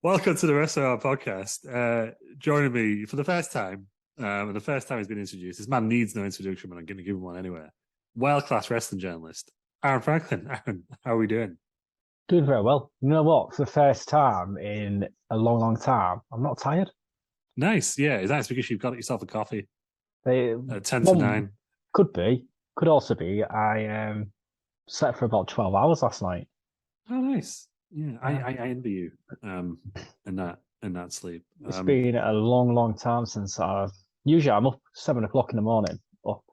Welcome to the rest of our podcast. Joining me for the first time, and the first time he's been introduced. This man needs no introduction, but I'm going to give him one anyway. World-class wrestling journalist, Aaron Franklin. Aaron, how are we doing? Doing very well. You know what? For the first time in a long, long time, I'm not tired. Nice, yeah. Is that because you've got yourself a coffee They, at 10 to one 9? could be, could also be. I slept for about 12 hours last night. Oh, nice. Yeah, Yeah. I envy you in that sleep. It's been a long, long time since I've. Usually, I'm up 7 o'clock in the morning. Up,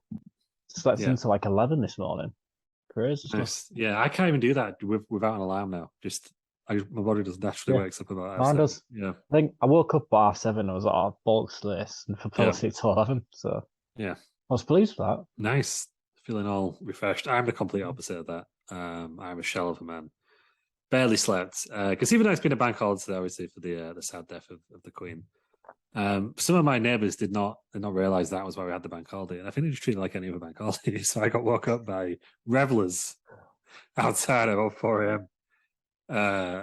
slept Yeah, into like 11 this morning. Crazy stuff. nice. Yeah, I can't even do that without an alarm now. My body just naturally Yeah, wakes up about half mine seven. does. Yeah, I think I woke up by half 7. I was at our bulk list and fell yeah, asleep till 11. So yeah. I was pleased with that. Nice. Feeling all refreshed. I'm the complete opposite of that. I'm a shell of a man. Barely slept. Because even though it's been a bank holiday, obviously, for the sad death of the Queen, some of my neighbours did not realise that was why we had the bank holiday. And I think they just treated it like any other bank holiday. So I got woke up by revellers outside at about 4 a.m.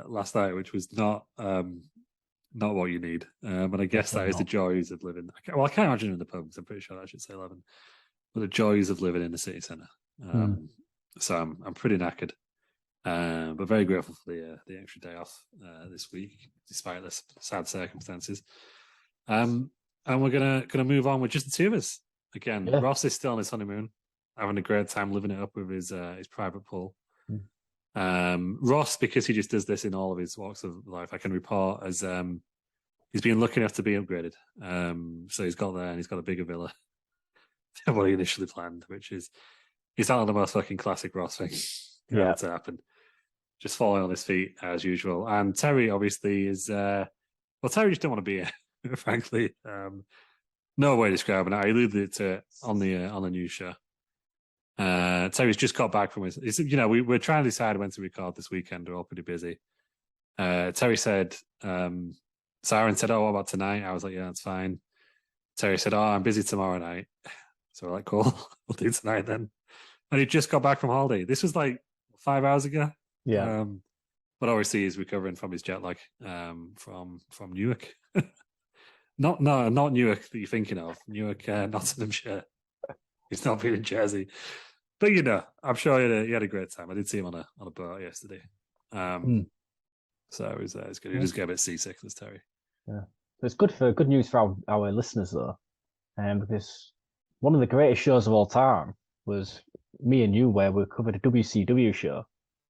Last night, which was not what you need. And I guess that Definitely is the not. joys of living. I can't imagine in the pub because I'm pretty sure I should say 11. But the joys of living in the city centre. Hmm. So I'm pretty knackered, but very grateful for the extra day off this week, despite the sad circumstances. And we're gonna move on with just the two of us again. Yeah. Ross is still on his honeymoon, having a great time living it up with his private pool. Mm. Ross, because he just does this in all of his walks of life, I can report as he's been lucky enough to be upgraded. So he's got there and he's got a bigger villa than what he initially planned, which is he's not the most fucking classic Ross thing Yeah. to happen. Just falling on his feet as usual. And Terry obviously is Terry just don't want to be here, frankly. No way describing it. I alluded to it on the news show. Terry's just got back from his. We're trying to decide when to record this weekend. We're all pretty busy. Terry said, Siren said, "Oh, what about tonight?" I was like, "Yeah, that's fine." Terry said, "Oh, I'm busy tomorrow night." So we're like, "Cool, we'll do tonight then." And he just got back from holiday. This was like 5 hours ago. Yeah. But obviously he's recovering from his jet lag from Newark. Not Newark that you're thinking of. Newark, Nottinghamshire. He's not been in Jersey. But I'm sure he had a great time. I did see him on a boat yesterday. Mm. So it was good. He Yeah. just get a bit seasick, this Terry. Yeah. So it's good news for our listeners though, because one of the greatest shows of all time was me and you, where we covered a WCW show.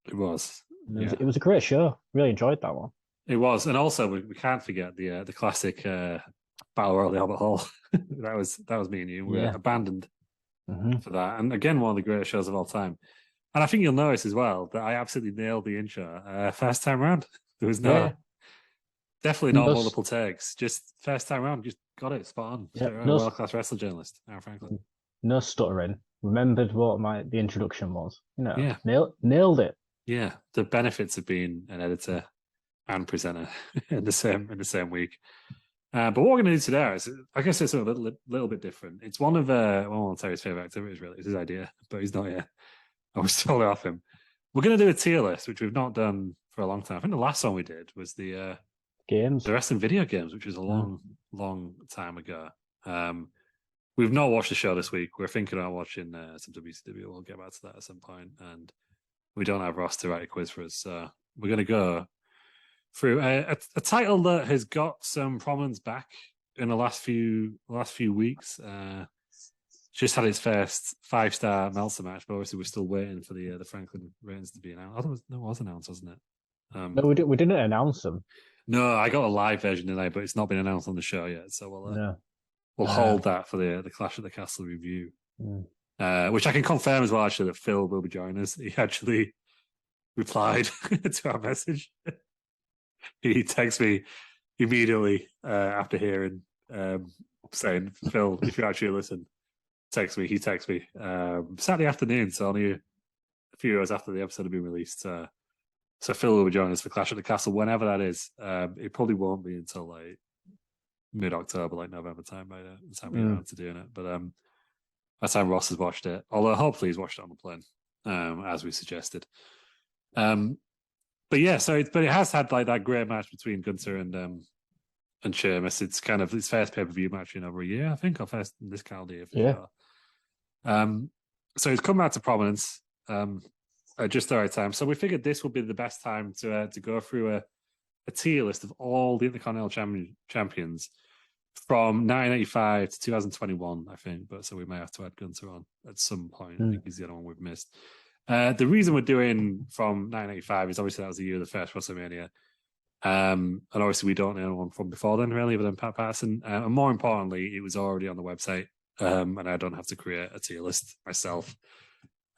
It was. And Yeah. it was a great show. Really enjoyed that one. It was. And also we can't forget the classic Battle Royal at the Albert Hall. that was me and you. We were Yeah. abandoned Hmm. for that. And again, one of the greatest shows of all time. And I think you'll notice as well that I absolutely nailed the intro first time round. There was Yeah. definitely not No, multiple takes. Just first time round, just got it spot on. yeah. A world class wrestling journalist, Aaron Franklin. No stuttering. Remembered what the introduction was. Yeah, Nailed it. yeah. The benefits of being an editor and presenter in the same week. But what we're going to do today is, I guess it's a little bit different. It's one of Terry's favorite activities. Really, it's his idea, but he's not here. I was totally off him. We're going to do a tier list, which we've not done for a long time. I think the last one we did was the Games. wrestling video games, which was a long time ago. We've not watched the show this week. We're thinking about watching some WCW. We'll get back to that at some point. And we don't have Ross to write a quiz for us, so we're going to go through a title that has got some prominence back in the last few weeks. Just had its first 5-star Meltzer match, but obviously we're still waiting for the Franklin reigns to be announced. I thought it was announced, wasn't it? No, we didn't announce them. No, I got a live version today, but it's not been announced on the show yet. So we'll hold that for the Clash at the Castle review, which I can confirm as well. Actually, that Phil will be joining us. He actually replied to our message. He texted me immediately after hearing, saying, "Phil, if you actually listen, text me." He texted me Saturday afternoon, so only a few hours after the episode had been released. So Phil will be joining us for Clash at the Castle whenever that is. It probably won't be until like mid-October, like November time by the time we're around to doing it. But by the time Ross has watched it, although hopefully he's watched it on the plane, as we suggested. But yeah, but it has had like that great match between Gunther and Sheamus. It's kind of his first pay-per-view match in over a year, I think, or first in this calendar year for sure. So he's come out to prominence at just the right time. So we figured this would be the best time to go through a tier list of all the Intercontinental Champions from 1985 to 2021, I think. But so we may have to add Gunther on at some point. I think he's the other one we've missed. The reason we're doing from 1985 is obviously that was the year of the first WrestleMania. And obviously we don't know anyone from before then, really, other than Pat Patterson. And more importantly, it was already on the website. And I don't have to create a tier list myself.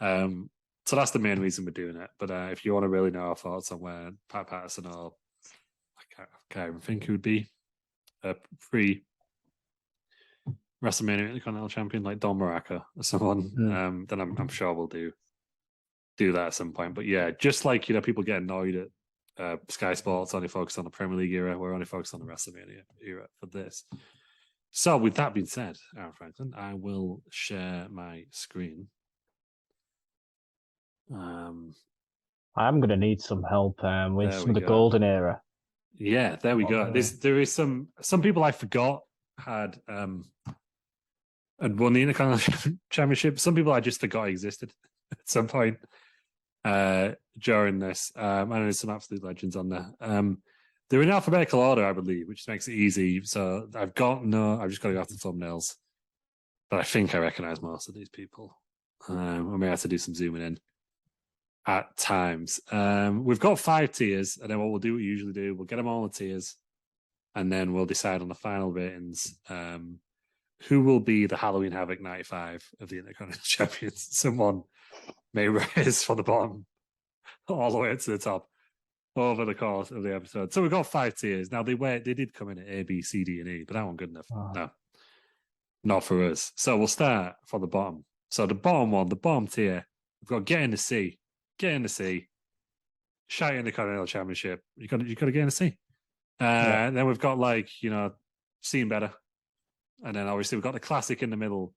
So that's the main reason we're doing it. But if you want to really know our thoughts on where Pat Patterson or I can't even think who would be a pre WrestleMania Intercontinental Champion like Don Baraka or someone, then I'm sure we'll do that at some point. But yeah, just like people get annoyed at Sky Sports only focused on the Premier League era, we're only focused on the WrestleMania era for this. So with that being said, Aaron Franklin, I will share my screen. I'm going to need some help with some of the golden era. Yeah, there we go. There is some people I forgot had won the Intercontinental Championship. Some people I just forgot existed at some point during this. And there's some absolute legends on there. They're in alphabetical order, I believe, which makes it easy. So I've just got to go after the thumbnails. But I think I recognize most of these people. I may have to do some zooming in at times. We've got 5 tiers, and then what we usually do, we'll get them all the tiers, and then we'll decide on the final ratings who will be the Halloween Havoc 95 of the Intercontinental Champions. Someone may rise from the bottom all the way to the top over the course of the episode. So we've got 5 tiers. Now they did come in at A, B, C, D, and E, but that wasn't good enough. No, not for us. So we'll start from the bottom. So the bottom tier, we've got Get in the C. Shite in the Continental Championship. You got to get in the C. And then we've got Seen Better. And then obviously we've got the classic in the middle,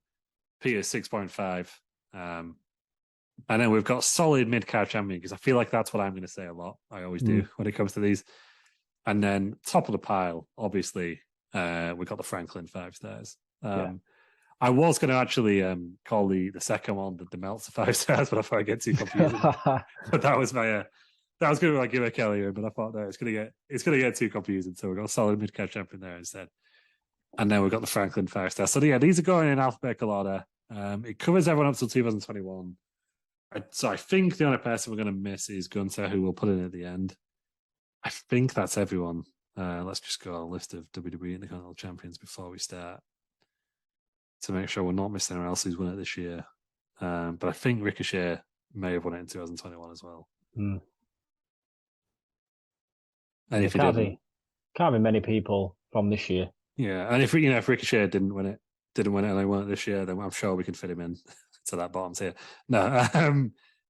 Peter's 6.5. And then we've got solid mid-card champion, because I feel like that's what I'm going to say a lot. I always do when it comes to these. And then top of the pile, obviously, we've got the Franklin 5 stars. I was going to actually call the second one the Meltzer 5 stars, but I thought I'd get too confusing. But that was my that was going to be my gimmick earlier, but I thought no, it's going to get too confusing. So we've got a solid mid-card champion there instead. And then we've got the Franklin 5 stars. So yeah, these are going in alphabetical order. It covers everyone up till 2021. So I think the only person we're going to miss is Gunther, who we'll put in at the end. I think that's everyone. Let's just go a list of WWE Intercontinental Champions before we start, to make sure we're not missing anyone else who's won it this year. But I think Ricochet may have won it in 2021 as well. And if he didn't, can't be many people from this year. Yeah, and if Ricochet didn't win it and I won it this year, then I'm sure we can fit him in to that bottom tier. No,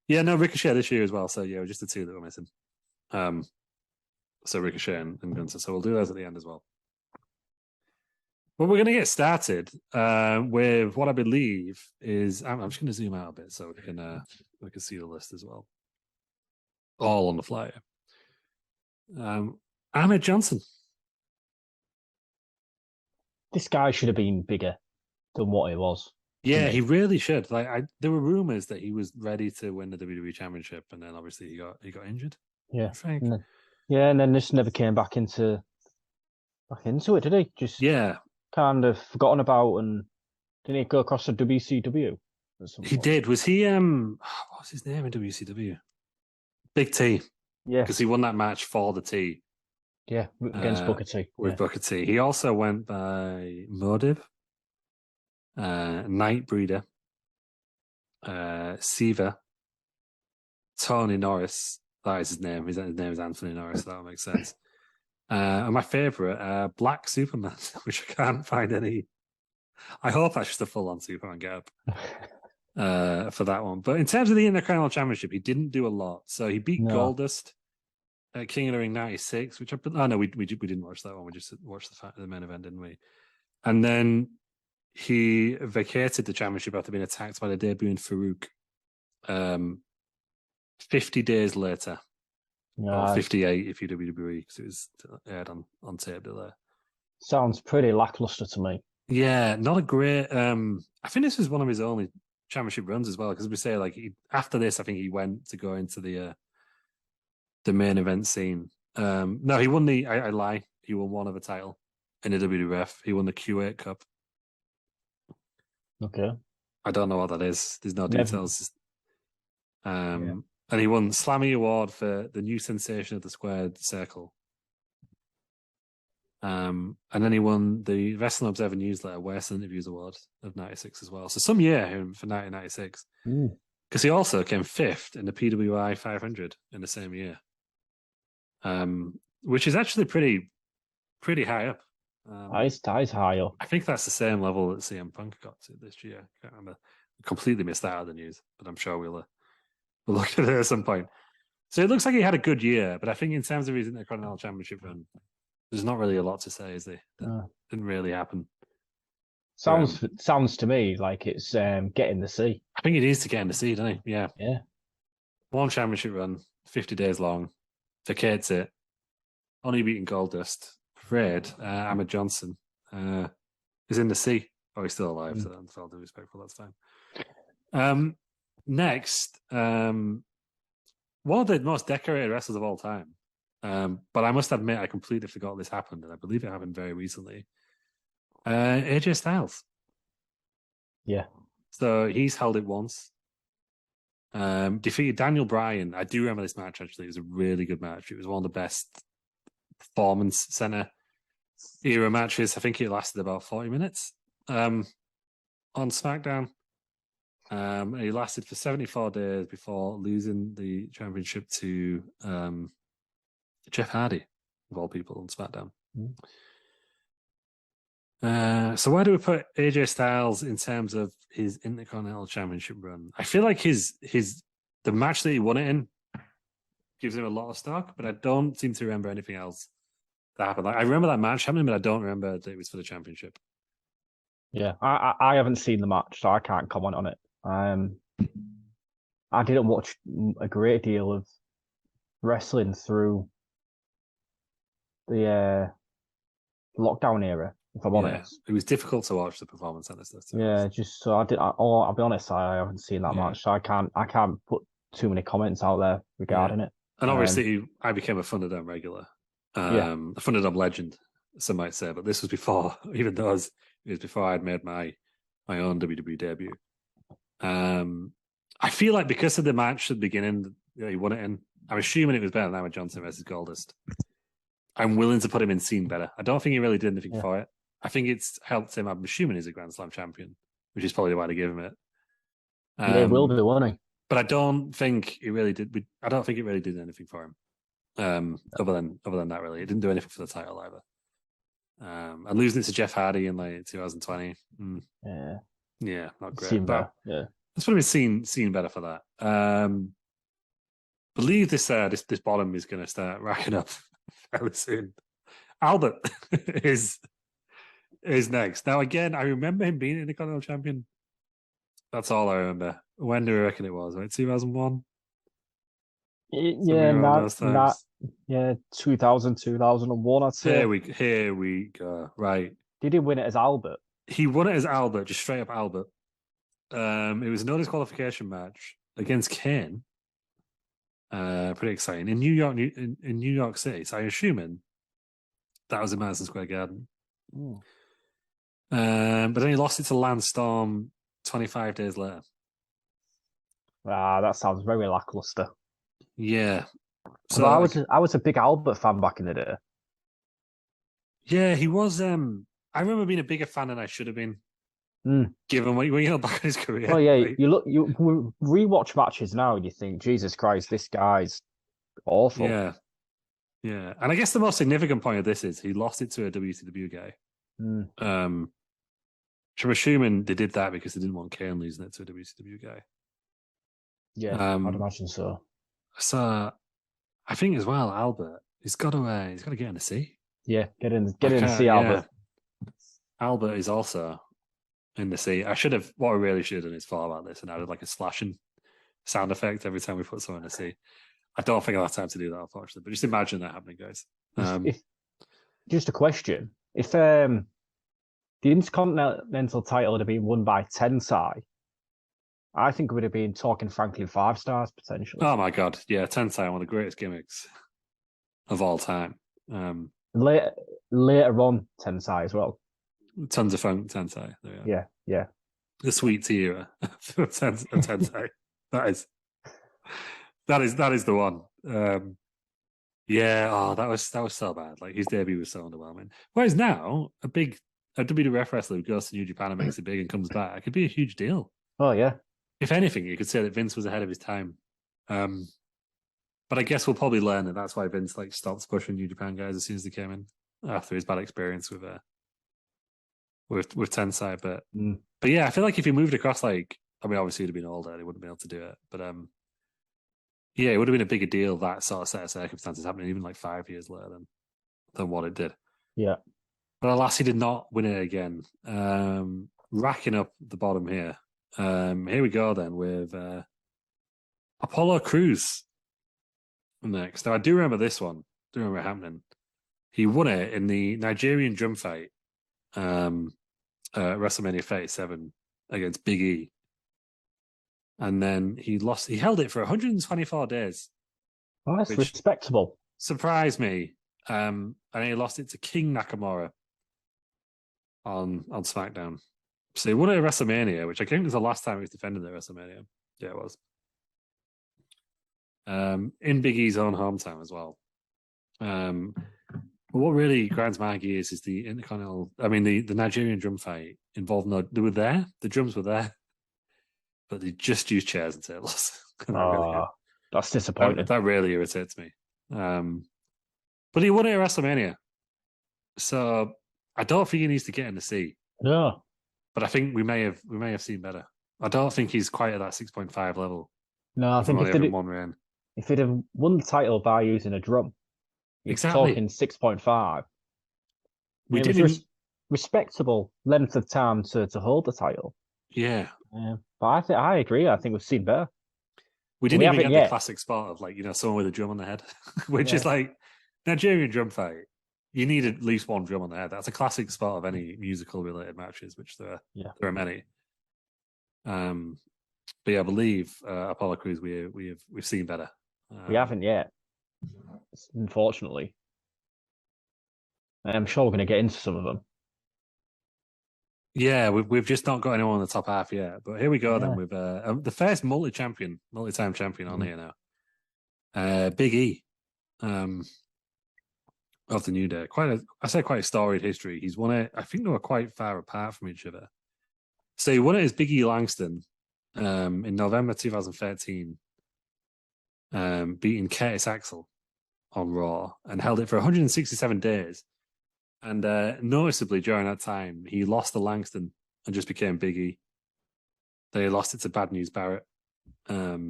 Ricochet this year as well. So yeah, just the 2 that we're missing. So Ricochet and Gunther. So we'll do those at the end as well. Well, we're going to get started with what I believe is. I'm just going to zoom out a bit so we can see the list as well, all on the flyer. Ahmed Johnson. This guy should have been bigger than what he was. Yeah, he really should. There were rumors that he was ready to win the WWE Championship, and then obviously he got injured. Yeah, and then just never came back into it, did he? Just kind of forgotten about, and didn't he go across to WCW? He did. Was he? What was his name in WCW? Big T. Yeah, because he won that match for the T. Yeah, against Booker T. With Booker T. He also went by Motive, Nightbreeder, Siva, Tony Norris. That is his name. His name is Anthony Norris. So that would make sense. And my favourite, Black Superman, which I can't find any. I hope that's just a full-on Superman get-up for that one. But in terms of the Intercontinental Championship, he didn't do a lot. So he beat Goldust at King of the Ring 96, which we didn't watch that one. We just watched the main event, didn't we? And then he vacated the championship after being attacked by the debuting Farouk 50 days later or 58 if you're WWE, because it was aired on tape there. Sounds pretty lackluster to me. Yeah, not a great. I think this was one of his only championship runs as well, because we say like after this, I think he went to go into the main event scene. No, he won I lie. He won one other title in the WWF. He won the Q8 Cup. Okay. I don't know what that is. There's no details. And he won Slammy Award for the new sensation of the squared circle. And then he won the Wrestling Observer Newsletter Worst Interviews Award of 96 as well. So some year for 1996. Because he also came 5th in the PWI 500 in the same year. Which is actually pretty high up. That is high up. I think that's the same level that CM Punk got to this year. I can't remember. I completely missed that out of the news, but I'm sure we'll look at it at some point. So it looks like he had a good year, but I think in terms of his Intercontinental Championship run, there's not really a lot to say, is there? That didn't really happen. Sounds to me like it's getting the C. I think it is to get in the C, doesn't it? Yeah. Yeah. One championship run, 50 days long, vacates it, only beating Goldust. Fred, Ahmed Johnson, is in the C. Oh, he's still alive, so that's all due respectful, that's fine. Next, one of the most decorated wrestlers of all time. But I must admit, I completely forgot this happened, and I believe it happened very recently. AJ Styles. Yeah. So he's held it once. Defeated Daniel Bryan. I do remember this match, actually. It was a really good match. It was one of the best performance center era matches. I think it lasted about 40 minutes on SmackDown. He lasted for 74 days before losing the championship to Jeff Hardy, of all people, on SmackDown. So where do we put AJ Styles in terms of his Intercontinental Championship run? I feel like the match that he won it in gives him a lot of stock, but I don't seem to remember anything else that happened. Like, I remember that match happening, but I don't remember that it was for the championship. Yeah, I haven't seen the match, so I can't comment on it. I didn't watch a great deal of wrestling through the lockdown era, if I'm honest. It was difficult to watch the performance center stuff. Just so I'll be honest, I haven't seen that match, so I can't put too many comments out there regarding it. And obviously, I became a Thunderdome regular, a Thunderdome legend, some might say. But this was before, even though it was before I had made my own WWE debut. I feel like because of the match at the beginning, he won it in. I'm assuming it was better than Ahmed Johnson versus Goldust. I'm willing to put him in scene better. I don't think he really did anything for it. I think it's helped him. I'm assuming he's a Grand Slam champion, which is probably why they gave him it. He will be, won't he? But I don't think he really did. I don't think it really did anything for him. Other than that, really, it didn't do anything for the title either. And losing it to Jeff Hardy in like 2020. Yeah, not great. Seen better. Yeah, let's put him seen better for that. Believe this bottom is going to start racking up fairly soon. Albert is next. Now again, I remember him being Intercontinental Champion. That's all I remember. When do we reckon it was? Right, 2001. Yeah, 2000, 2001. I'd say. Here we go. Right. Did he win it as Albert? He won it as Albert, just straight up Albert. It was a no disqualification match against Kane. Pretty exciting in New York, in New York City. So I'm assuming that was in Madison Square Garden. But then he lost it to Lance Storm 25 days later. that sounds very lackluster. Yeah. So I was a big Albert fan back in the day. Yeah, he was. I remember being a bigger fan than I should have been. Given when you look back at his career. Oh yeah, like, you rewatch matches now and you think, Jesus Christ, this guy's awful. Yeah. Yeah. And I guess the most significant point of this is he lost it to a WCW guy. I'm assuming they did that because they didn't want Kane losing it to a WCW guy. Yeah, I'd imagine so. So I think as well, Albert, he's got to get in the C. Yeah, get in the C, Albert. Yeah. Albert is also in the C. What I really should have done is thought about this and added like a slashing sound effect every time we put someone in the C. I don't think I'll have time to do that, unfortunately. But just imagine that happening, guys. Just a question: if the Intercontinental title had been won by Tensai, I think it would have been talking Franklin 5 stars potentially. Oh my god, yeah, Tensai, one of the greatest gimmicks of all time. Later on, Tensai as well. Tons of fun, Tensai. Yeah. The sweet tea era of Tensai. That is the one. That was so bad. Like his debut was so underwhelming. Whereas now, a WWF wrestler who goes to New Japan and makes it big and comes back, it could be a huge deal. Oh yeah. If anything, you could say that Vince was ahead of his time. But I guess we'll probably learn that that's why Vince stopped pushing New Japan guys as soon as they came in after his bad experience with Tensai. But yeah, I feel like if he moved across, obviously he'd have been older, he wouldn't be able to do it. But yeah, it would have been a bigger deal, that sort of set of circumstances happening even 5 years later than what it did. Yeah. But alas, he did not win it again. Racking up the bottom here. Here we go then with Apollo Crews next. Now, I do remember this one. I do remember it happening. He won it in the Nigerian drum fight WrestleMania 37 against Big E. And then he lost. He held it for 124 days. Oh, that's respectable. Surprised me. And he lost it to King Nakamura on SmackDown. So he won it at WrestleMania, which I think was the last time he was defended at WrestleMania. Yeah, it was. In Big E's own hometown as well. But what really grinds my gears is the Intercontinental. I mean, the Nigerian drum fight involved. They were there. The drums were there, but they just used chairs and tables. That's disappointing. That really irritates me. But he won it at WrestleMania, so I don't think he needs to get in the seat. No, but I think we may have seen better. I don't think he's quite at that 6.5 level. No, I think if he'd have won the title by using a drum, exactly talking 6.5. We did respectable length of time to hold the title. Yeah. But I agree. I think we've seen better. We didn't even get the classic spot of someone with a drum on the head, which is Nigerian drum fight. You need at least one drum on the head. That's a classic spot of any musical related matches, which there are many. But yeah, I believe Apollo Crews we've seen better. We haven't yet, unfortunately. I'm sure we're going to get into some of them. Yeah, we've just not got anyone in the top half yet. But here we go then with the first multi-time champion on here now. Big E of the New Day. Quite a storied history. He's won it. I think they were quite far apart from each other. So he won it as Big E Langston in November 2013, beating Curtis Axel on Raw and held it for 167 days. And noticeably during that time, he lost to Langston and just became Big E. They lost it to Bad News Barrett at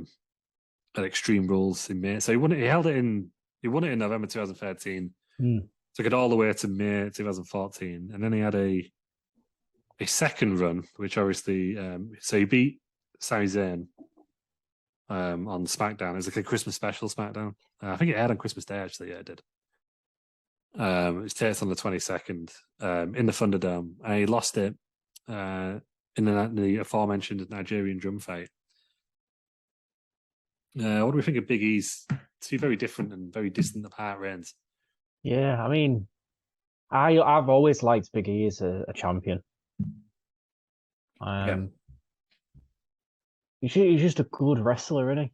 Extreme Rules in May. So he won it in November 2013. Took it all the way to May 2014, and then he had a second run, which obviously so he beat Sami Zayn on SmackDown. It was a Christmas special SmackDown. I think it aired on Christmas Day, actually. Yeah, it did. It was taped on the 22nd in the Thunderdome, and he lost it in the aforementioned Nigerian drum fight. What do we think of Big E's two very different and very distant apart reigns? Yeah, I mean, I've always liked Big E as a champion. He's just a good wrestler, isn't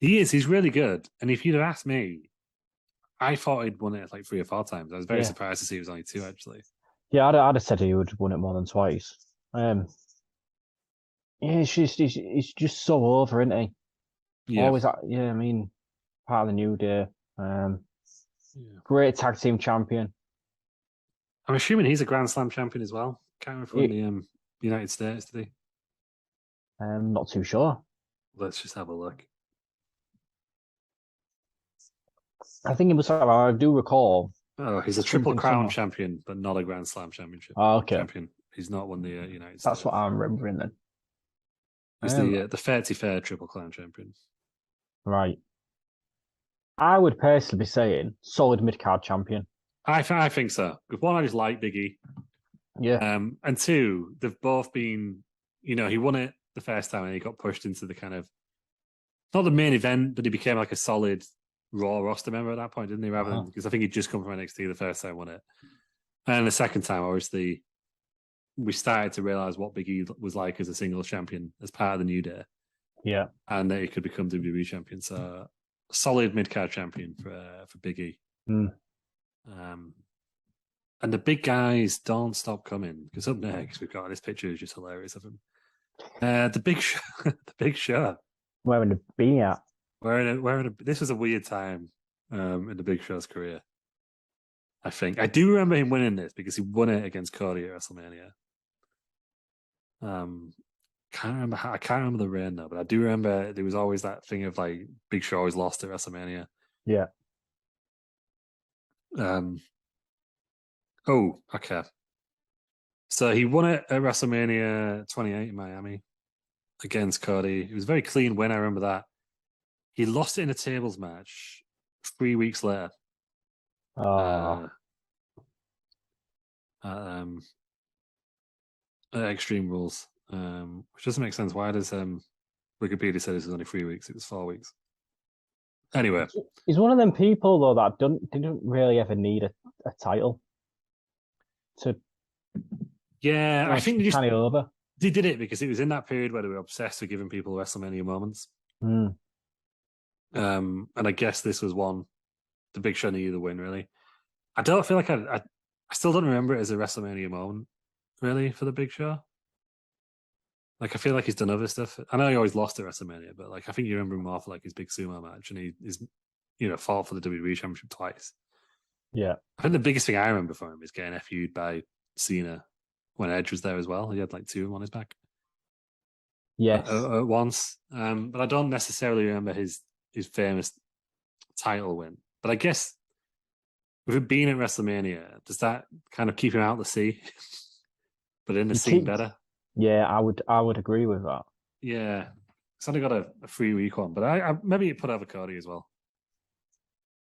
he? He is. He's really good. And if you'd have asked me, I thought he'd won it 3 or 4 times. I was very surprised to see it was only 2, actually. Yeah, I'd have said he would have won it more than twice. He's just so over, isn't he? Yeah. Always, I mean, part of the New Day. Great tag team champion. I'm assuming he's a Grand Slam champion as well. Can't remember in the United States, did he? I'm not too sure. Let's just have a look. I think it was. I do recall. Oh, he's a Triple Crown champion, but not a Grand Slam championship. Oh, okay. Champion. He's not won the United States. That's what I'm remembering then. He's the Fairty Fair Triple Crown champion. Right. I would personally be saying solid mid card champion. I think so. Because one, I just like Big E. Yeah. And two, they've both been, he won it the first time and he got pushed into the kind of, not the main event, but he became like a solid Raw roster member at that point, didn't he? Rather than, because I think he'd just come from NXT the first time, won it. And the second time, obviously, we started to realize what Big E was like as a singles champion as part of the New Day. Yeah. And that he could become WWE champion. So, solid mid card champion for Big E. Mm. And the big guys don't stop coming, because up next we've got this picture is just hilarious of him. The Big Show, the Big Show, Wearing a beanie hat. This was a weird time in the Big Show's career. I think I do remember him winning this because he won it against Cody at WrestleMania. I can't remember the reign though, but I do remember there was always that thing of like Big Show always lost at WrestleMania. Yeah. Oh, okay. So he won it at WrestleMania 28 in Miami against Cody. It was a very clean win. I remember that. He lost it in a tables match 3 weeks later. At Extreme Rules, which doesn't make sense. Why does Wikipedia say this was only 3 weeks? It was 4 weeks. Anyway, he's one of them people though that didn't really ever need a title to. Yeah, I think they just over. They did it because it was in that period where they were obsessed with giving people WrestleMania moments. Mm. And I guess this was one. The Big Show needed the win, really. I don't feel like I still don't remember it as a WrestleMania moment, really, for the Big Show. Like, I feel like he's done other stuff. I know he always lost at WrestleMania, but like, I think you remember him more for like his big sumo match, and he's fought for the WWE Championship twice. Yeah, I think the biggest thing I remember from him is getting FU'd by Cena when Edge was there as well. He had like 2 of them on his back. Yes, at once. But I don't necessarily remember his famous title win. But I guess with it being at WrestleMania, does that kind of keep him out of the sea, but in the scene better? Yeah, I would agree with that. Yeah, it's only got a 3-week one, but I maybe it put over Cody as well,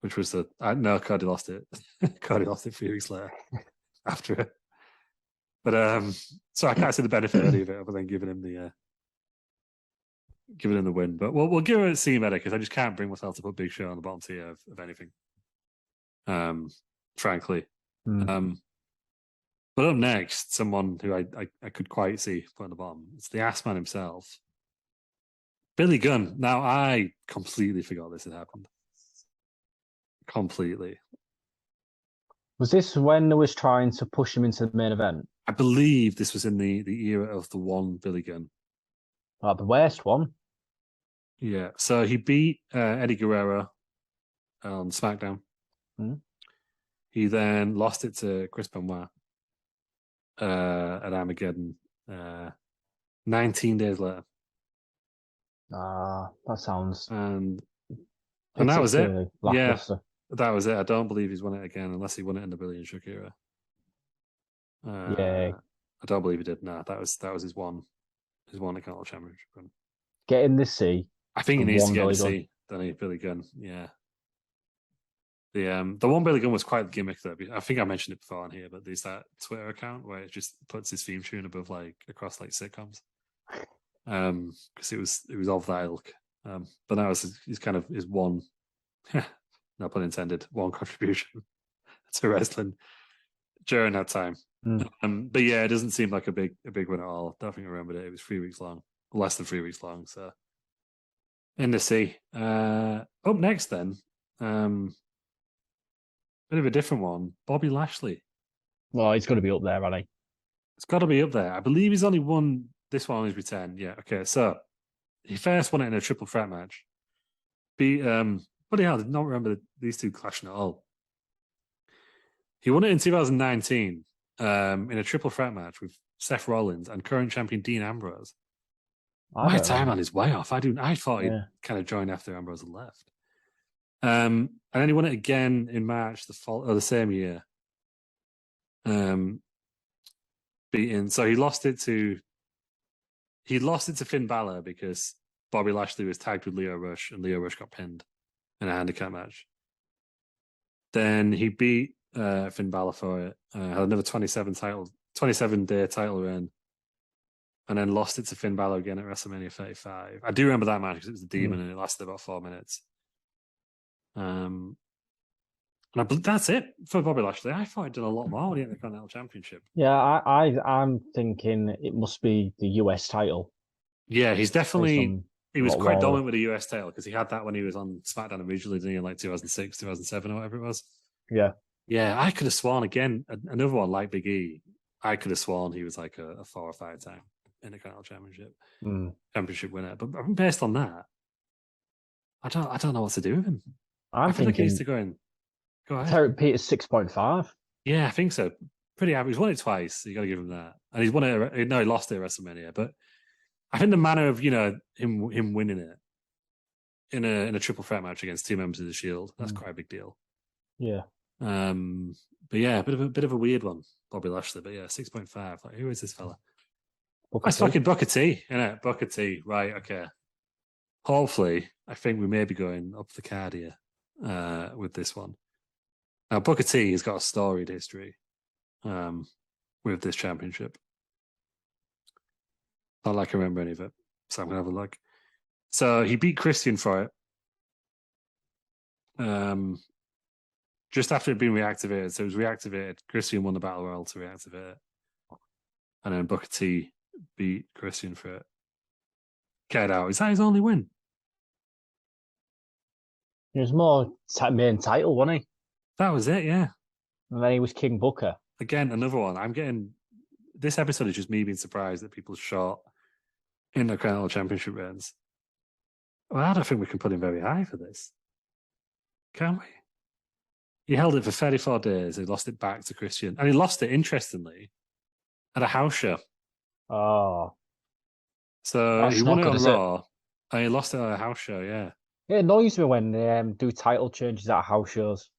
which was no, Cody lost it. Cody lost it 3 weeks later after it. But so I can't see the benefit of it other than giving him the win. But we'll give it a C better because I just can't bring myself to put Big Show on the bottom tier of anything. Frankly. But up next, someone who I could quite see put on the bottom. It's the Ass Man himself, Billy Gunn. Now I completely forgot this had happened. Completely. Was this when they was trying to push him into the main event? I believe this was in the era of the one Billy Gunn. Oh, the worst one. Yeah. So he beat Eddie Guerrero on SmackDown. He then lost it to Chris Benoit at Armageddon 19 days later. That sounds. And that was it. Yeah, that was it. I don't believe he's won it again unless he won it in the Billion Shook era. Yeah, I don't believe he did. No, that was his one Intercontinental Championship run. Get in the C. I think he needs to get in the C. Don't he, Billy Gunn? Yeah. The one Billy Gunn was quite the gimmick though. I think I mentioned it before on here, but there's that Twitter account where it just puts his theme tune above across sitcoms. Because it was of that ilk. But that was his kind of his one, no pun intended, one contribution to wrestling during that time. But yeah, it doesn't seem like a big win at all. Don't think I remembered it. It was 3 weeks long, less than 3 weeks long. So in the C. Up next then, bit of a different one. Bobby Lashley. Well, he's got to be up there, hasn't he? It's got to be up there. I believe he's only won this one on his return. Yeah. Okay. So he first won it in a triple threat match. Bloody hell, I did not remember these two clashing at all. He won it in 2019 in a triple threat match with Seth Rollins and current champion Dean Ambrose. My timeline is way off. I thought he'd kind of joined after Ambrose had left. And then he won it again in March the same year. Beating. So he lost it to Finn Balor because Bobby Lashley was tagged with Leo Rush and Leo Rush got pinned in a handicap match. Then he beat Finn Balor for it. Had another 27-day title reign, and then lost it to Finn Balor again at WrestleMania 35. I do remember that match because it was a demon and it lasted about 4 minutes. And that's it for Bobby Lashley. I thought he'd done a lot more with the Intercontinental Championship. Yeah, I'm thinking it must be the US title. Yeah, he's definitely. He was quite dominant with the US title because he had that when he was on SmackDown originally, didn't he, in like 2006, 2007, or whatever it was. Yeah. Yeah, I could have sworn again, another one like Big E, I could have sworn he was like a 4 or 5 time Intercontinental Championship winner. But based on that, I don't know what to do with him. I feel think like he's to go in. Go ahead. Tarek Peters 6.5. Yeah, I think so. Pretty happy. He's won it twice, so you got to give him that. And he's won it. No, he lost it at WrestleMania, but I think the manner of him winning it in a triple threat match against 2 members of the Shield, that's quite a big deal. Yeah. But yeah, a bit of a weird one, Bobby Lashley. But yeah, 6.5. Like, who is this fella? That's fucking Booker T, isn't it? Booker T. Right. Okay. Hopefully, I think we may be going up the card here with this one. Now, Booker T has got a storied history with this championship. Not like I remember any of it, so I'm gonna have a look. So he beat Christian for it. Just after it had been reactivated. So it was reactivated. Christian won the Battle Royal to reactivate it. And then Booker T beat Christian for it. Get out. Is that his only win? He was more main title, wasn't he? That was it, yeah. And then he was King Booker. Again, another one. This episode is just me being surprised that people shot Intercontinental Championship reigns. Well, I don't think we can put him very high for this. Can we? He held it for 34 days. He lost it back to Christian. And he lost it, interestingly, at a house show. Oh. So he won it on Raw. And he lost it at a house show, yeah. It annoys me when they do title changes at house shows.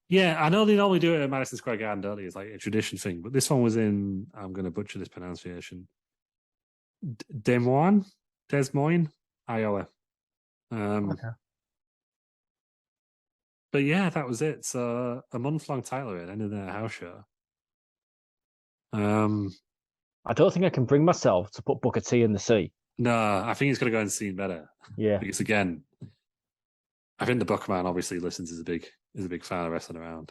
Yeah, I know they normally do it at Madison Square Garden, don't they? It's like a tradition thing. But this one was in, I'm going to butcher this pronunciation, Des Moines, Iowa. Okay. But yeah, that was it. So a month-long title reign ended in a house show. I don't think I can bring myself to put Booker T in the C. No, I think he's going to go and see better. Yeah. Because again, I think the Bookman obviously listens is a big fan of wrestling around.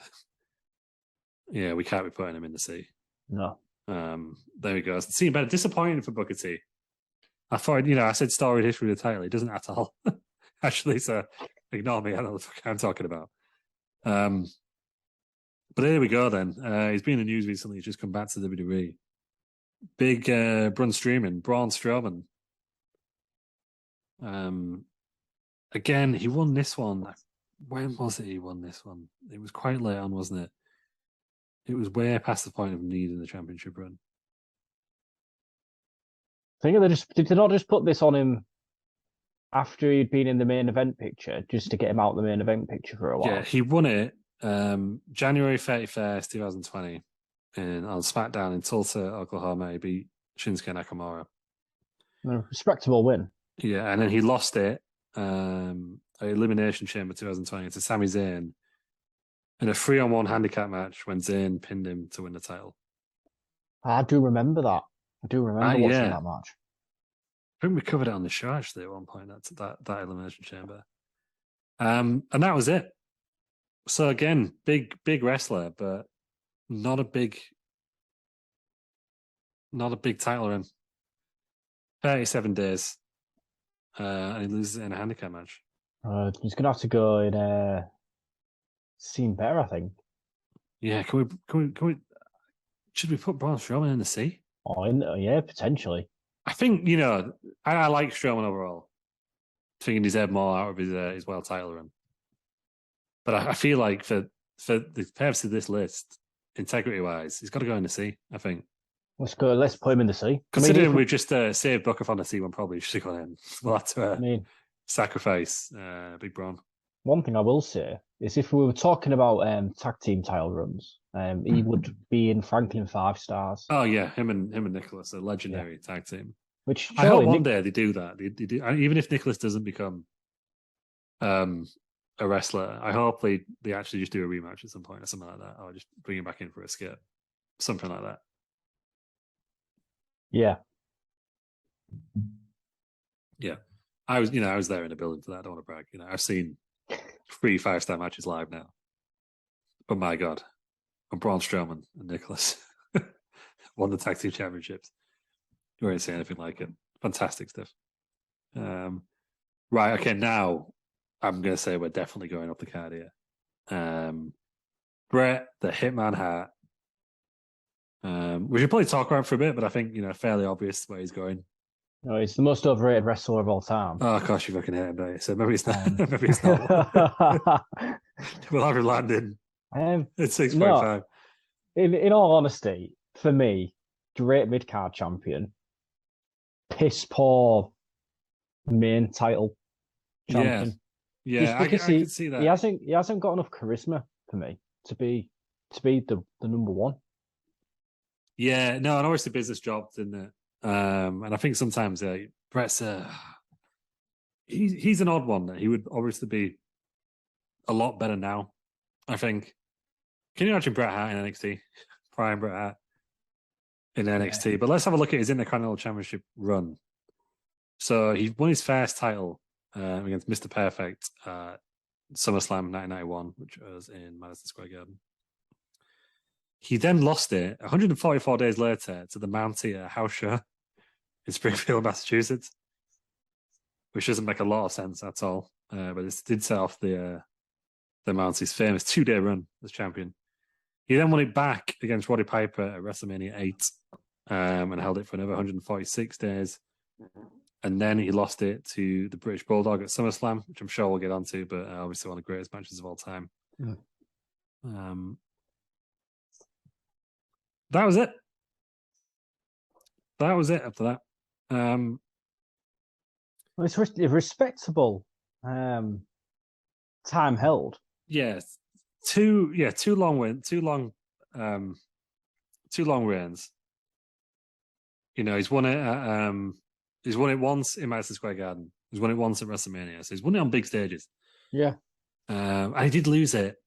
Yeah, we can't be putting him in the C. No. There we go. Seeing better. Disappointing for Booker T. I thought, I said storied history of the title. He doesn't at all. Actually, so ignore me. I don't know what the fuck I'm talking about. But there we go then. He's been in the news recently. He's just come back to WWE. Big Braun Strowman. Again, he won this one. When was it he won this one? It was quite late on, wasn't it? It was way past the point of needing the championship run. I think did they not just put this on him after he'd been in the main event picture, just to get him out the main event picture for a while? Yeah, he won it January 31st, 2020 on SmackDown in Tulsa, Oklahoma. He beat Shinsuke Nakamura. A respectable win. Yeah, and then he lost it Elimination Chamber 2020 to Sami Zayn in a 3-on-1 handicap match when Zayn pinned him to win the title. I do remember that. I do remember watching that match. I think we covered it on the show actually at one point. That Elimination Chamber, and that was it. So again, big wrestler, but not a big title run. 37 days, and he loses it in a handicap match. He's gonna have to go in scene better, I think. Yeah, can we? Should we put Braun Strowman in the C? Oh, yeah, potentially. I think I like Strowman overall. I think he deserved more out of his world title run. But I feel like for the purpose of this list, integrity-wise, he's got to go in the C, I think. Let's put him in the C. Considering we just saved Booker from the C one, probably should have gone in. We'll have to sacrifice Big Braun. One thing I will say is if we were talking about tag team title runs, he would be in Franklin 5 Stars. Oh yeah, him and Nicholas, a legendary tag team. Which I hope one day they do that. They do, even if Nicholas doesn't become a wrestler. I hope they actually just do a rematch at some point or something like that, or just bring him back in for a skit, something like that. Yeah. Yeah. I was there in the building for that. I don't want to brag. I've seen 3 5-star matches live now. But my God, and Braun Strowman and Nicholas won the tag team championships. You won't see anything like it. Fantastic stuff. Right, okay, now I'm going to say we're definitely going up the card here. Bret, the Hitman Hart. We should probably talk about it for a bit, but I think, fairly obvious where he's going. No, he's the most overrated wrestler of all time. Oh, gosh, you fucking hate him, don't you? So maybe it's not. Maybe it's not. We'll have him landing at 6.5. No, in all honesty, for me, great mid-card champion, piss poor main title champion. Yeah, I can see that. He hasn't got enough charisma for me to be the number one. Yeah, no, and obviously business jobs, isn't it? And I think sometimes Bret's he's an odd one. He would obviously be a lot better now, I think. Can you imagine Bret Hart in NXT? Prime Bret Hart in NXT. Yeah. But let's have a look at his Intercontinental Championship run. So he won his first title against Mr. Perfect at SummerSlam 1991, which was in Madison Square Garden. He then lost it 144 days later to the Mountie house show in Springfield, Massachusetts, which doesn't make a lot of sense at all. But it did set off the Mountie's famous 2-day run as champion. He then won it back against Roddy Piper at WrestleMania 8 and held it for another 146 days. And then he lost it to the British Bulldog at SummerSlam, which I'm sure we'll get onto, but obviously one of the greatest matches of all time. Mm. That was it. That was it after that. Well, it's a respectable time held. Yes. Two long reigns. He's won it he's won it once in Madison Square Garden. He's won it once at WrestleMania. So he's won it on big stages. Yeah. And he did lose it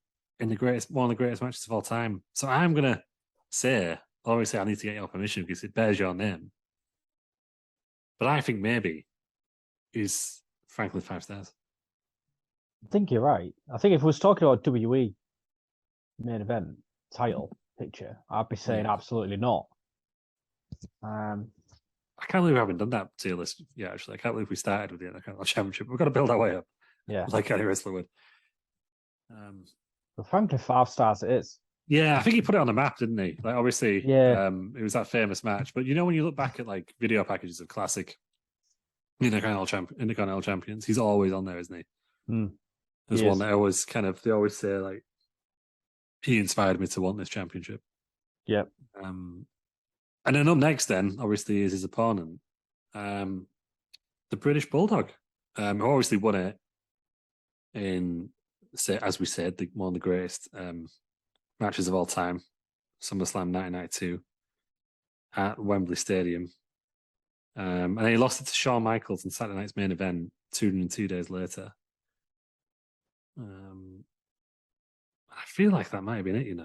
in one of the greatest matches of all time. So I'm gonna say, obviously I need to get your permission because it bears your name. But I think maybe is Franklin 5 stars. I think you're right. I think if we was talking about WWE main event title picture, I'd be saying absolutely not. I can't believe we haven't done that tier list yet, actually. I can't believe we started with the Intercontinental Championship. We've got to build our way up. Yeah. Like any wrestler would. Well, frankly, 5 stars it is. Yeah, I think he put it on the map, didn't he? Like, obviously, it was that famous match. But when you look back at like video packages of classic Intercontinental Champions, he's always on there, isn't he? There's one that they always say, like, he inspired me to want this championship. Yep. And then up next, then, obviously, is his opponent, the British Bulldog, who obviously won it in, as we said, one of the greatest matches of all time, SummerSlam 1992 at Wembley Stadium. And he lost it to Shawn Michaels in Saturday Night's Main Event 202 days later. I feel like that might have been it,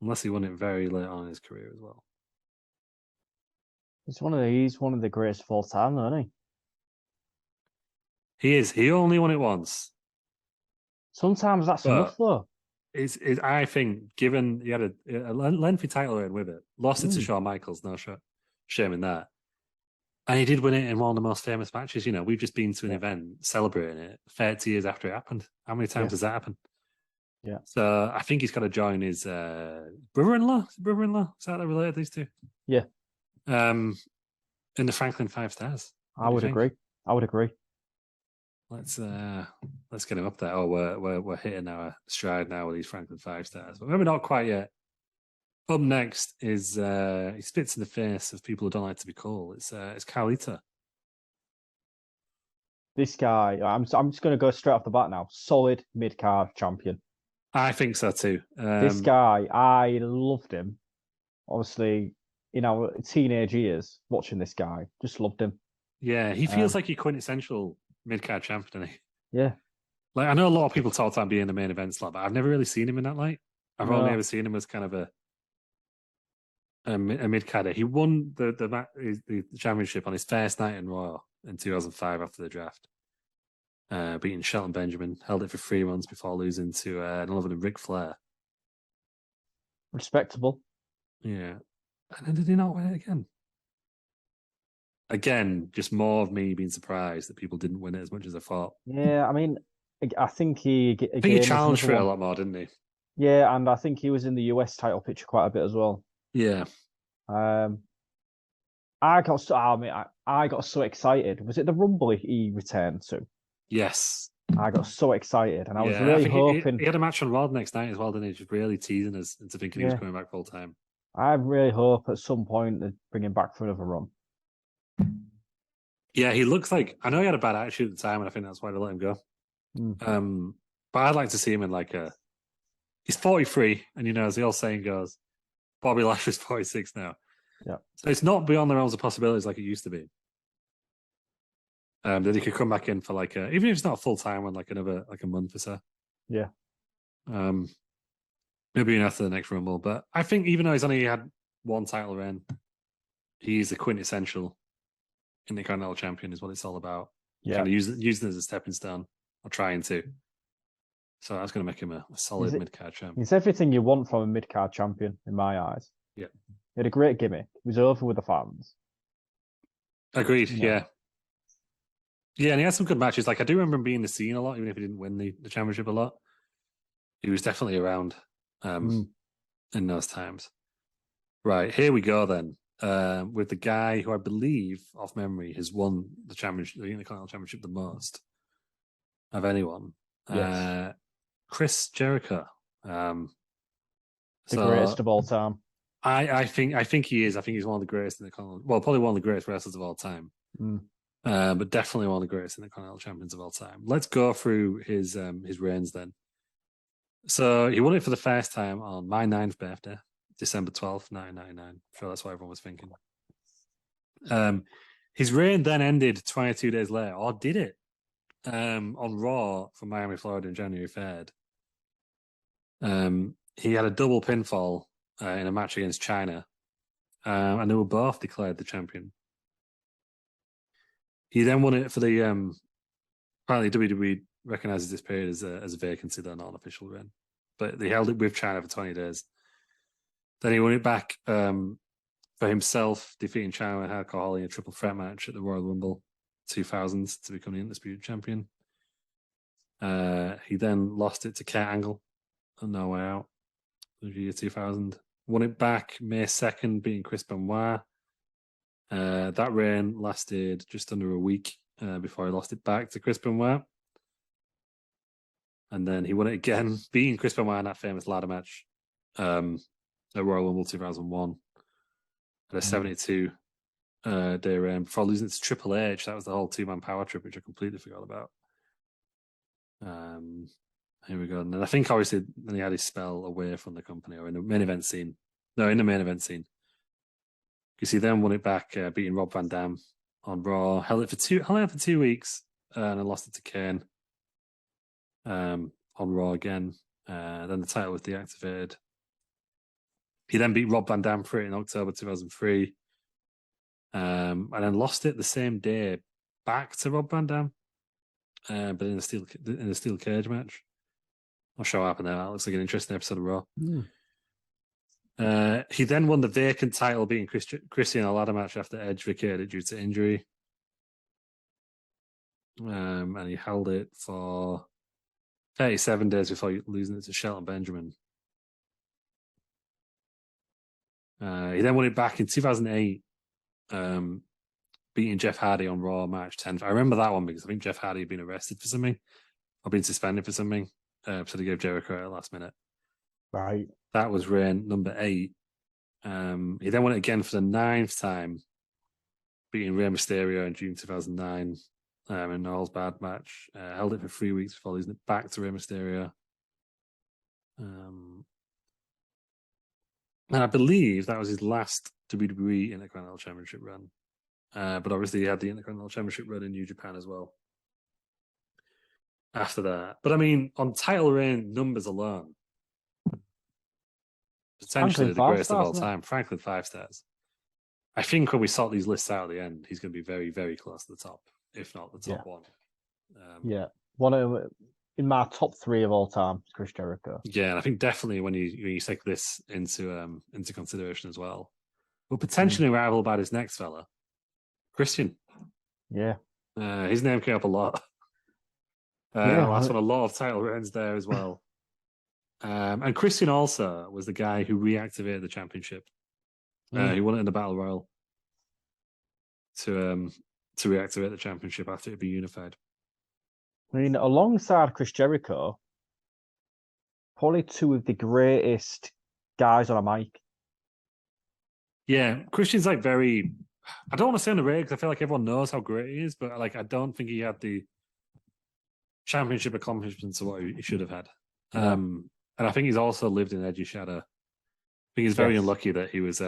unless he won it very late on in his career as well. He's one of the greatest of all time, isn't he? He is. He only won it once. Sometimes that's enough, though. I think, given he had a lengthy title reign with it, lost it to Shawn Michaels, no shame in that. And he did win it in one of the most famous matches. We've just been to an event celebrating it 30 years after it happened. How many times does that happen? Yeah. So I think he's got to join his brother-in-law. Is that related, these two? Yeah. In the Franklin 5 stars. I would agree. Let's get him up there. Oh, we're hitting our stride now with these Franklin 5 stars, but maybe not quite yet. Up next is he spits in the face of people who don't like to be called. It's Carlito. This guy, I'm just going to go straight off the bat now. Solid mid-card champion. I think so too. This guy, I loved him. Obviously, in our teenage years, watching this guy, just loved him. Yeah, he feels like your quintessential mid-card champion, doesn't he? Yeah. Like, I know a lot of people talk about being in the main event slot, but I've never really seen him in that light. I've only ever seen him as kind of a mid-cadder. He won the championship on his first night in Raw in 2005 after the draft. Beating Shelton Benjamin, held it for 3 months before losing to an 11 Ric Flair. Respectable. Yeah. And then did he not win it again? Again, just more of me being surprised that people didn't win it as much as I thought. Yeah, I mean, I think he challenged for it a lot more, didn't he? Yeah, and I think he was in the US title picture quite a bit as well. Yeah. I got so excited. Was it the Rumble he returnn to? Yes. I got so excited, and I was really hoping he had a match on Raw the next night as well, didn't he? Just really teasing us into thinking he was coming back full time. I really hope at some point they bring him back for another run. Yeah, he looks like, I know he had a bad attitude at the time, and I think that's why they let him go. But I'd like to see him in like he's 43, and as the old saying goes, Bobby Lashley's 46 now. Yeah. So it's not beyond the realms of possibilities like it used to be. That he could come back in for like even if it's not full time on like another like a month or so. Yeah. Maybe after the next Rumble. But I think even though he's only had one title reign, he's the quintessential Intercontinental Champion is what it's all about. Yeah. Kind of using it as a stepping stone, or trying to. So that's going to make him a solid mid-card champion. He's everything you want from a mid-card champion, in my eyes. Yeah. He had a great gimmick. He was over with the fans. Agreed, yeah. Yeah, and he had some good matches. Like, I do remember him being in the scene a lot, even if he didn't win the championship a lot. He was definitely around in those times. Right, here we go then. With the guy who I believe, off memory, has won the Intercontinental Championship the most of anyone. Yes. Chris Jericho. The greatest of all time. I think he is. I think he's one of the greatest probably one of the greatest wrestlers of all time. But definitely one of the greatest Intercontinental Champions of all time. Let's go through his reigns then. So he won it for the first time on my 9th birthday, December 12th, 1999. I'm sure that's what everyone was thinking. His reign then ended 22 days later, or did it? On Raw from Miami, Florida, on January 3rd. He had a double pinfall in a match against China, and they were both declared the champion. He then won it for the apparently WWE recognizes this period as a vacancy, though not an official reign. But they held it with China for 20 days. Then he won it back for himself, defeating China and Hardcore Holly in a triple threat match at the Royal Rumble 2000 to become the Undisputed Champion. He then lost it to Kurt Angle on No Way Out in the year 2000. Won it back May 2nd, beating Chris Benoit. That reign lasted just under a week before he lost it back to Chris Benoit. And then he won it again, beating Chris Benoit in that famous ladder match at Royal Rumble 2001. At a 72 day reign before losing it to Triple H. That was the whole 2-man power trip, which I completely forgot about. Here we go. And then I think obviously then he had his spell away from the company or in the main event scene. No, in the main event scene. Because he then won it back, beating Rob Van Dam on Raw. Held it for 2 weeks and then lost it to Kane on Raw again. Then the title was deactivated. He then beat Rob Van Dam for it in October 2003. And then lost it the same day back to Rob Van Dam, but in a steel cage match. Not sure what happened there. That looks like an interesting episode of Raw. He then won the vacant title, beating Christian in a ladder match after Edge vacated it due to injury. And he held it for 37 days before losing it to Shelton Benjamin. He then won it back in 2008, beating Jeff Hardy on Raw match 10. I remember that one because I think Jeff Hardy had been arrested for something or been suspended for something. So they gave Jericho at the last minute. Right. That was reign number 8. He then won it again for the 9th time, beating Rey Mysterio in June 2009 in No Holds Barred match. Held it for 3 weeks before losing it back to Rey Mysterio. And I believe that was his last WWE Intercontinental Championship run. But obviously he had the Intercontinental Championship run in New Japan as well. after that. But I mean, on title reign numbers alone, potentially the greatest of all time. Franklin 5 stars. I think when we sort these lists out at the end, he's going to be very, very close to the top, if not the top one. One of in my top 3 of all time, Chris Jericho. Yeah, and I think definitely when you take this into consideration as well, but potentially rivaled by this next fella, Christian. Yeah, his name came up a lot. That's won a lot of title reigns there as well. And Christian also was the guy who reactivated the championship. He won it in the Battle Royal to reactivate the championship after it be unified. I mean, alongside Chris Jericho, probably 2 of the greatest guys on a mic. Yeah, Christian's like very. I don't want to say underrated because I feel like everyone knows how great he is, but like I don't think he had the championship accomplishments of what he should have had. Yeah. And I think he's also lived in Edge's shadow. I think he's very unlucky that he was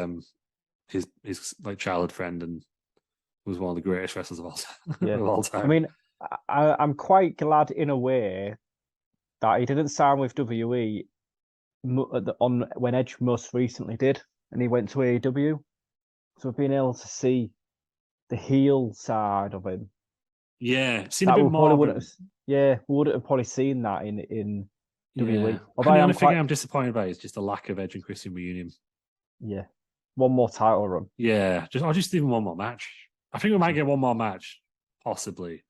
his like childhood friend and was one of the greatest wrestlers of all time. I mean, I'm quite glad in a way that he didn't sign with WWE when Edge most recently did, and he went to AEW. So we've been able to see the heel side of him. Yeah, seen a bit more. We would have probably seen that in WWE. The only thing I'm disappointed by is just the lack of Edge and Christian reunion. Yeah, one more title run. Yeah, just even one more match. I think we might get one more match, possibly,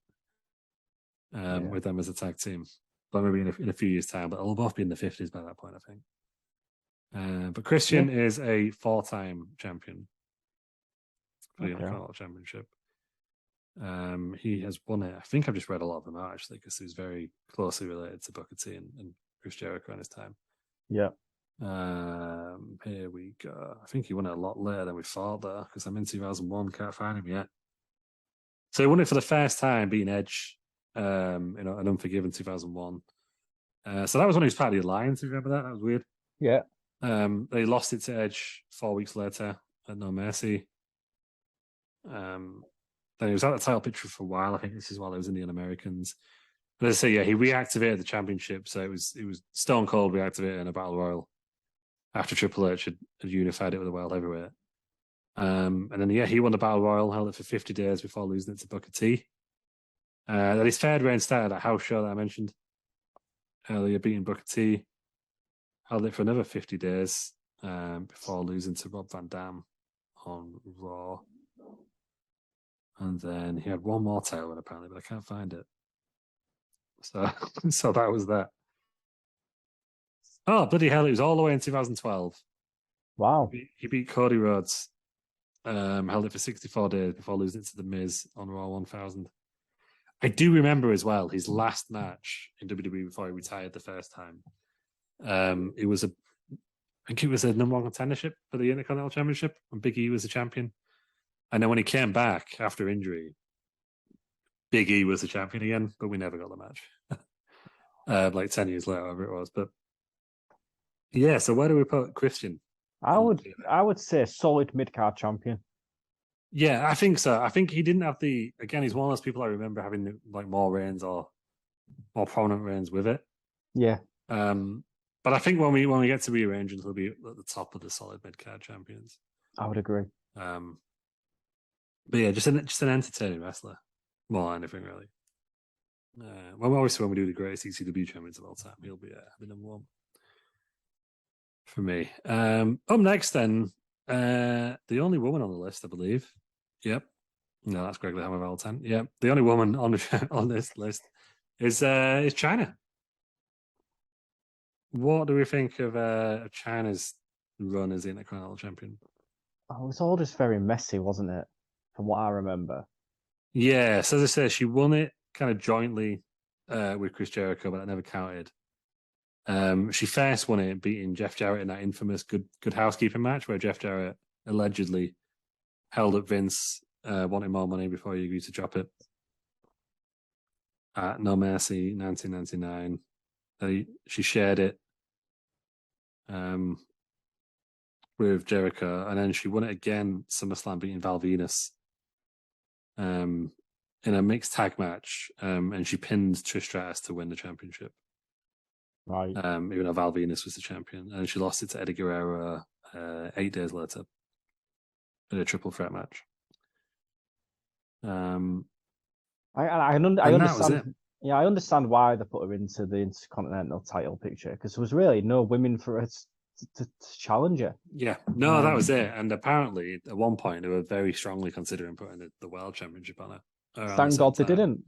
with them as a tag team. But maybe in a few years' time. But they'll both be in the 50s by that point, I think. But Christian is a 4-time champion for the Intercontinental Championship. He has won it. I think I've just read a lot of them out actually because he was very closely related to Booker T and Chris Jericho in his time. Yeah. Here we go. I think he won it a lot later than we thought though, because I'm in 2001, can't find him yet. So he won it for the first time, beating Edge, an Unforgiven 2001. So that was when he was part of the Alliance. If you remember that, that was weird. Yeah. They lost it to Edge 4 weeks later at No Mercy. Then he was out of the title picture for a while. I think this is while he was in the Un-Americans. But as I say, he reactivated the championship. So it was Stone Cold reactivated in a Battle Royal after Triple H had unified it with the World Heavyweight. And then, he won the Battle Royal, held it for 50 days before losing it to Booker T. Then his third reign started at house show that I mentioned earlier, beating Booker T. Held it for another 50 days before losing to Rob Van Dam on Raw. And then he had one more title run apparently, but I can't find it. So that was that. Oh, bloody hell, it was all the way in 2012. Wow. He beat Cody Rhodes, held it for 64 days before losing it to The Miz on Raw 1000. I do remember as well his last match in WWE before he retired the first time. I think it was a number 1 contendership for the Intercontinental Championship when Big E was the champion. And then when he came back after injury, Big E was the champion again, but we never got the match. Like 10 years later, whatever it was. But yeah, so where do we put Christian? I would say solid mid-card champion. Yeah, I think so. I think he didn't have he's one of those people I remember having like more reigns or more prominent reigns with it. Yeah. But I think when we get to rearranging, he'll be at the top of the solid mid-card champions. I would agree. But yeah, just an entertaining wrestler, more than anything really. When we do the greatest ECW champions of all time, he'll be number 1 for me. Up next, then, the only woman on the list, I believe. Yep. No, that's Greg the Hammer Valentine. Yep. The only woman on this list is Chyna. What do we think of Chyna's run as the Intercontinental Champion? Oh, it was all just very messy, wasn't it? From what I remember. Yeah, so as I say, she won it kind of jointly with Chris Jericho, but that never counted. She first won it beating Jeff Jarrett in that infamous Good Housekeeping match where Jeff Jarrett allegedly held up Vince wanting more money before he agreed to drop it. At No Mercy 1999. She shared it with Jericho, and then she won it again SummerSlam beating Val Venus. in a mixed tag match, and she pinned Trish Stratus to win the championship. Right. Even though Val Venus was the champion, and she lost it to Eddie Guerrero 8 days later in a triple threat match. I understand. Yeah, I understand why they put her into the Intercontinental title picture, because there was really no women for her to challenge her. Yeah, no, that was it. And apparently, at one point, they were very strongly considering putting the World Championship on her. Thank God they didn't.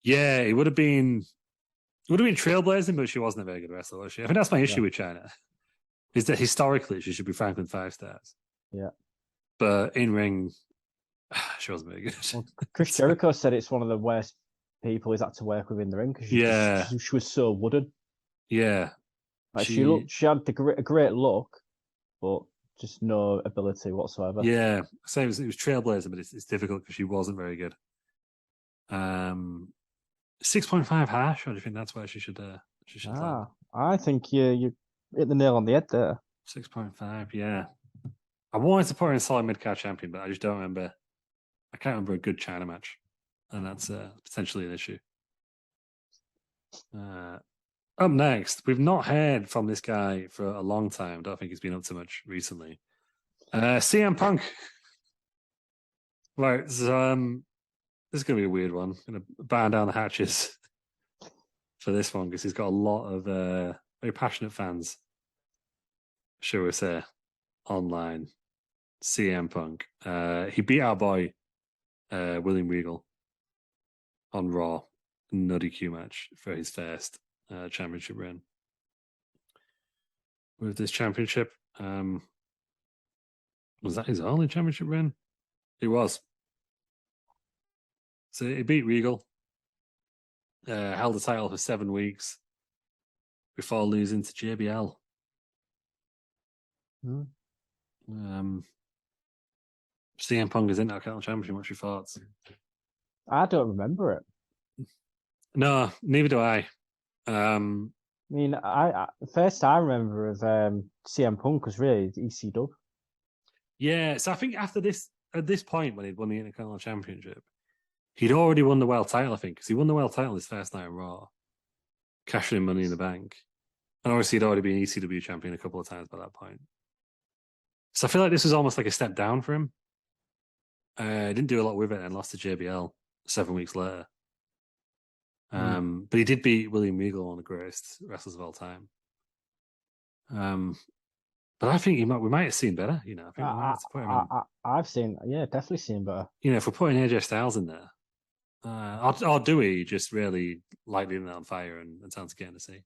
Yeah, it would have been trailblazing, but she wasn't a very good wrestler, was she? I think that's my issue with China. Is that historically she should be Franklin 5 stars. Yeah. But in ring, she wasn't very good. Well, Chris Jericho said it's one of the worst people he's had to work with in the ring, because she was so wooden. Yeah. Like she had a great look, but just no ability whatsoever. Yeah. So it was trailblazer, but it's difficult because she wasn't very good. 6.5 harsh, or do you think that's where she should land? I think you hit the nail on the head there. 6.5, yeah. I wanted to put her in solid mid-card champion, but I just don't remember. I can't remember a good China match, and that's potentially an issue. Up next, we've not heard from this guy for a long time. Don't think he's been up to much recently. CM Punk. Right, so, this is going to be a weird one. I'm going to batten down the hatches for this one because he's got a lot of very passionate fans, shall we say, online. CM Punk. He beat our boy William Regal on Raw, no DQ match for his first championship reign. With this championship, was that his only championship reign? It was. So he beat Regal, held the title for 7 weeks before losing to JBL. CM Punk is Intercontinental Champion. What's your thoughts? I don't remember it. No, neither do I. I mean, the first I remember of CM Punk was really EC Dub. Yeah, so I think at this point when he'd won the Intercontinental Championship, he'd already won the world title, I think, because he won the world title his first night on Raw, cashing in Money in the Bank. And obviously he'd already been ECW champion a couple of times by that point. So I feel like this was almost like a step down for him. Didn't do a lot with it and lost to JBL 7 weeks later. But he did beat William Regal, one of the greatest wrestlers of all time. But I think we might have seen better. You know, I think we might have to put him in. I've definitely seen better. You know, if we're putting AJ Styles in there, or do we just really light the internet on fire and tell him to get in the sea?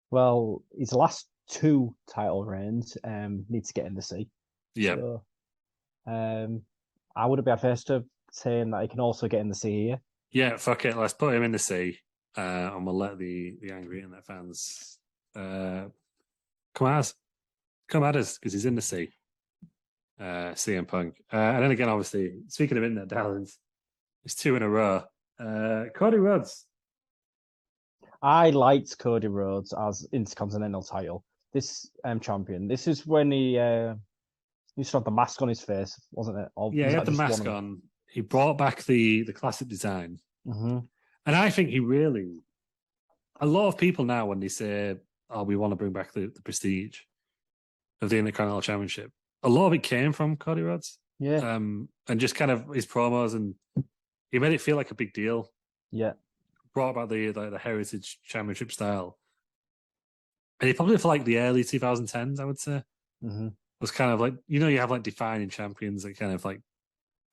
Well, his last 2 title reigns need to get in the sea. Yeah. So, I wouldn't be adverse to saying that he can also get in the sea here. Yeah, fuck it. Let's put him in the sea, and we'll let the angry internet fans come at us because he's in the sea. CM Punk, and then again, obviously, speaking of internet darlings, it's 2 in a row. Cody Rhodes. I liked Cody Rhodes as Intercontinental title. This champion. This is when he used to have the mask on his face, wasn't it? He had the mask on. He brought back the classic design. Mm-hmm. And I think a lot of people now, when they say, oh, we want to bring back the prestige of the Intercontinental Championship, a lot of it came from Cody Rhodes. Yeah. And just kind of his promos, and he made it feel like a big deal. Yeah. Brought about the Heritage Championship style. And he probably for like the early 2010s, I would say. Mm-hmm. Was kind of like, you have like defining champions that kind of like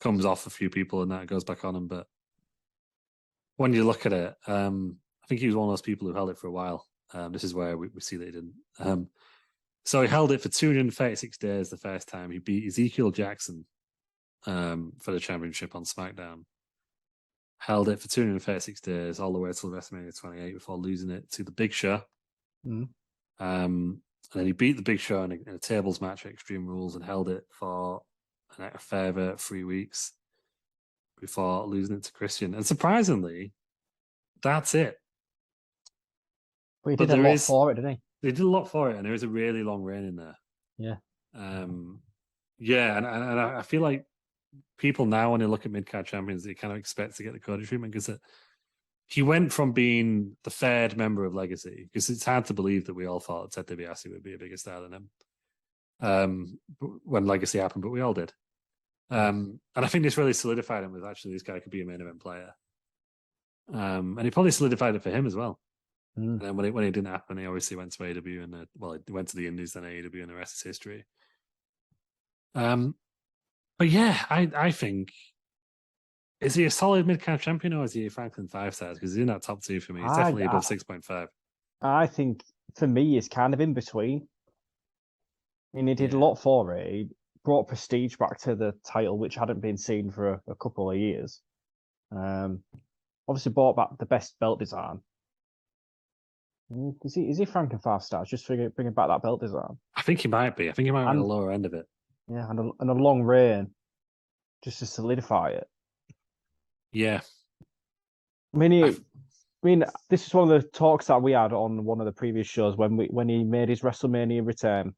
comes off a few people and that goes back on them. But when you look at it, I think he was one of those people who held it for a while. This is where we see that he didn't. So he held it for 236 days the first time. He beat Ezekiel Jackson for the championship on SmackDown. Held it for 236 days all the way till WrestleMania 28 before losing it to the Big Show. Mm. And then he beat the Big Show in a tables match at Extreme Rules and held it for a further 3 weeks before losing it to Christian. And surprisingly, that's it. But he did a lot for it, didn't he? They did a lot for it, and there is a really long reign in there. Yeah. Yeah, and I feel like people now, when they look at mid-card champions, they kind of expect to get the Cody treatment because he went from being the third member of Legacy, because it's hard to believe that we all thought Ted DiBiase would be a bigger star than him when Legacy happened, but we all did. And I think this really solidified him as actually this guy could be a main event player. And he probably solidified it for him as well. And then when it didn't happen, he obviously went to AEW and he went to the Indies, then AEW, and the rest is history. But yeah, I think, is he a solid mid-card champion or is he a Franklin 5 stars? Because he's in that top 2 for me. He's definitely above 6.5. I think for me, he's kind of in between. I mean, he did a lot for it. He brought prestige back to the title, which hadn't been seen for a couple of years. Obviously, brought back the best belt design. Is he Franklin 5 stars? Just bringing back that belt design. I think he might be. I think he might be at the lower end of it. Yeah, and a long reign, just to solidify it. Yeah. I mean, this is one of the talks that we had on one of the previous shows when he made his WrestleMania return.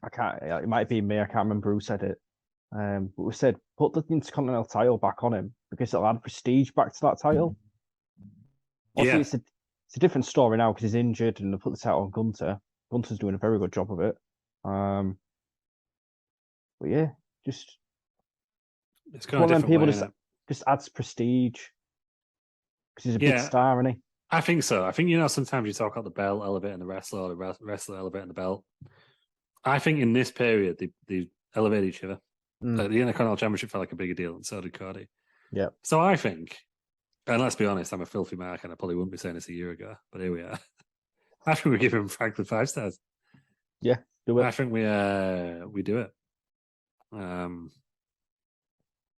It might be me, I can't remember who said it. But we said, put the Intercontinental title back on him because it'll add prestige back to that title. Obviously, it's a different story now because he's injured and they put the title on Gunther. Gunther's doing a very good job of it. But yeah, just it's kind of different people just adds prestige because he's a big star, isn't he? I think so. I think, sometimes you talk about the belt elevating the wrestler or the wrestler elevating the belt. I think in this period, they elevated each other. The Intercontinental Championship felt like a bigger deal, and so did Cody. Yeah. So I think, and let's be honest, I'm a filthy mark, and I probably wouldn't be saying this a year ago, but here we are. I think we give him Franklin 5 stars. Yeah, do it. I think we do it. And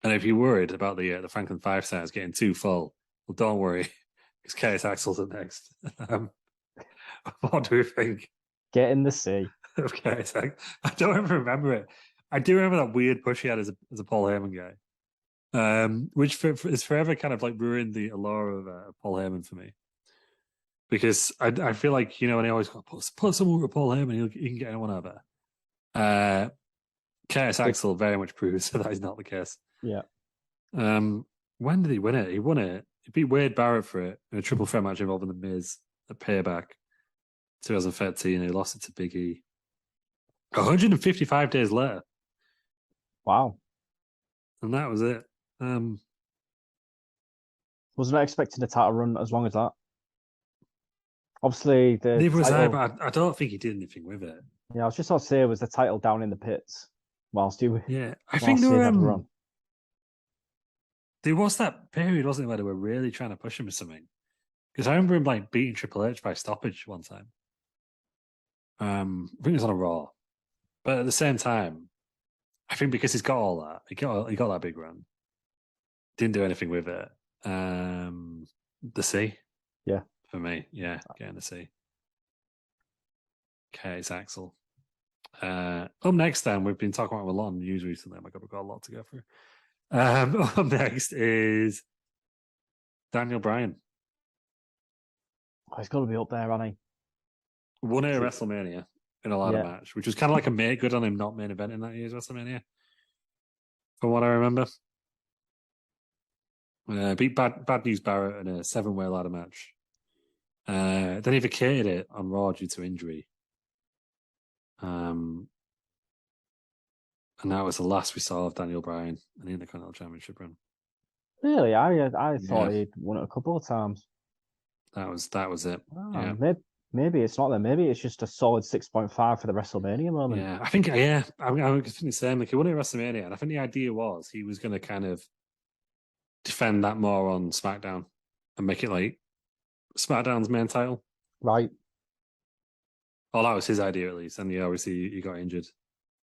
if you're worried about the Franklin 5 stars getting too full, well, don't worry, because Curtis Axel's up next. What do we think? Get in the sea. Okay, I don't even remember it. I do remember that weird push he had as a Paul Heyman guy, which is forever kind of like ruined the allure of Paul Heyman for me. Because I feel like, when he always put someone with Paul Heyman, he can get anyone over. Curtis Axel very much proves that is not the case. Yeah. When did he win it? He won it. He beat Wade Barrett for it in a triple threat match involving The Miz at Payback 2013. He lost it to Big E 155 days later. Wow. And that was it. Wasn't expecting the title run as long as that. Obviously, neither was I, but I don't think he did anything with it. Yeah, I was just about to say, was the title down in the pits whilst you? Yeah, I think there was that period, wasn't it, where they were really trying to push him or something. Because I remember him beating Triple H by stoppage one time. I think it was on a Raw, but at the same time, I think because he's got all that, he got that big run, didn't do anything with it. The C, yeah, for me, yeah, getting the C. Okay, it's Axel. Up next, then, we've been talking about a lot of news recently. We've got a lot to go through. Up next is Daniel Bryan. Oh, he's got to be up there, hasn't he? Won at WrestleMania in a ladder match, which was kind of like a make good on him not main eventing that year's WrestleMania, from what I remember. Beat Bad News Barrett in a 7-way ladder match. Then he vacated it on Raw due to injury. And that was the last we saw of Daniel Bryan in the Intercontinental Championship run. Really? I thought he'd won it a couple of times. That was it. Oh, yeah. Maybe it's not there. Maybe it's just a solid 6.5 for the WrestleMania moment. Yeah, I think, I'm the same. He won it at WrestleMania, and I think the idea was he was going to kind of defend that more on SmackDown and make it like SmackDown's main title. Right. Well, that was his idea, at least. And obviously he got injured.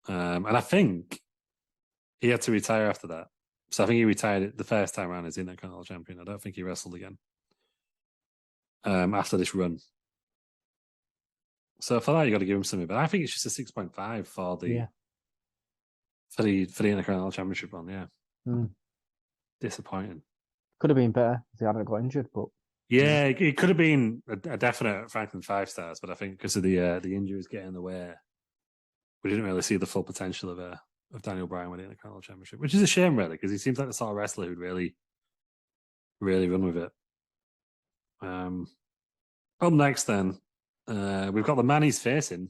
And I think he had to retire after that. So I think he retired the first time around as Intercontinental Champion. I don't think he wrestled again after this run. So for that, you got to give him something. But I think it's just a 6.5 for the Intercontinental Championship run. Yeah, disappointing. Could have been better if he hadn't got injured, but yeah, it could have been a definite Franklin 5 stars. But I think because of the injuries getting in the way, we didn't really see the full potential of of Daniel Bryan winning the Intercontinental Championship, which is a shame, really, because he seems like the sort of wrestler who'd really, really run with it. Up next, then, we've got the man he's facing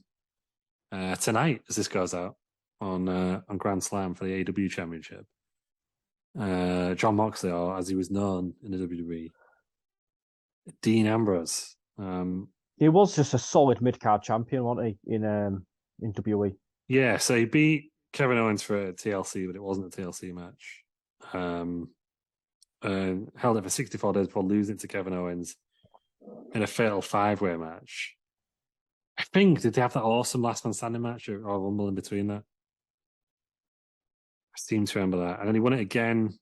tonight as this goes out on Grand Slam for the AEW Championship. Jon Moxley, or as he was known in the WWE, Dean Ambrose. He was just a solid mid-card champion, wasn't he, in WWE? Yeah, so he beat Kevin Owens for a TLC, but it wasn't a TLC match. And held it for 64 days before losing to Kevin Owens in a fatal 5-way match. I think, did they have that awesome last man standing match or Rumble in between that? I seem to remember that. And then he won it again.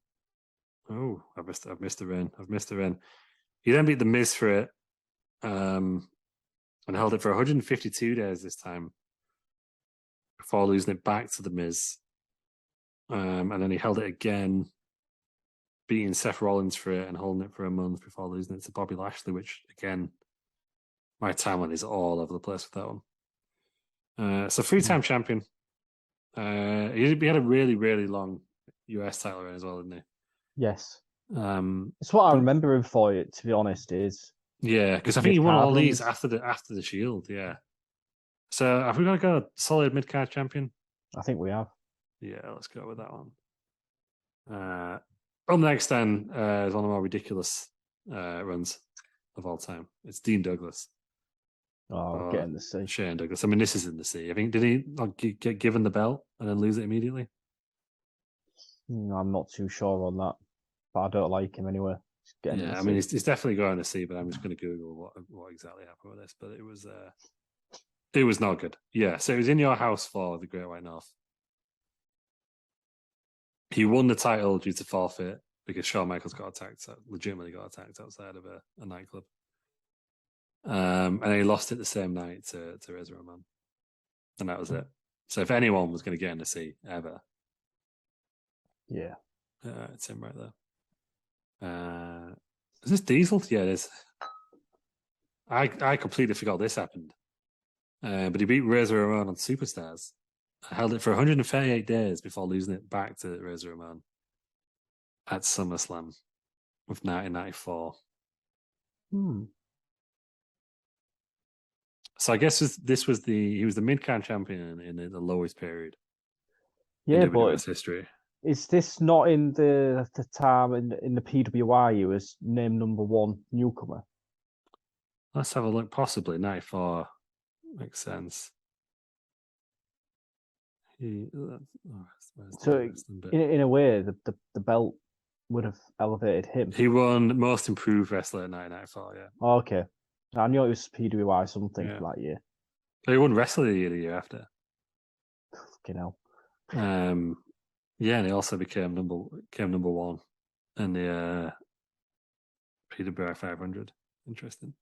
Oh, I've missed the ring. He then beat The Miz for it and held it for 152 days this time before losing it back to The Miz. And then he held it again, beating Seth Rollins for it and holding it for a month before losing it to Bobby Lashley, which, again, my timeline is all over the place with that one. So 3-time champion. He had a really, really long US title reign as well, didn't he? Yes. It's what I remember him for, it, to be honest, is... Yeah, because I think he won all these after the Shield, yeah. So have we got to go solid mid-card champion? I think we have. Yeah, let's go with that one. Up next, then, is one of the more ridiculous runs of all time. It's Dean Douglas. Oh, get in the sea. Shane Douglas. I mean, this is in the sea. I think, did he not get given the belt and then lose it immediately? I'm not too sure on that, but I don't like him anyway. Yeah, I mean, he's definitely going to sea, but I'm just going to Google what exactly happened with this. But it was not good. Yeah, so it was in your house for the Great White North. He won the title due to forfeit because Shawn Michaels legitimately got attacked outside of a nightclub. And he lost it the same night to Razor Ramon. And that was it. So if anyone was going to get in the sea ever, yeah, it's him right there. Is this Diesel? Yeah, it is. I completely forgot this happened. But he beat Razor Ramon on Superstars. Held it for 138 days before losing it back to Razor Ramon at SummerSlam of 1994. So I guess he was the mid-card champion in the lowest period. Yeah, in but history. Is this not in the time in the PWI he was named #1 newcomer? Let's have a look. Possibly 94 makes sense. So in a way, the belt would have elevated him. He won Most Improved Wrestler in 1994. Yeah. Oh, okay. I knew it was PWI something for that year. He won Wrestler of the Year after. Fucking hell. Yeah, and he also became number one in the PWI 500. Interesting.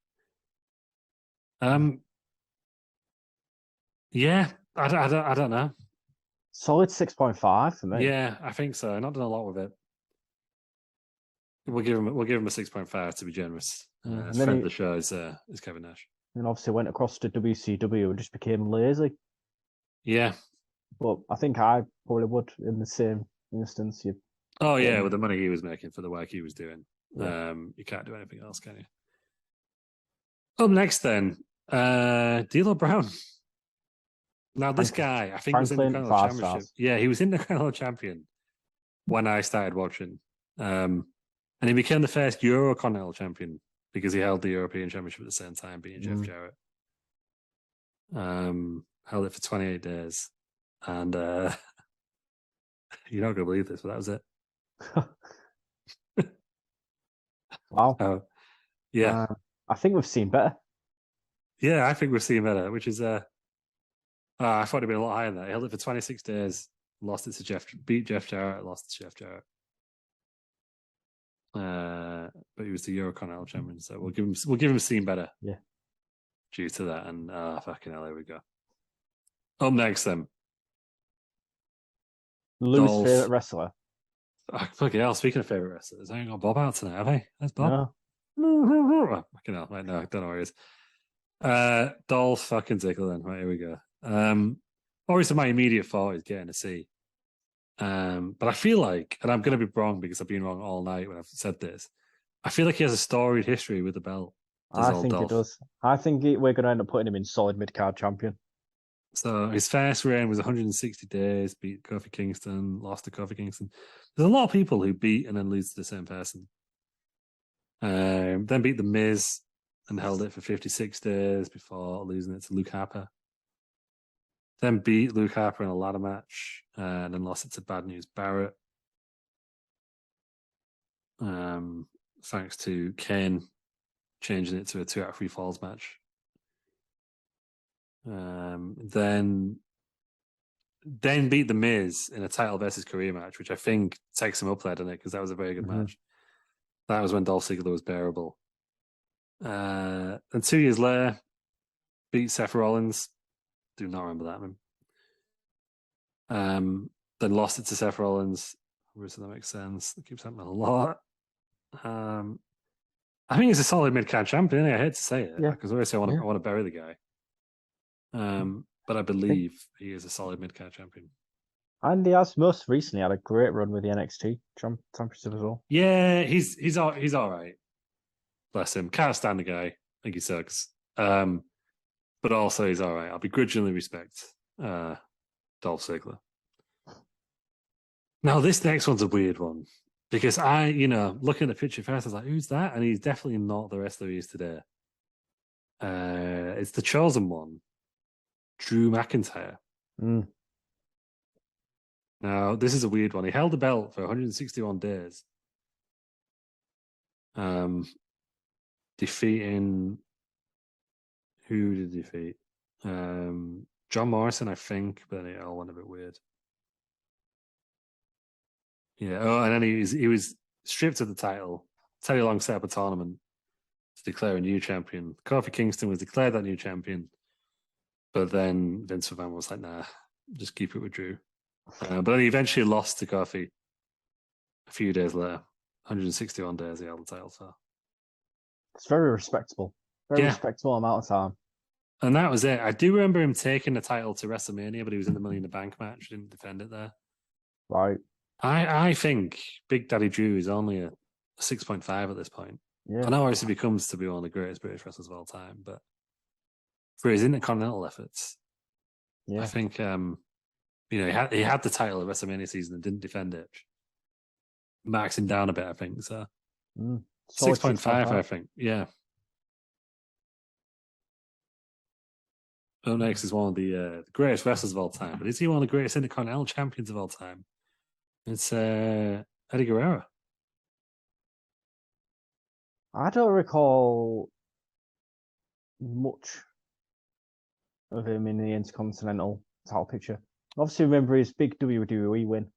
Yeah, I don't know. Solid 6.5 for me. Yeah, I think so. Not done a lot with it. We'll give him a 6.5 to be generous. Friend of the show is Kevin Nash. And obviously went across to WCW and just became lazy. Yeah. But I think I probably would in the same instance. With the money he was making for the work he was doing. Yeah. You can't do anything else, can you? Up next then, D'Lo Brown. Now this guy, I think, was in the Intercontinental Championship. Yeah, he was in the Intercontinental Champion when I started watching. And he became the first Eurocontinental Champion because he held the European Championship at the same time, beating Jeff Jarrett. Held it for 28 days. And you're not going to believe this, but that was it. Wow. Yeah. I think we've seen better. Yeah, I think we've seen better, which is... I thought it'd been a lot higher than that. He held it for 26 days, lost it to beat Jeff Jarrett, lost to Jeff Jarrett. But he was the Eurocontinental Champion, so we'll give him seen better. Yeah. Due to that, and fucking hell, there we go. Up next, then. Lew's favourite wrestler. Fucking hell, speaking of favourite wrestlers, I ain't got Bob out tonight, have I? That's Bob. No. Fucking hell, right, no, I don't know where he is. Dolph fucking Ziggler then. Right, here we go. Obviously my immediate thought is getting to see. But I feel like, and I'm going to be wrong because I've been wrong all night when I've said this, I feel like he has a storied history with the belt. I think it does. I think we're going to end up putting him in solid mid-card champion. So his first reign was 160 days, beat Kofi Kingston, lost to Kofi Kingston. There's a lot of people who beat and then lose to the same person. Then beat The Miz and held it for 56 days before losing it to Luke Harper. Then beat Luke Harper in a ladder match and then lost it to Bad News Barrett. Thanks to Kane changing it to a 2 out of 3 falls match. Then beat The Miz in a title versus career match, which I think takes him up there, doesn't it? Because that was a very good match. That was when Dolph Ziggler was bearable. And 2 years later, beat Seth Rollins. Do not remember that one. Then lost it to Seth Rollins. Does that make sense? That keeps happening a lot. I think he's a solid mid-card champion. I hate to say it, because obviously I want to bury the guy. But I believe he is a solid mid-card champion. And he has most recently had a great run with the NXT championship as well. Yeah, he's all right. Bless him. Can't stand the guy. I think he sucks. But also he's all right. I'll begrudgingly respect Dolph Ziggler. Now this next one's a weird one. Because looking at the picture first, I was like, who's that? And he's definitely not the wrestler he is today. It's the chosen one, Drew McIntyre. Now, this is a weird one. He held the belt for 161 days. Defeating... Who did he defeat? John Morrison, I think, but then it all went a bit weird. Yeah. Oh, and then he was stripped of the title. Teddy Long set up a tournament to declare a new champion. Kofi Kingston was declared that new champion, but then Vince McMahon was like, "Nah, just keep it with Drew." But then he eventually lost to Kofi a few days later. 161 days he held the title. So it's very respectable. Very respectable amount of time. And that was it. I do remember him taking the title to WrestleMania, but he was in the Money in the Bank match. Didn't defend it there. Right. I think Big Daddy Drew is only a 6.5 at this point. Yeah. I know obviously becomes to be one of the greatest British wrestlers of all time, but for his intercontinental efforts, I think he had the title at WrestleMania season and didn't defend it. Marks him down a bit, I think. So 6.5, I think. Yeah. Up next is one of the greatest wrestlers of all time, but is he one of the greatest Intercontinental Champions of all time? It's Eddie Guerrero. I don't recall much of him in the Intercontinental title picture. Obviously, remember his big WWE win.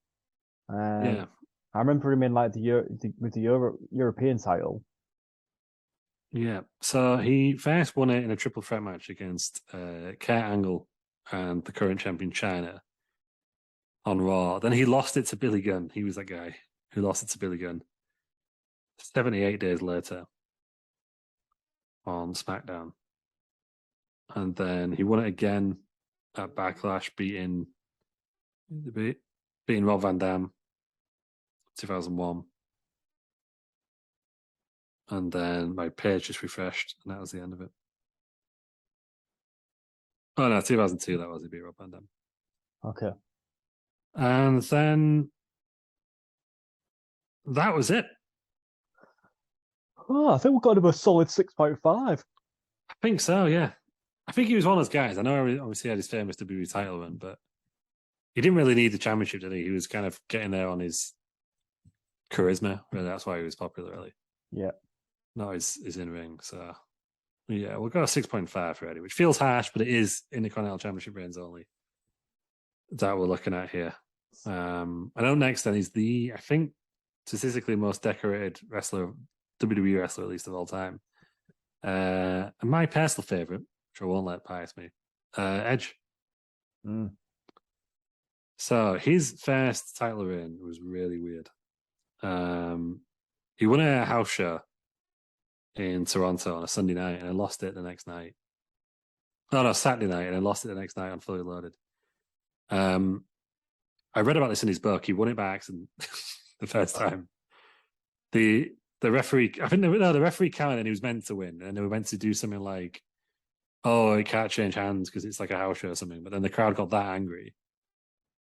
I remember him in like with the European title. Yeah, so he first won it in a triple threat match against Kurt Angle and the current champion China on Raw. Then he lost it to Billy Gunn. He was that guy who lost it to Billy Gunn 78 days later on SmackDown. And then he won it again at Backlash, beating Rob Van Dam 2001. And then my page just refreshed, and that was the end of it. Oh, no, 2002, that was he beat Rob Van Dam. Okay. And then that was it. Oh, I think we got him a solid 6.5. I think so, yeah. I think he was one of those guys. I know obviously he had his famous WWE title run, but he didn't really need the championship, did he? He was kind of getting there on his charisma, really. That's why he was popular, really. Yeah. Not his in-ring. So, yeah, we'll go 6.5 for Eddie, which feels harsh, but it is Intercontinental Championship reigns only that we're looking at here. I know next then is I think, statistically most decorated wrestler, WWE wrestler at least of all time. And my personal favourite, which I won't let bias me, Edge. So his first title reign was really weird. He won a house show in Toronto on a Sunday night and I lost it the next night. No, Saturday night, and I lost it the next night on Fully Loaded. I read about this in his book. He won it by accident the first time. The referee, I think the referee counted and he was meant to win, and they were meant to do something like, "Oh, it can't change hands because it's like a house show or something." But then the crowd got that angry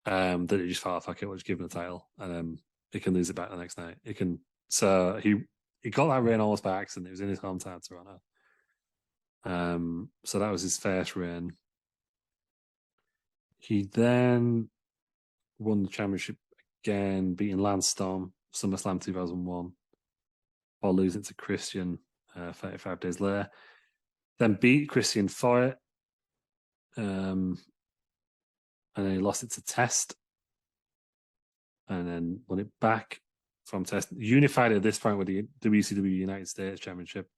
that it just thought, "Fuck it, we'll just give him the title, and then he can lose it back the next night." He can. So he got that reign almost by accident. It was in his hometown, Toronto. So that was his first reign. He then won the championship again, beating Lance Storm, SummerSlam 2001, while losing to Christian 35 days later. Then beat Christian for it. And then he lost it to Test. And then won it back from Test. Unified at this point with the WCW United States Championship.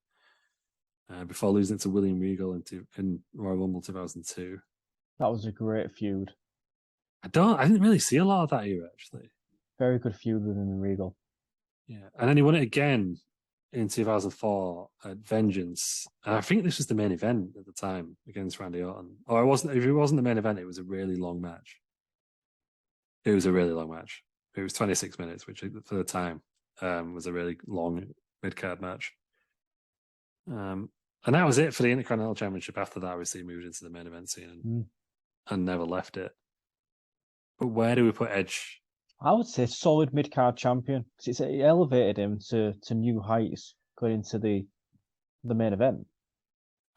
Before losing it to William Regal in Royal Rumble 2002. That was a great feud. I didn't really see a lot of that era, actually. Very good feud with him and Regal. Yeah. And then he won it again in 2004 at Vengeance. And I think this was the main event at the time against Randy Orton. Or if it wasn't the main event, it was a really long match. It was a really long match. It was 26 minutes, which for the time was a really long mid-card match. And that was it for the Intercontinental Championship. After that, obviously, he moved into the main event scene and never left it. But where do we put Edge? I would say solid mid-card champion, because it elevated him to new heights going into the main event.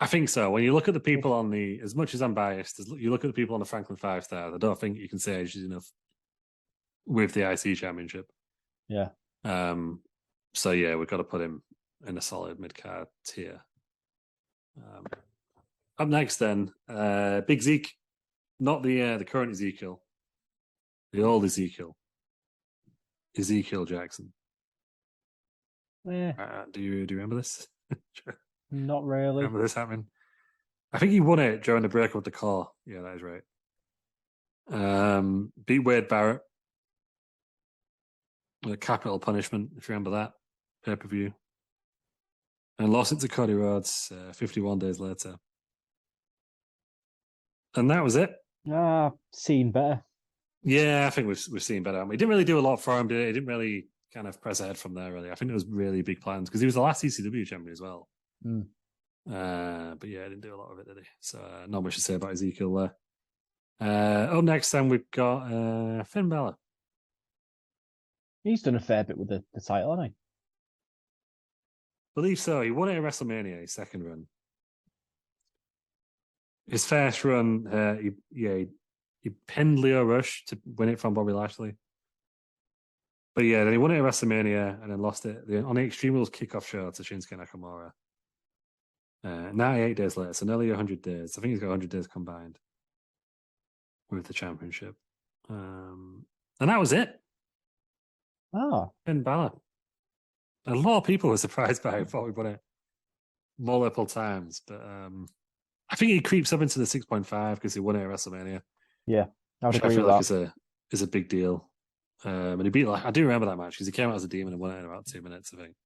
I think so. When you look at the people on as much as I'm biased, you look at the people on the Franklin 5 Stars, I don't think you can say Edge is enough with the IC Championship. Yeah. So yeah, we've got to put him in a solid mid-card tier. Up next then, Big Zeke, not the current Ezekiel, the old Ezekiel Jackson. Yeah. Do you remember this? Not really. Remember this happening? I think he won it during the breakup with the car. Yeah, that is right. Beat Wade Barrett. Capital Punishment, if you remember that pay-per-view. And lost it to Cody Rhodes 51 days later. And that was it. Seen better. Yeah, I think we've seen better. He didn't really do a lot for him, did he? He didn't really kind of press ahead from there, really. I think it was really big plans because he was the last ECW champion as well. But yeah, I didn't do a lot of it, did he? So not much to say about Ezekiel there. Up next, then we've got Finn Balor. He's done a fair bit with the title, hasn't he? Believe so. He won it at WrestleMania, his second run. His first run, he pinned Leo Rush to win it from Bobby Lashley. But yeah, then he won it at WrestleMania and then lost it on the Extreme Rules kickoff show to Shinsuke Nakamura. 98 days later, so nearly 100 days. I think he's got 100 days combined with the championship. And that was it. Finn Balor. A lot of people were surprised by it, thought we won it multiple times. But I think he creeps up into the 6.5 because he won it at WrestleMania. Yeah, I would agree with like that. is a big deal. And he beat, I do remember that match because he came out as a demon and won it in about 2 minutes, I think.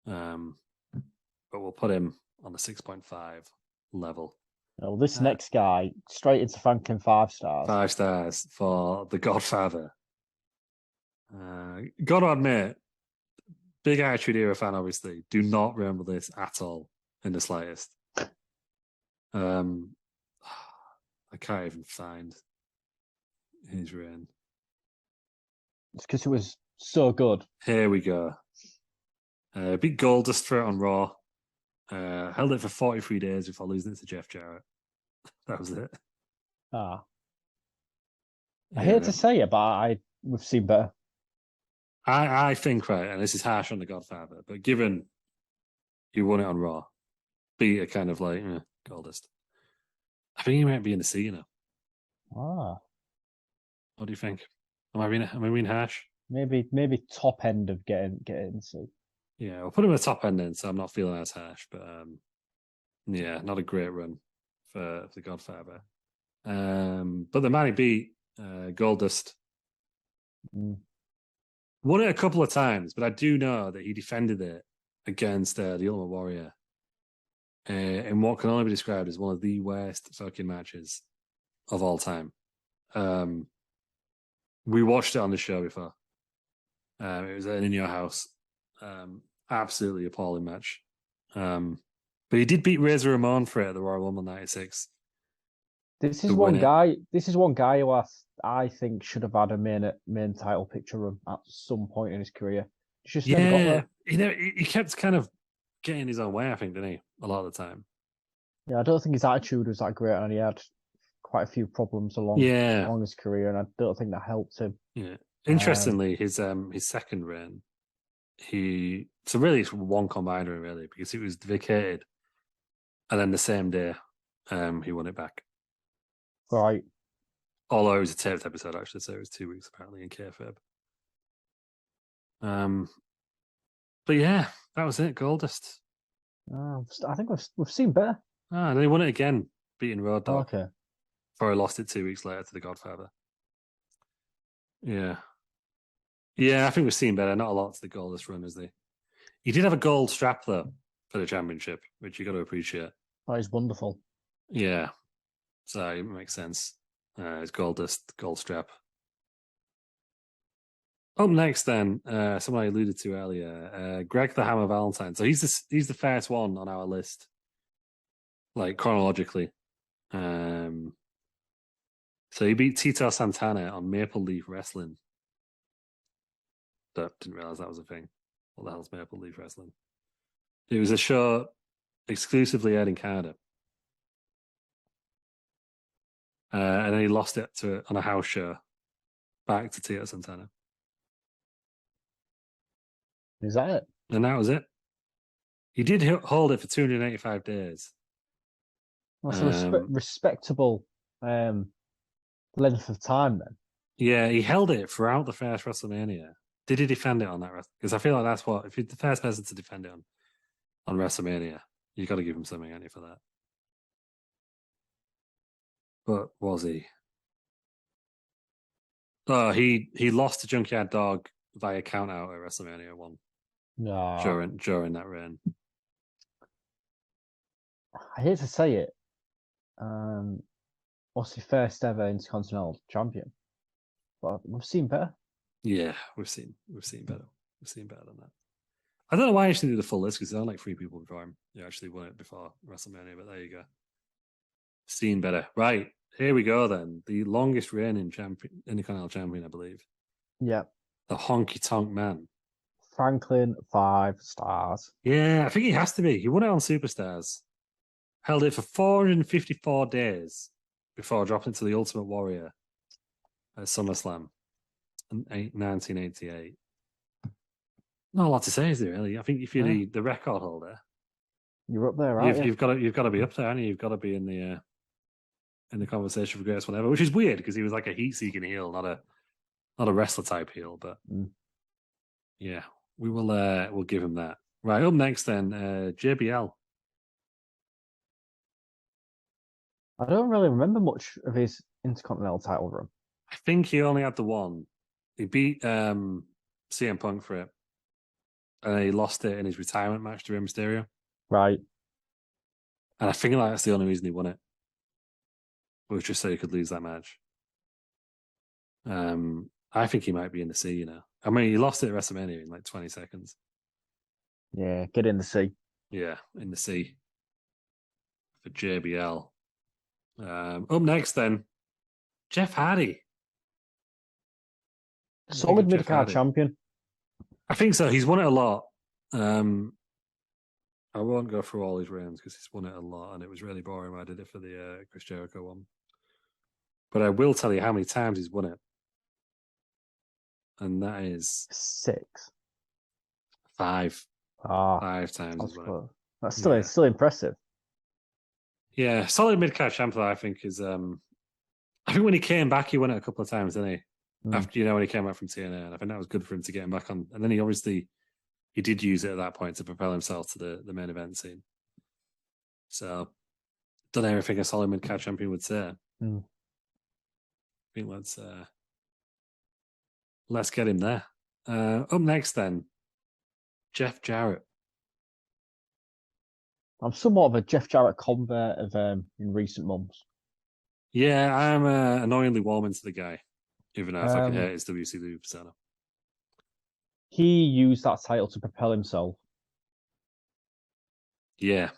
But we'll put him on the 6.5 level. Well, this next guy, straight into Franklin 5 stars. 5 stars for The Godfather. Got to admit, big Attitude Era fan, obviously, do not remember this at all in the slightest. I can't even find his reign. It's because it was so good. Here we go. Beat Goldust for it on Raw. Held it for 43 days before losing it to Jeff Jarrett. That was it. I hate to say it, but we've seen better. I think, right, and this is harsh on The Godfather, but given he won it on Raw, beat a kind of like Goldust, I think he might be in the C, you know. What do you think? Am I being harsh? Maybe top end of getting into. Yeah, we'll put him at the top end then, so I'm not feeling as harsh. But yeah, not a great run for The Godfather. But the man he beat, Goldust, won it a couple of times, but I do know that he defended it against the Ultimate Warrior in what can only be described as one of the worst fucking matches of all time. We watched it on the show before. It was in your house. Absolutely appalling match. But he did beat Razor Ramon for it at the Royal Rumble '96. This is one guy who I think should have had a main title picture run at some point in his career. He just never got there. He kept kind of getting his own way, I think, didn't he? A lot of the time. Yeah, I don't think his attitude was that great, and he had quite a few problems along his career, and I don't think that helped him. Yeah. Interestingly, his second reign, so really it's one combined reign, really, because it was vacated, and then the same day, he won it back. Right. Although it was a taped episode, actually, so it was 2 weeks apparently in kayfabe. But yeah, that was it. Goldust. I think we've seen better. And then he won it again, beating Road Dogg. Okay. Before he lost it 2 weeks later to the Godfather. Yeah. Yeah, I think we've seen better. Not a lot to the Goldust run, is there? He did have a gold strap, though, for the championship, which you got to appreciate. That is wonderful. Yeah. So it makes sense. It's Goldust, gold strap. Up next, then, someone I alluded to earlier, Greg the Hammer Valentine. So he's the first one on our list, like chronologically. So he beat Tito Santana on Maple Leaf Wrestling. Didn't realize that was a thing. What the hell's Maple Leaf Wrestling? It was a show exclusively aired in Canada. And then he lost it on a house show back to Tito Santana. Is that it? And that was it. He did hold it for 285 days. That's a respectable length of time, then. Yeah, he held it throughout the first WrestleMania. Did he defend it on that? Because I feel like that's what, if you're the first person to defend it on WrestleMania, you got to give him something, ain't you, for that? But was he? Oh, he lost to Junkyard Dog via count out at WrestleMania 1. No. During that reign. I hate to say it. Was the first ever Intercontinental Champion? But we've seen better. Yeah, we've seen better. We've seen better than that. I don't know why I actually did the full list, because there are like 3 people before him who actually won it before WrestleMania, but there you go. Seen better. Right, here we go then. The longest reigning Intercontinental Champion, I believe. Yeah. The honky tonk man. Franklin, 5 stars. Yeah, I think he has to be. He won it on Superstars. Held it for 454 days before dropping to the Ultimate Warrior at SummerSlam in 1988. Not a lot to say, is there, really? I think if you're the record holder, you're up there, right? You've got to be up there, haven't you? You've got to be in the conversation for greatest one ever, which is weird because he was like a heat-seeking heel, not a wrestler type heel. But yeah, we'll give him that. Right, up next then, JBL. I don't really remember much of his Intercontinental title run. I think he only had the one. He beat CM Punk for it, and he lost it in his retirement match to Rey Mysterio. Right. And I think that's the only reason he won it. It was just so he could lose that match. I think he might be in the C, I mean, he lost it at WrestleMania in like 20 seconds. Yeah, get in the C. Yeah, in the C. For JBL. Up next then, Jeff Hardy. Solid mid-card champion. I think so. He's won it a lot. I won't go through all his reigns because he's won it a lot, and it was really boring when I did it for the Chris Jericho one. But I will tell you how many times he's won it. And that is 6. 5. 5 times he's won it. That's still impressive. Yeah, solid mid-card champion, I think, is... I think when he came back, he won it a couple of times, didn't he? After, when he came back from TNA, and I think that was good for him to get him back on. And then he did use it at that point to propel himself to the main event scene. So, done everything a solid mid-card champion would say. I think let's get him there. Up next then, Jeff Jarrett. I'm somewhat of a Jeff Jarrett convert in recent months. Yeah, I'm annoyingly warm into the guy. Even though I fucking hate his WCW persona. He used that title to propel himself. Yeah.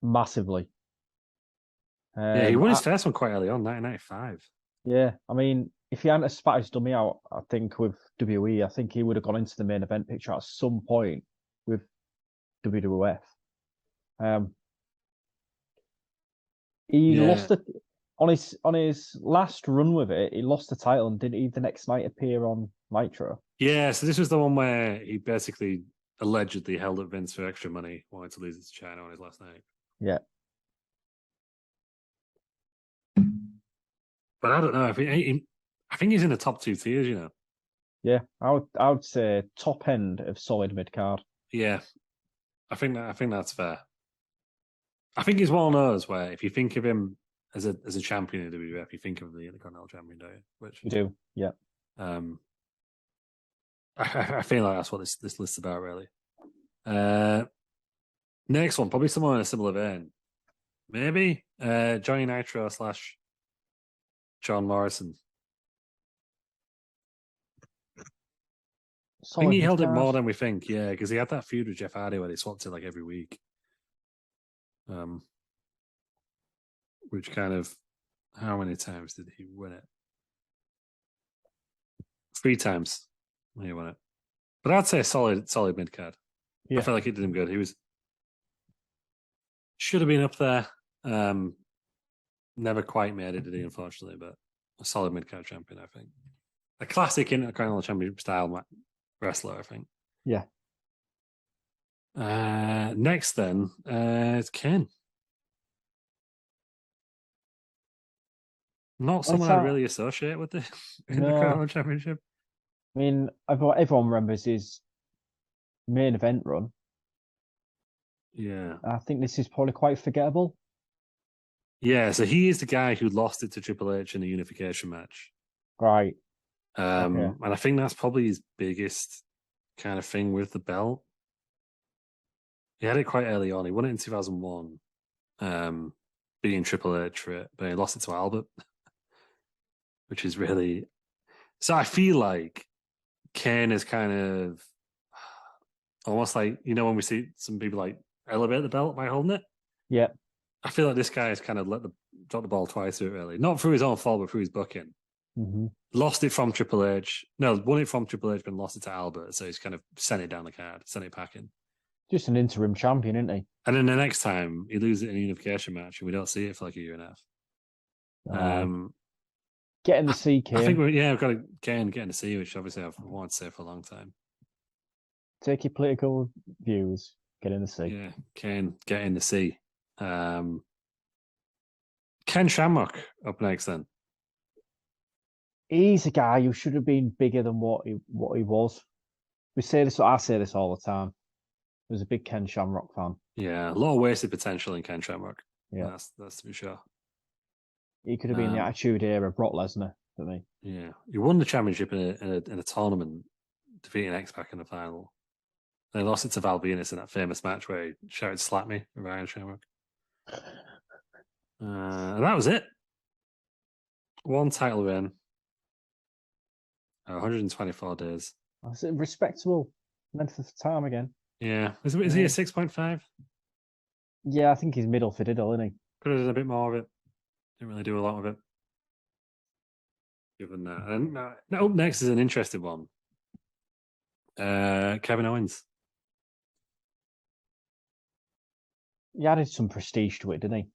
Massively. Yeah, he won his first one quite early on, 1995. Yeah, I mean, if he hadn't spat his dummy out, I think with WWE, I think he would have gone into the main event picture at some point with WWF. He lost it on his last run with it. He lost the title and didn't he the next night appear on Nitro? Yeah, so this was the one where he basically allegedly held up Vince for extra money, wanted to lose it to China on his last night. Yeah. But I don't know. I think he's in the top 2 tiers, you know. Yeah, I would say top end of solid mid card. Yeah, I think that's fair. I think he's one of those where if you think of him as a champion in WWF, you think of the Intercontinental Champion, don't you? Which you do, yeah. I feel like that's what this list's about, really. Next one, probably someone in a similar vein. Maybe Johnny Nitro / John Morrison. I think he held it more than we think, yeah, because he had that feud with Jeff Hardy where they swapped it like every week. Which kind of, how many times did he win it? 3 times he won it. But I'd say solid mid card. Yeah. I feel like it did him good. He should have been up there. Never quite made it, did he, unfortunately, but a solid mid card champion, I think. A classic Intercontinental Championship style wrestler, I think. Yeah. Next, then, it's Kane. Not someone I really associate with the Intercontinental Championship. I mean, everyone remembers his main event run. Yeah. I think this is probably quite forgettable. Yeah, so he is the guy who lost it to Triple H in the unification match. Right. And I think that's probably his biggest kind of thing with the belt. He had it quite early on. He won it in 2001, beating Triple H for it, but he lost it to Albert, which is really... So I feel like Kane is kind of almost like, you know, when we see some people like elevate the belt by holding it? Yeah. I feel like this guy has kind of dropped the ball twice, really. Not through his own fault, but through his booking. Mm-hmm. Lost it from Triple H. No, won it from Triple H, but lost it to Albert. So he's kind of sent it down the card, sent it packing. Just an interim champion, isn't he? And then the next time, he loses it in a unification match, and we don't see it for like a year and a half. Getting the C, Kane. I think we've got to get in the C, which obviously I've wanted to say for a long time. Take your political views, get in the C. Yeah, Kane, get in the C. Ken Shamrock up next then. He's a guy who should have been bigger than what he was. I say this all the time. I was a big Ken Shamrock fan. Yeah, a lot of wasted potential in Ken Shamrock. Yeah, that's to be sure. He could have been the Attitude Era Brock Lesnar for me. Yeah, he won the championship in a tournament, defeating X-Pac in the final. They lost it to Val Venis in that famous match where he shouted "Slap me" with Ryan Shamrock. And that was it. One title reign. 124 days. That's a respectable length of time again. Yeah. Is he a 6.5? Yeah, I think he's middle for diddle, isn't he? Could have done a bit more of it. Didn't really do a lot of it. Given that. And up next is an interesting one. Kevin Owens. He added some prestige to it, didn't he?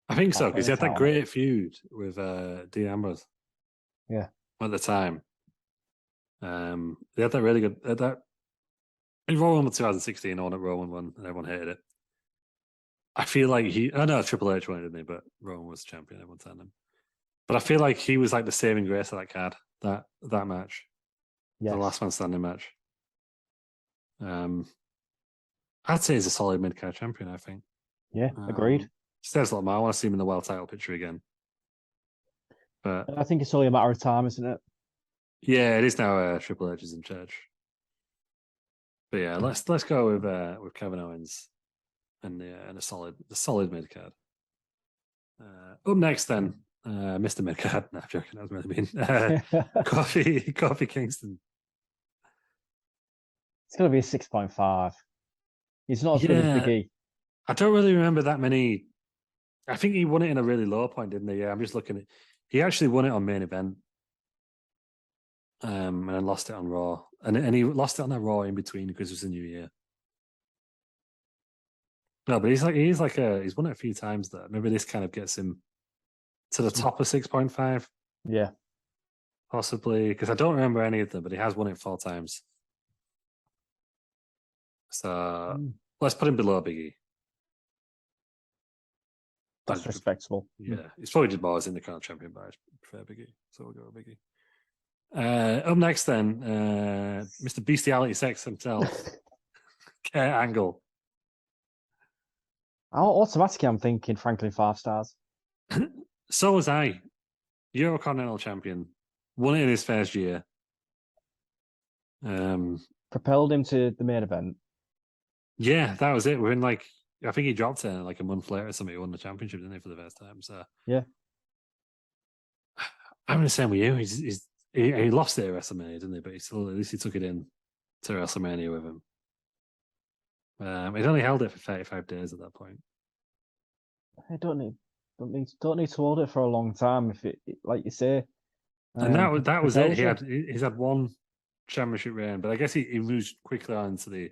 I think so, because he had that great feud with Dean Ambrose. Yeah. At the time. They had that really good... in Royal Rumble 2016, all that Roman won, and everyone hated it. I feel like I know Triple H won, didn't he? But Roman was champion, everyone's telling him. But I feel like he was like the saving grace of that card, that match. Yes. The last man standing match. I'd say he's a solid mid-card champion, I think. Yeah, agreed. Says a lot more. I want to see him in the world title picture again. But I think it's only a matter of time, isn't it? Yeah, it is now. Triple H is in charge. But yeah, let's go with Kevin Owens and a solid mid card. Up next, then, Mr. Midcard. No, I'm joking. That was meant to be Kofi Kingston. It's going to be a 6.5. He's not as good as Big E. I don't really remember that many. I think he won it in a really low point, didn't he? Yeah, I'm just looking at. He actually won it on main event, and then lost it on Raw, and he lost it on that Raw in between because it was a New Year. No, but he's won it a few times there. Maybe this kind of gets him to the top of 6.5. Yeah, possibly, because I don't remember any of them, but he has won it 4 times. So let's put him below Big E. That's respectable. Yeah, he's probably did more as Intercontinental Champion, but I prefer Big E, so we'll go with Big E. Up next, then, Mr. Bestiality Sex himself, Kurt Angle. Automatically, I'm thinking, frankly, 5 stars. So was I. Eurocontinental Champion, won it in his first year. Propelled him to the main event. Yeah, that was it. We're in I think he dropped it like a month later or something. He won the championship, didn't he, for the first time? So yeah, I'm the same with you. He lost it at WrestleMania, didn't he? But at least he took it in to WrestleMania with him. He'd only held it for 35 days at that point. I don't need to hold it for a long time. If it, like you say, and that was it. He's had one championship reign, but I guess he moves quickly on to the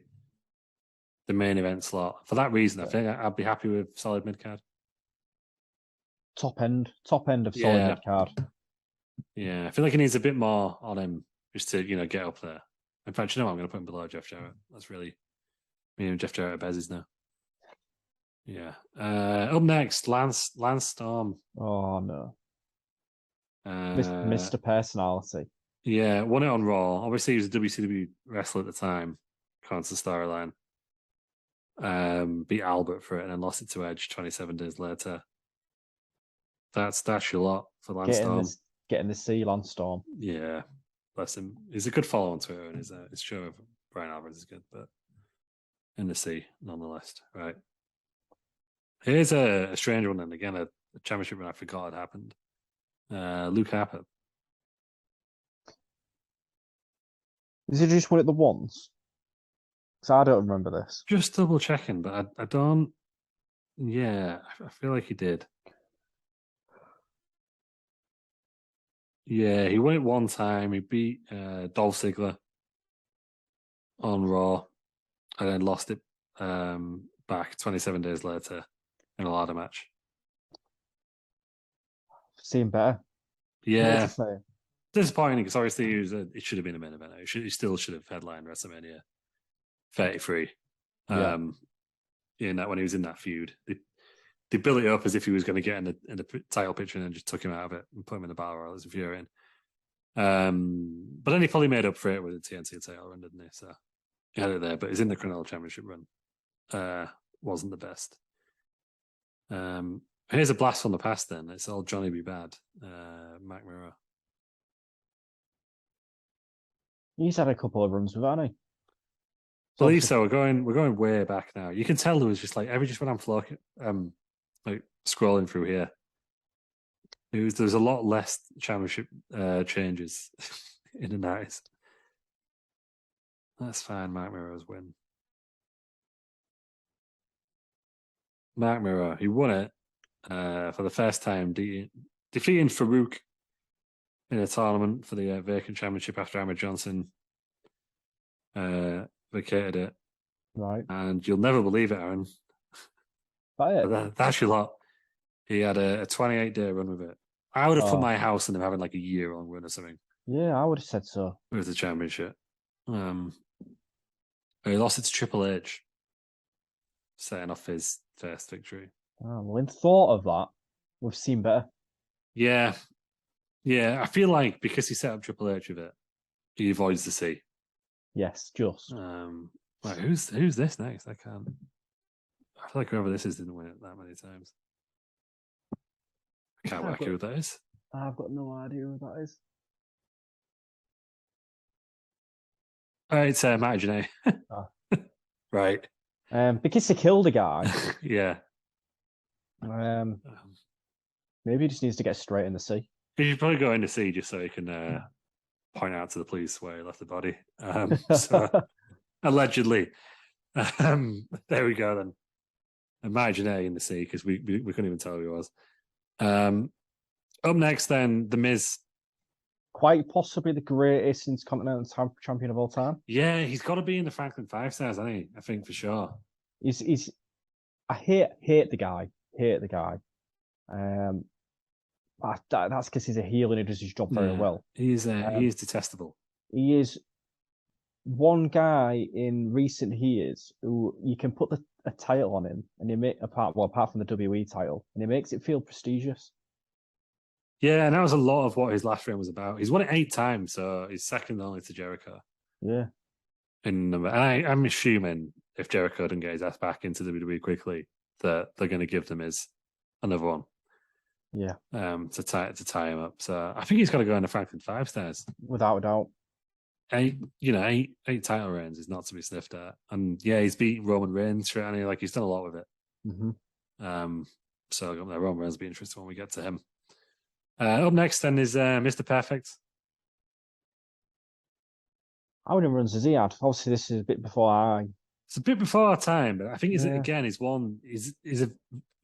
main event slot. For that reason, I think I'd be happy with solid mid card. Top end of solid mid card. Yeah, I feel like he needs a bit more on him just to get up there. In fact, I'm going to put him below Jeff Jarrett. That's really Jeff Jarrett are Bez's now. Yeah. Up next, Lance Storm. Oh no. Mr. Personality. Yeah, won it on Raw. Obviously, he was a WCW wrestler at the time. Constant storyline. Beat Albert for it and then lost it to Edge 27 days later. That's your lot for Lance Storm. Getting the seal on Storm. Yeah, bless him. He's a good follow on Twitter, and his show of Brian Alvarez is good, but in the sea nonetheless. Right. Here's a strange one, and again, a championship run I forgot had happened. Luke Harper. Is he just won it the once? Because I don't remember this. Just double checking, but I don't. Yeah, I feel like he did. Yeah, he won it one time. He beat Dolph Ziggler on Raw, and then lost it back 27 days later in a ladder match. Seen better. Yeah. Disappointing because obviously it should have been a main event. He still should have headlined WrestleMania 33. In that when he was in that feud, they built it up as if he was going to get in the title picture and then just took him out of it and put him in the battle royal. It was infuriating. But then he fully made up for it with the TNT title run, didn't he? So he had it there, but his Intercontinental Championship run wasn't the best. Here's a blast from the past. Then it's all Johnny B. Bad, Mac Murrow. He's had a couple of runs with, hasn't he? I believe so. We're going way back now. You can tell there was just when I'm scrolling through here, there's a lot less championship changes in the 90s. That's fine. Mark Murrow's win. Mark Murrow, he won it for the first time, defeating Farouk in a tournament for the vacant championship after Ahmed Johnson vacated it. Right. And you'll never believe it, Aaron. That's your lot. He had a 28-day run with it. I would have put my house in him having like a year-long run or something. Yeah, I would have said so. With the championship. He lost it to Triple H, setting off his first victory. Oh, well, in thought of that, we've seen better. Yeah. Yeah, I feel like because he set up Triple H with it, he avoids the C. Yes, just. Right, who's this next? I feel like whoever this is didn't win it that many times. I can't work out who that is. I've got no idea who that is. It's Matt Janae. Right. Because he killed a guy. Yeah. Maybe he just needs to get straight in the sea. He should probably go in the sea just so he can point out to the police where he left the body. So allegedly, there we go then. Imaginary in the sea because we couldn't even tell who he was. Up next, then, The Miz. Quite possibly the greatest Intercontinental Champion of all time. Yeah, he's got to be in the Franklin 5 stars, hasn't he? I think for sure. He's. I hate the guy. Hate the guy. That's because he's a heel and he does his job very well. He is detestable. He is one guy in recent years who you can put a title on him and he apart from the WWE title, and he makes it feel prestigious. Yeah, and that was a lot of what his last reign was about. He's won it 8 times, so he's second only to Jericho. Yeah. And I'm assuming if Jericho doesn't get his ass back into WWE quickly, that they're going to give them another one. Yeah. To tie him up. So I think he's got to go in the Franklin 5 stars. Without a doubt. 8 title reigns is not to be sniffed at. And yeah, he's beaten Roman Reigns, and he's done a lot with it. Mm-hmm. So Roman Reigns will be interesting when we get to him. Up next then is Mr. Perfect. How many runs has he had? Obviously, this is a bit before It's a bit before our time, but I think he's a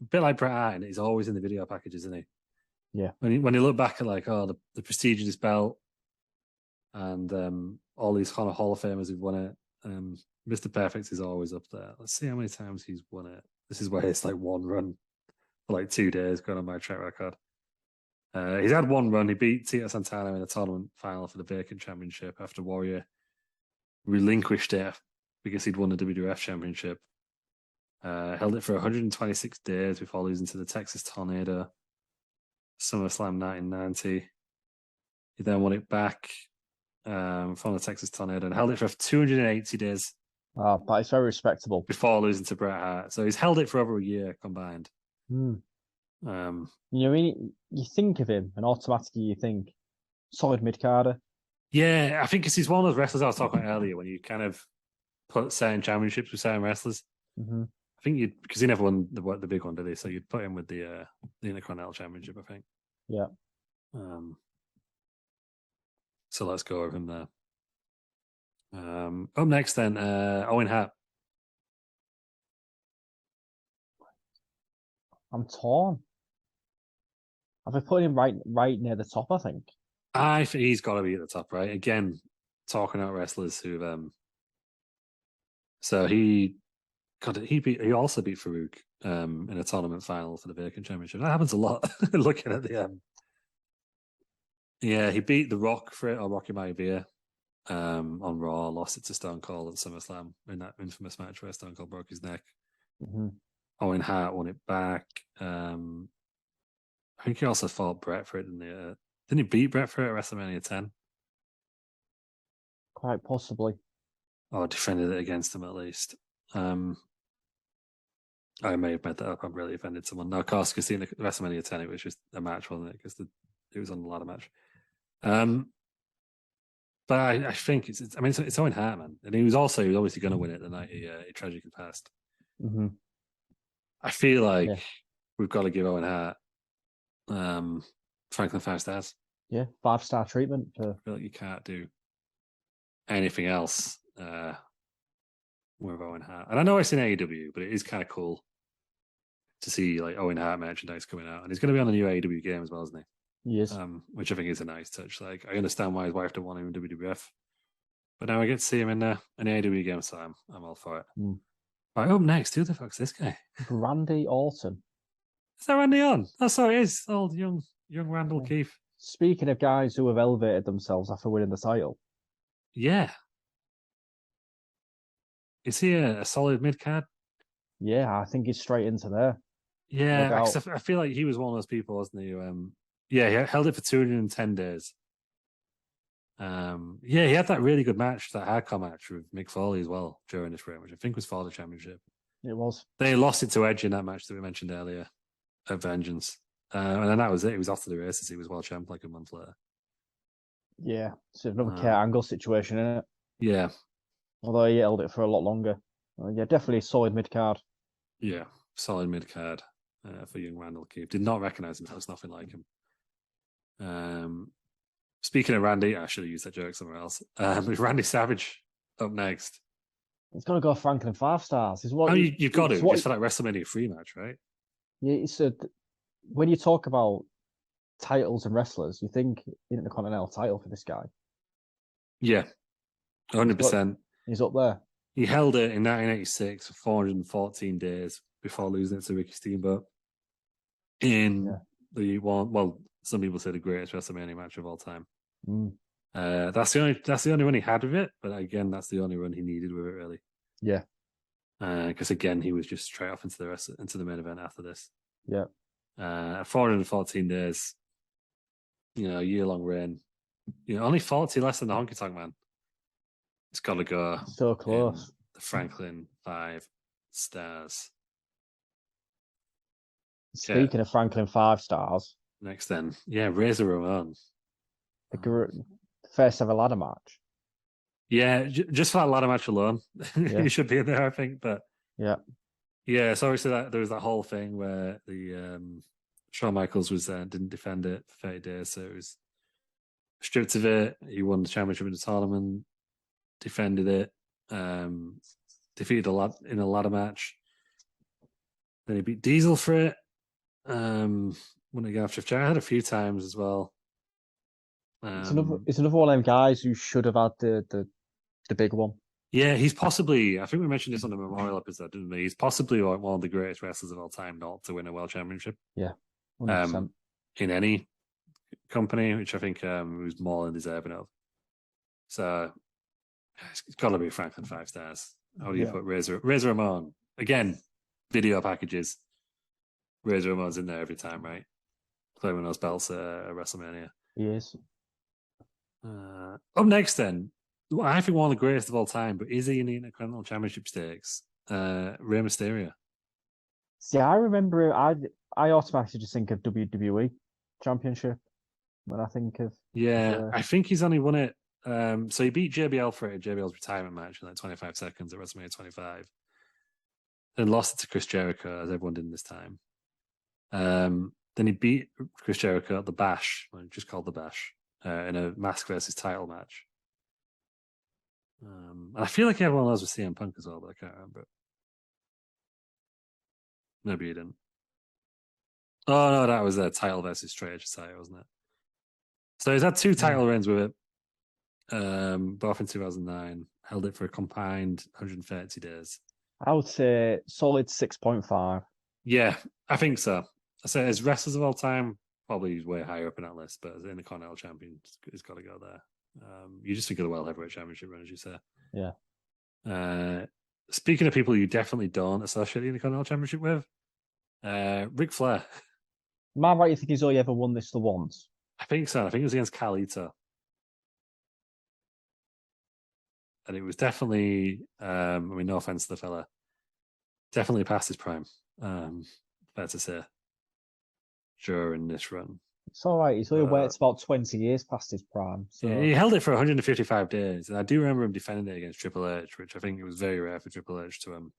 bit like Bret Hart, and he's always in the video packages, isn't he? Yeah. When you look back at the prestige of this belt and all these kind of Hall of Famers who've won it, Mr. Perfect is always up there. Let's see how many times he's won it. This is where it's like one run for like 2 days going on my track record. He's had one run. He beat Tito Santana in a tournament final for the vacant championship after Warrior relinquished it because he'd won the WWF championship. Held it for 126 days before losing to the Texas Tornado, SummerSlam 1990. He then won it back from the Texas Tornado and held it for 280 days. Oh, but it's very respectable. Before losing to Bret Hart. So he's held it for over a year combined. You think of him and automatically you think solid mid-carder. Yeah, I think he's one of those wrestlers I was talking about earlier when you kind of put certain championships with certain wrestlers. Mm-hmm. I think because he never won the big one, did he? So you'd put him with the Intercontinental Championship, I think. Yeah. So let's go over him there. Up next then, Owen Hart. I'm torn. I've been putting him right near the top, I think. I think he's got to be at the top, right? Again, talking about wrestlers who've so he also beat Farouk in a tournament final for the vacant championship. That happens a lot. Looking at the he beat The Rock for it, or Rocky Maivia, on Raw, lost it to Stone Cold at SummerSlam in that infamous match where Stone Cold broke his neck. Mm-hmm. Owen Hart won it back. I think he also fought Bret for it, didn't he beat Bret for it at WrestleMania 10? Quite possibly. Or defended it against him at least. I may have made that up. I've really offended someone. No, of course, because in WrestleMania 10, it was just a match, wasn't it? Because it was on a ladder match. But I think it's Owen Hart, man. And he was obviously going to win it the night he tragically passed. Mm-hmm. I feel like we've got to give Owen Hart Franklin 5 stars. Yeah, 5-star treatment. I feel like you can't do anything else with Owen Hart. And I know it's in AEW, but it is kind of cool to see like Owen Hart merchandise coming out. And he's going to be on the new AEW game as well, isn't he? Yes. Which I think is a nice touch. Like, I understand why his wife didn't want him in WWF, but now I get to see him in an AEW game, so I'm all for it. Right, up next, who the fuck's this guy? Randy Orton. Is that Randy Orton? Oh, sorry, it is. Old young Randall Keefe. Speaking of guys who have elevated themselves after winning the title. Yeah. Is he a solid mid-card? Yeah, I think he's straight into there. Yeah, I feel like he was one of those people, wasn't he? He held it for 210 days. He had that really good match, that hardcore match with Mick Foley as well during this reign, which I think was for the championship. It was. They lost it to Edge in that match that we mentioned earlier at Vengeance. And then that was it. He was off to the races. He was world champ like a month later. Yeah, it's another Kurt Angle situation, isn't it? Yeah. Although he held it for a lot longer. Yeah, definitely a solid mid-card. Yeah, solid mid-card. for young Randall Keefe. Did not recognize him. There's nothing like him. Speaking of Randy, I should have used that joke somewhere else. With Randy Savage up next. It's got to go Franklin 5 stars. You've got to, just for that WrestleMania 3 match, right? Yeah, when you talk about titles and wrestlers, you think Intercontinental title for this guy. Yeah, 100%. He's up there. He held it in 1986 for 414 days before losing it to Ricky Steamboat in the one. Well, some people say the greatest WrestleMania match of all time. That's the only run he had with it, but again, that's the only run he needed with it, really. Yeah. Because again, he was just straight off into the main event after this. Yeah. 414 days, a year-long reign. Only 40 less than the Honky Tonk Man. It's got to go. So close. The Franklin 5 stars. Speaking of Franklin 5 stars. Next then. Yeah, Razor Ramon. The first ever ladder match. Yeah, just for that ladder match alone, you should be in there, I think. But yeah. So obviously there was that whole thing where the Shawn Michaels didn't defend it for 30 days, so it was stripped of it. He won the championship in the tournament, defended it, defeated in a ladder match. Then he beat Diesel for it. Won again after I had a few times as well. It's another one of them guys who should have had the big one. Yeah, he's possibly, I think we mentioned this on the Memorial episode, didn't we? He's possibly like one of the greatest wrestlers of all time not to win a world championship. Yeah, 100%. In any company, which I think was more than deserving of. So it's got to be Franklin 5 stars. How do you put Razor Ramon? Again, video packages. Razor Ramon's in there every time, right? Claiming those belts at WrestleMania. He is. Up next, then, I think one of the greatest of all time, but is he in the Intercontinental Championship stakes? Rey Mysterio. See, I remember I automatically just think of WWE Championship when I think of. Yeah, I think he's only won it. So he beat JBL for it at JBL's retirement match in like 25 seconds at WrestleMania 25. Then lost it to Chris Jericho, as everyone did in this time. Then he beat Chris Jericho at the Bash, just called the Bash, in a mask versus title match. And I feel like he had one of those with CM Punk as well, but I can't remember. Maybe he didn't. Oh no, that was a title versus Straight Edge Society, wasn't it? So he's had 2 title reigns with it, both in 2009. Held it for a combined 130 days. I would say solid 6.5. Yeah, I think so. I say as wrestlers of all time, probably way higher up in that list, but as Intercontinental Champion, it's got to go there. You just think of the World Heavyweight Championship run, as you say. Yeah. Speaking of people you definitely don't associate the Intercontinental Championship with, Ric Flair. Am I right? You think he's only ever won this the once? I think so. I think it was against Carlito. And it was definitely, no offense to the fella, definitely past his prime. Fair to say. During this run. It's all right. He's only worked about 20 years past his prime. So. Yeah, he held it for 155 days. And I do remember him defending it against Triple H, which I think it was very rare for Triple H to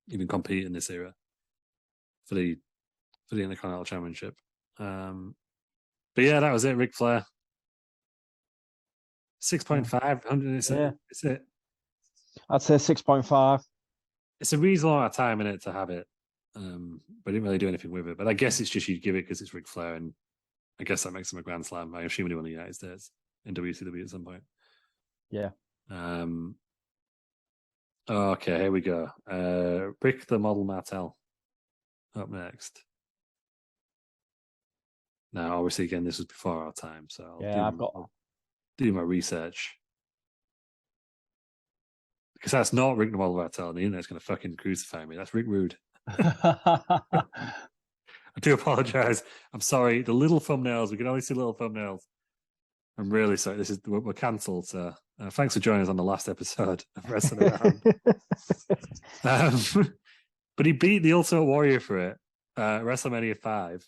even compete in this era for the Intercontinental Championship. But yeah, that was it. Ric Flair. 6.5. It's it. I'd say 6.5. It's a reasonable amount of time in it to have it. But I didn't really do anything with it. But I guess it's just you'd give it because it's Ric Flair, and I guess that makes him a Grand Slam. I assume he won the United States in WCW at some point. Yeah. Okay, here we go. Rick the Model Martel up next. Now, obviously, again, this was before our time, so I'll do my research. Because that's not Rick the Model Martel, and the internet's going to fucking crucify me. That's Rick Rude. I do apologize. I'm sorry. The little thumbnails, we can only see little thumbnails. I'm really sorry. We're cancelled. So thanks for joining us on the last episode of Wrestling Around. But he beat the Ultimate Warrior for it, WrestleMania 5,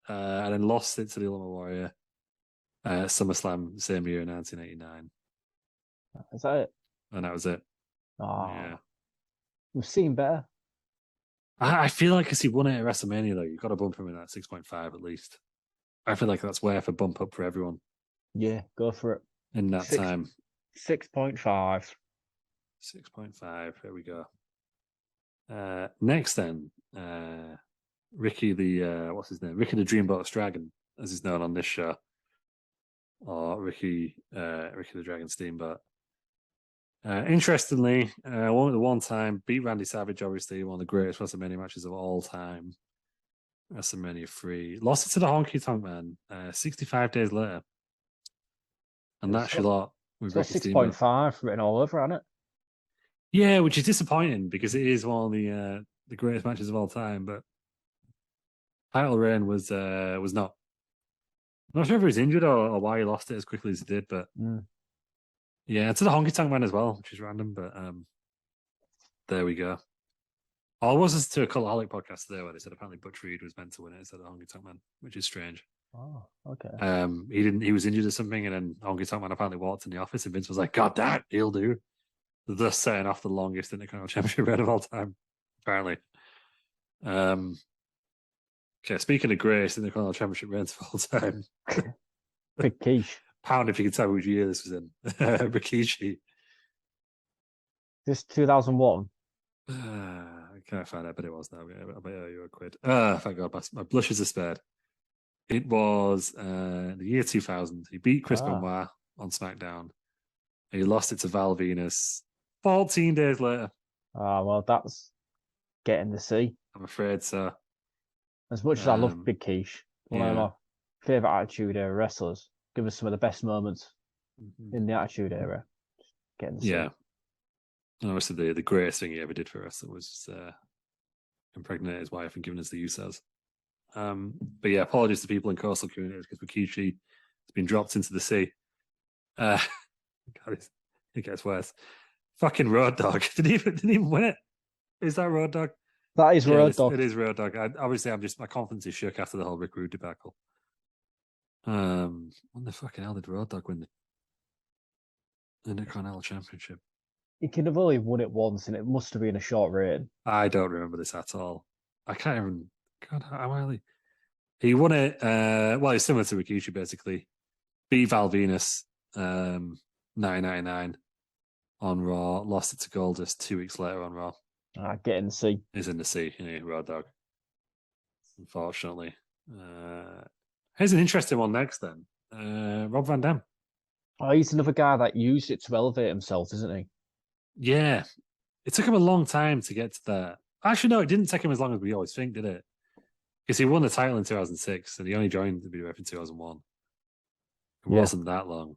and then lost it to the Ultimate Warrior SummerSlam same year in 1989. Is that it? And that was it. Oh, yeah. We've seen better. I feel like because he won it at WrestleMania, though, you've got to bump him in at 6.5 at least. I feel like that's worth a bump up for everyone. Yeah, go for it. In that time. 6.5. 6.5. Here we go. Next, then, Ricky what's his name? Ricky the Dreamboat Dragon, as he's known on this show, or Ricky the Dragon Steamboat. Interestingly, one time beat Randy Savage, obviously one of the greatest WrestleMania matches of all time. WrestleMania 3. Lost it to the Honky Tonk Man 65 days later. And that's a lot with Ricky 6.5 written all over, hasn't it? Yeah, which is disappointing because it is one of the greatest matches of all time. But title reign was not. I'm not sure if he was injured or why he lost it as quickly as he did, but yeah, to the Honky Tonk Man as well, which is random. But there we go. I was listening to a Cultaholic podcast today where they said apparently Butch Reed was meant to win it instead of Honky Tonk Man, which is strange. Oh, okay. He didn't. He was injured or something, and then Honky Tonk Man apparently walked in the office, and Vince was like, "God, that he'll do." Thus setting off the longest Intercontinental Championship reign of all time, apparently. Okay, speaking of greatest Intercontinental Championship reigns of all time, Big quiche. Pound if you can tell me which year this was in. Rikishi. This 2001. I can't find it, but it was now. I bet you a quid. Thank God, my blushes are spared. It was the year 2000. He beat Chris Benoit on SmackDown. He lost it to Val Venus 14 days later. Well, that's getting the C. I'm afraid so. As much as I love Big Quiche, one of my favourite Attitude Era wrestlers, give us some of the best moments in the Attitude Era. Getting the C. Yeah. And obviously, the greatest thing he ever did for us was impregnate his wife and giving us the Usos. But yeah, apologies to people in coastal communities because Rikishi has been dropped into the sea. God, it gets worse. Fucking Road Dogg didn't even win it. Is that Road Dogg? That is Road Dogg. It is Road Dogg. Obviously, my confidence is shook after the whole Rick Rude debacle. When the fucking hell did Road Dogg win the Intercontinental Championship? He can have only won it once, and it must have been a short reign. I don't remember this at all. I can't even. God, how early? He won it. Well, he's similar to Rikishi, basically. Beat Val Venus 1999 on Raw. Lost it to Goldust 2 weeks later on Raw. Get in the sea. He's in the sea, Road Dogg. Unfortunately. Here's an interesting one next then. Rob Van Dam. Oh, he's another guy that used it to elevate himself, isn't he? Yeah. It took him a long time to get to that. Actually, no, it didn't take him as long as we always think, did it? Because he won the title in 2006 and he only joined the WWF in 2001. It wasn't that long.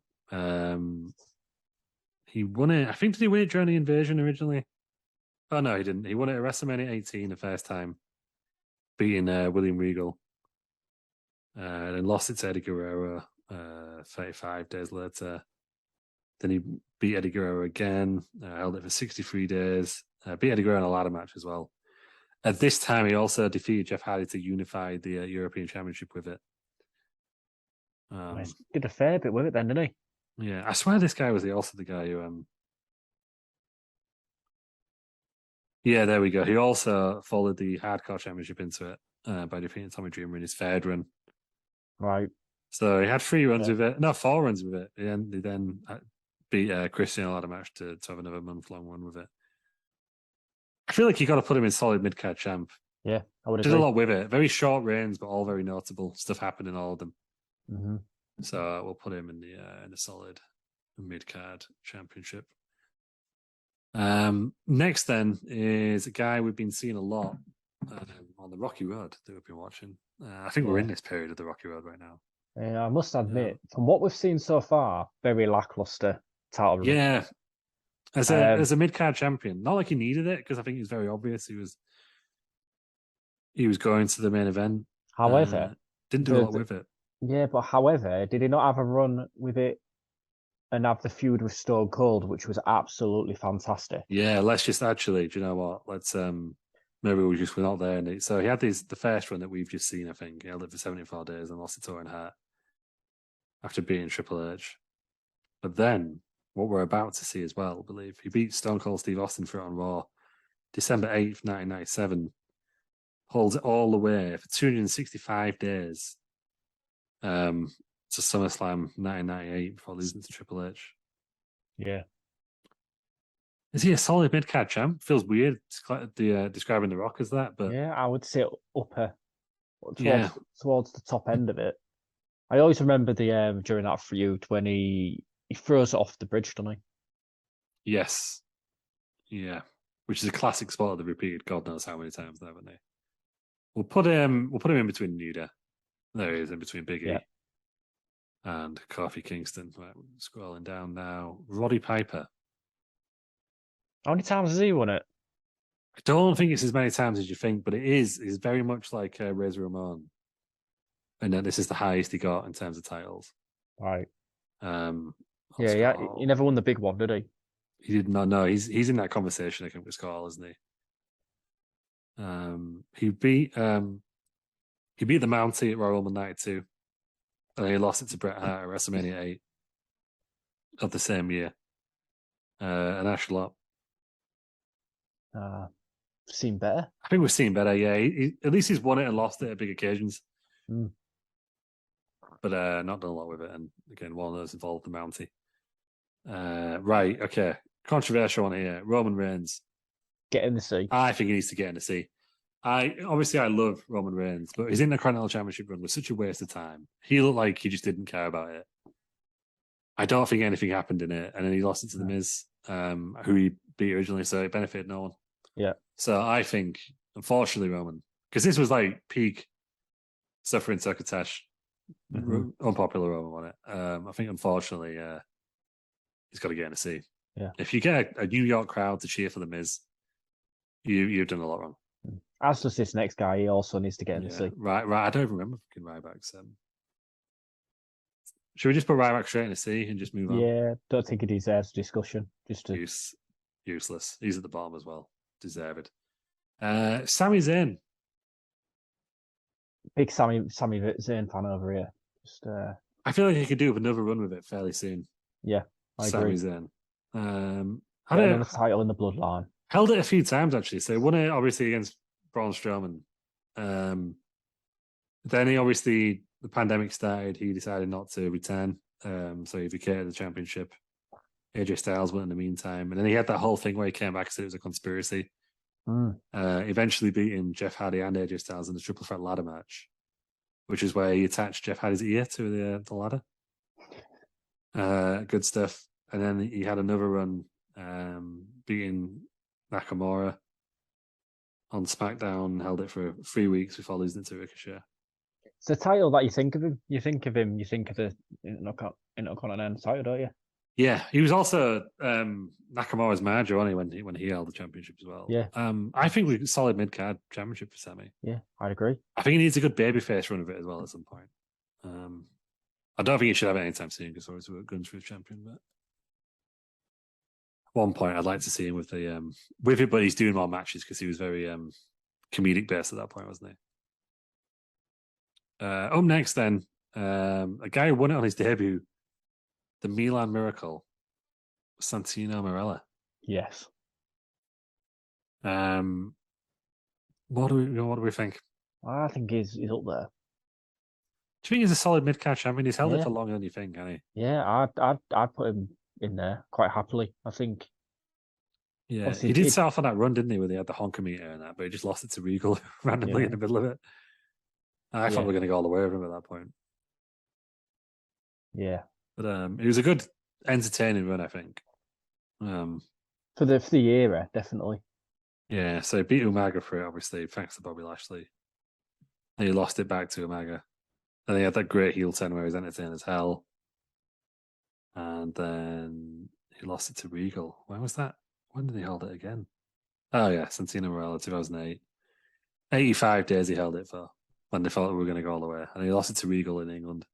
He won it. I think, did he win it during the Invasion originally? Oh, no, he didn't. He won it at WrestleMania 18 the first time, beating William Regal. And then lost it to Eddie Guerrero 35 days later. Then he beat Eddie Guerrero again, held it for 63 days, beat Eddie Guerrero in a ladder match as well. At this time, he also defeated Jeff Hardy to unify the European Championship with it. He did a fair bit with it then, didn't he? Yeah, I swear this guy was also the guy who... Yeah, there we go. He also followed the Hardcore Championship into it by defeating Tommy Dreamer in his third run. Right. So he had 3 runs with it. No, 4 runs with it. He then beat Christian in a ladder match to have another month-long run with it. I feel like you got to put him in solid mid-card champ. Yeah, I would agree. Did a lot with it. Very short reigns, but all very notable. Stuff happened in all of them. Mm-hmm. So we'll put him in the solid mid-card championship. Next then is a guy we've been seeing a lot on the Rocky Road that we've been watching. I think we're in this period of the Rocky Road right now. Yeah, I must admit, from what we've seen so far, very lackluster title run. Yeah. As a mid-card champion, not like he needed it, because I think it was very obvious he was going to the main event. However, didn't do a lot with it. Yeah, but however, did he not have a run with it and have the feud with Stone Cold, which was absolutely fantastic? Yeah, let's just actually, do you know what? Let's maybe we're not there. And so he had the first run that we've just seen, I think. He held it for 74 days and lost it to Owen Hart after beating Triple H. But then, what we're about to see as well, I believe, he beat Stone Cold Steve Austin for it on Raw, December 8th, 1997. holds it all the way for 265 days to SummerSlam 1998 before losing to Triple H. Yeah. Is he a solid mid-card champ? Feels weird describing The Rock as that, but yeah, I would say upper yeah, towards the top end of it. I always remember the during that feud when he throws it off the bridge, doesn't he? yes, yeah, which is a classic spot they've repeated God knows how many times, haven't they? We'll put him in between Nuda. There he is, in between Big E and Kofi Kingston. Right, scrolling down now. Roddy Piper. How many times has he won it? I don't think it's as many times as you think, but it is. It's very much like Razor Ramon. And then this is the highest he got in terms of titles. Right. Yeah, he never won the big one, did he? He did not. No, he's in that conversation, I think, with Skull, isn't he? He beat the Mountie at Royal Rumble 92, and he lost it to Bret Hart at WrestleMania 8 of the same year. And Ashlot. Seen better. I think we've seen better. Yeah, at least he's won it and lost it at big occasions. But not done a lot with it. And again, one of those involved the Mountie. Right. Okay. Controversial one here. Roman Reigns. Get in the sea. I think he needs to get in the sea. I love Roman Reigns, but his Intercontinental Championship run was such a waste of time. He looked like he just didn't care about it. I don't think anything happened in it, and then he lost it to The Miz, who he beat originally, so it benefited no one. Yeah. So I think, unfortunately, Roman, because this was like peak suffering succotash, unpopular Roman on it. I think, unfortunately, he's got to get in the sea. Yeah. If you get a New York crowd to cheer for The Miz, you've done a lot wrong. As does this next guy, he also needs to get in the sea. Right. I don't even remember fucking Ryback's. Should we just put Ryback straight in the sea and just move on? Yeah, don't think he deserves discussion. Useless. He's at the bottom as well. Deserved. Sami Zayn. Big Sami Zayn fan over here. I feel like he could do another run with it fairly soon. Yeah, I agree. Sami Zayn. Had a title in the bloodline. Held it a few times actually. So won it obviously against Braun Strowman. Then the pandemic started. He decided not to return. So he vacated the championship. AJ Styles went in the meantime, and then he had that whole thing where he came back and said it was a conspiracy. Eventually beating Jeff Hardy and AJ Styles in the triple threat ladder match, which is where he attached Jeff Hardy's ear to the ladder. Good stuff. And then he had another run beating Nakamura on SmackDown, held it for 3 weeks before losing it to Ricochet. It's the title that you think of him. You think of the Intercontinental title, don't you? Yeah, he was also Nakamura's manager, wasn't he, when he held the championship as well. Yeah. I think we solid mid-card championship for Sami. Yeah, I'd agree. I think he needs a good babyface run of it as well at some point. I don't think he should have it anytime soon because obviously we're Gunther as champion, but at one point I'd like to see him with it, but he's doing more matches because he was very comedic based at that point, wasn't he? Up next then, a guy who won it on his debut, the Milan Miracle, Santino Marella. Yes. What do we think? I think he's up there. Do you think he's a solid mid-card champion? He's held it for longer than you think, hasn't he? Yeah, I'd put him in there quite happily. I think. Yeah, he did start off on that run, didn't he? Where they had the honker meter and that, but he just lost it to Regal randomly in the middle of it. I thought we were going to go all the way with him at that point. Yeah, but it was a good, entertaining run, I think. For the era, definitely. Yeah, so he beat Umaga for it, obviously, thanks to Bobby Lashley. And he lost it back to Umaga. And he had that great heel turn where he was entertaining as hell. And then he lost it to Regal. When was that? When did he hold it again? Oh, yeah, Santino Marella, 2008. 85 days he held it for when they thought we were going to go all the way. And he lost it to Regal in England,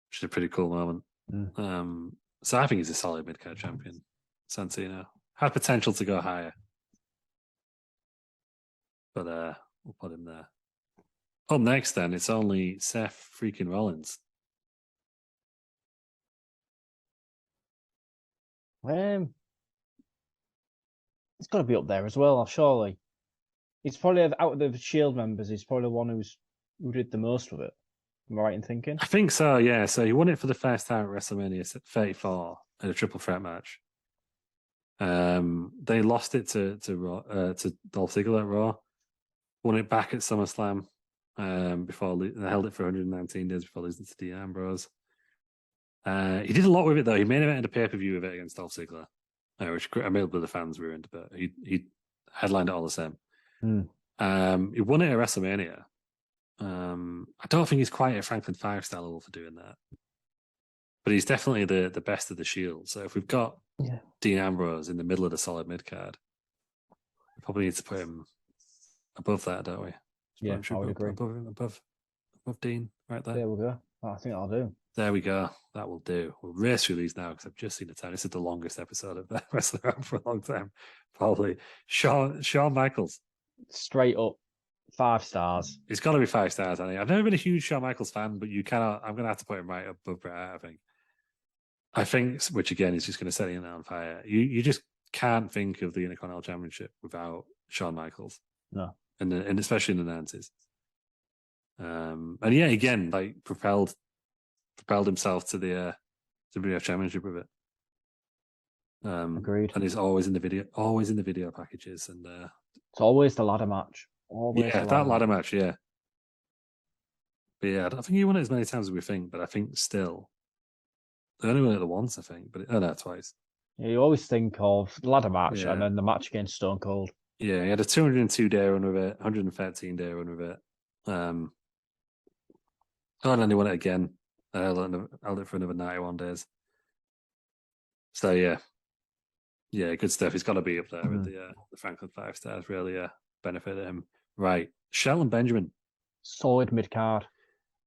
which is a pretty cool moment. So I think he's a solid mid-card champion, Santino. Had potential to go higher. But we'll put him there. Up next, then, it's only Seth freaking Rollins. It's got to be up there as well, surely. He's probably out of the Shield members. He's probably the one who did the most with it. Am I right in thinking? I think so. Yeah. So he won it for the first time at WrestleMania 34 in a triple threat match. They lost it to Dolph Ziggler at Raw. Won it back at SummerSlam. Before they held it for 119 days before losing to Dean Ambrose. He did a lot with it though. He main evented a pay-per-view with it against Dolph Ziggler, which I made the fans ruined, but he headlined it all the same. He won it at WrestleMania. I don't think he's quite a Franklin 5 star level for doing that, but he's definitely the best of the Shield. So if we've got Dean Ambrose in the middle of the solid mid card, we probably need to put him above that, don't we? Yeah, I would agree. Above Dean, right there. There we go. I think I'll do. There we go. That will do. We'll race through these now because I've just seen the time. This is the longest episode of that Wrestling Around for a long time. Probably. Shawn Michaels. Straight up 5 stars. It's got to be 5 stars, I think. I've never been a huge Shawn Michaels fan, but I'm going to have to put him right above Bret Hart, I think, which again is just going to set him on fire. You just can't think of the Intercontinental Championship without Shawn Michaels. No. And especially in the 90s. And yeah, again, like propelled himself to the WWF Championship with it. Agreed. And he's always in the video packages, and it's always the ladder match. Ladder match, yeah. But yeah, I don't think he won it as many times as we think, but I think still they only won it once, I think, but twice. Yeah, you always think of the ladder match and then the match against Stone Cold. Yeah, he had a 202-day run with it, 113-day run with it. And then he won it again. Held it for another 91 days. So yeah, good stuff. He's got to be up there with the Franklin 5 stars. Really, benefited him. Right, Shelton Benjamin, solid mid card.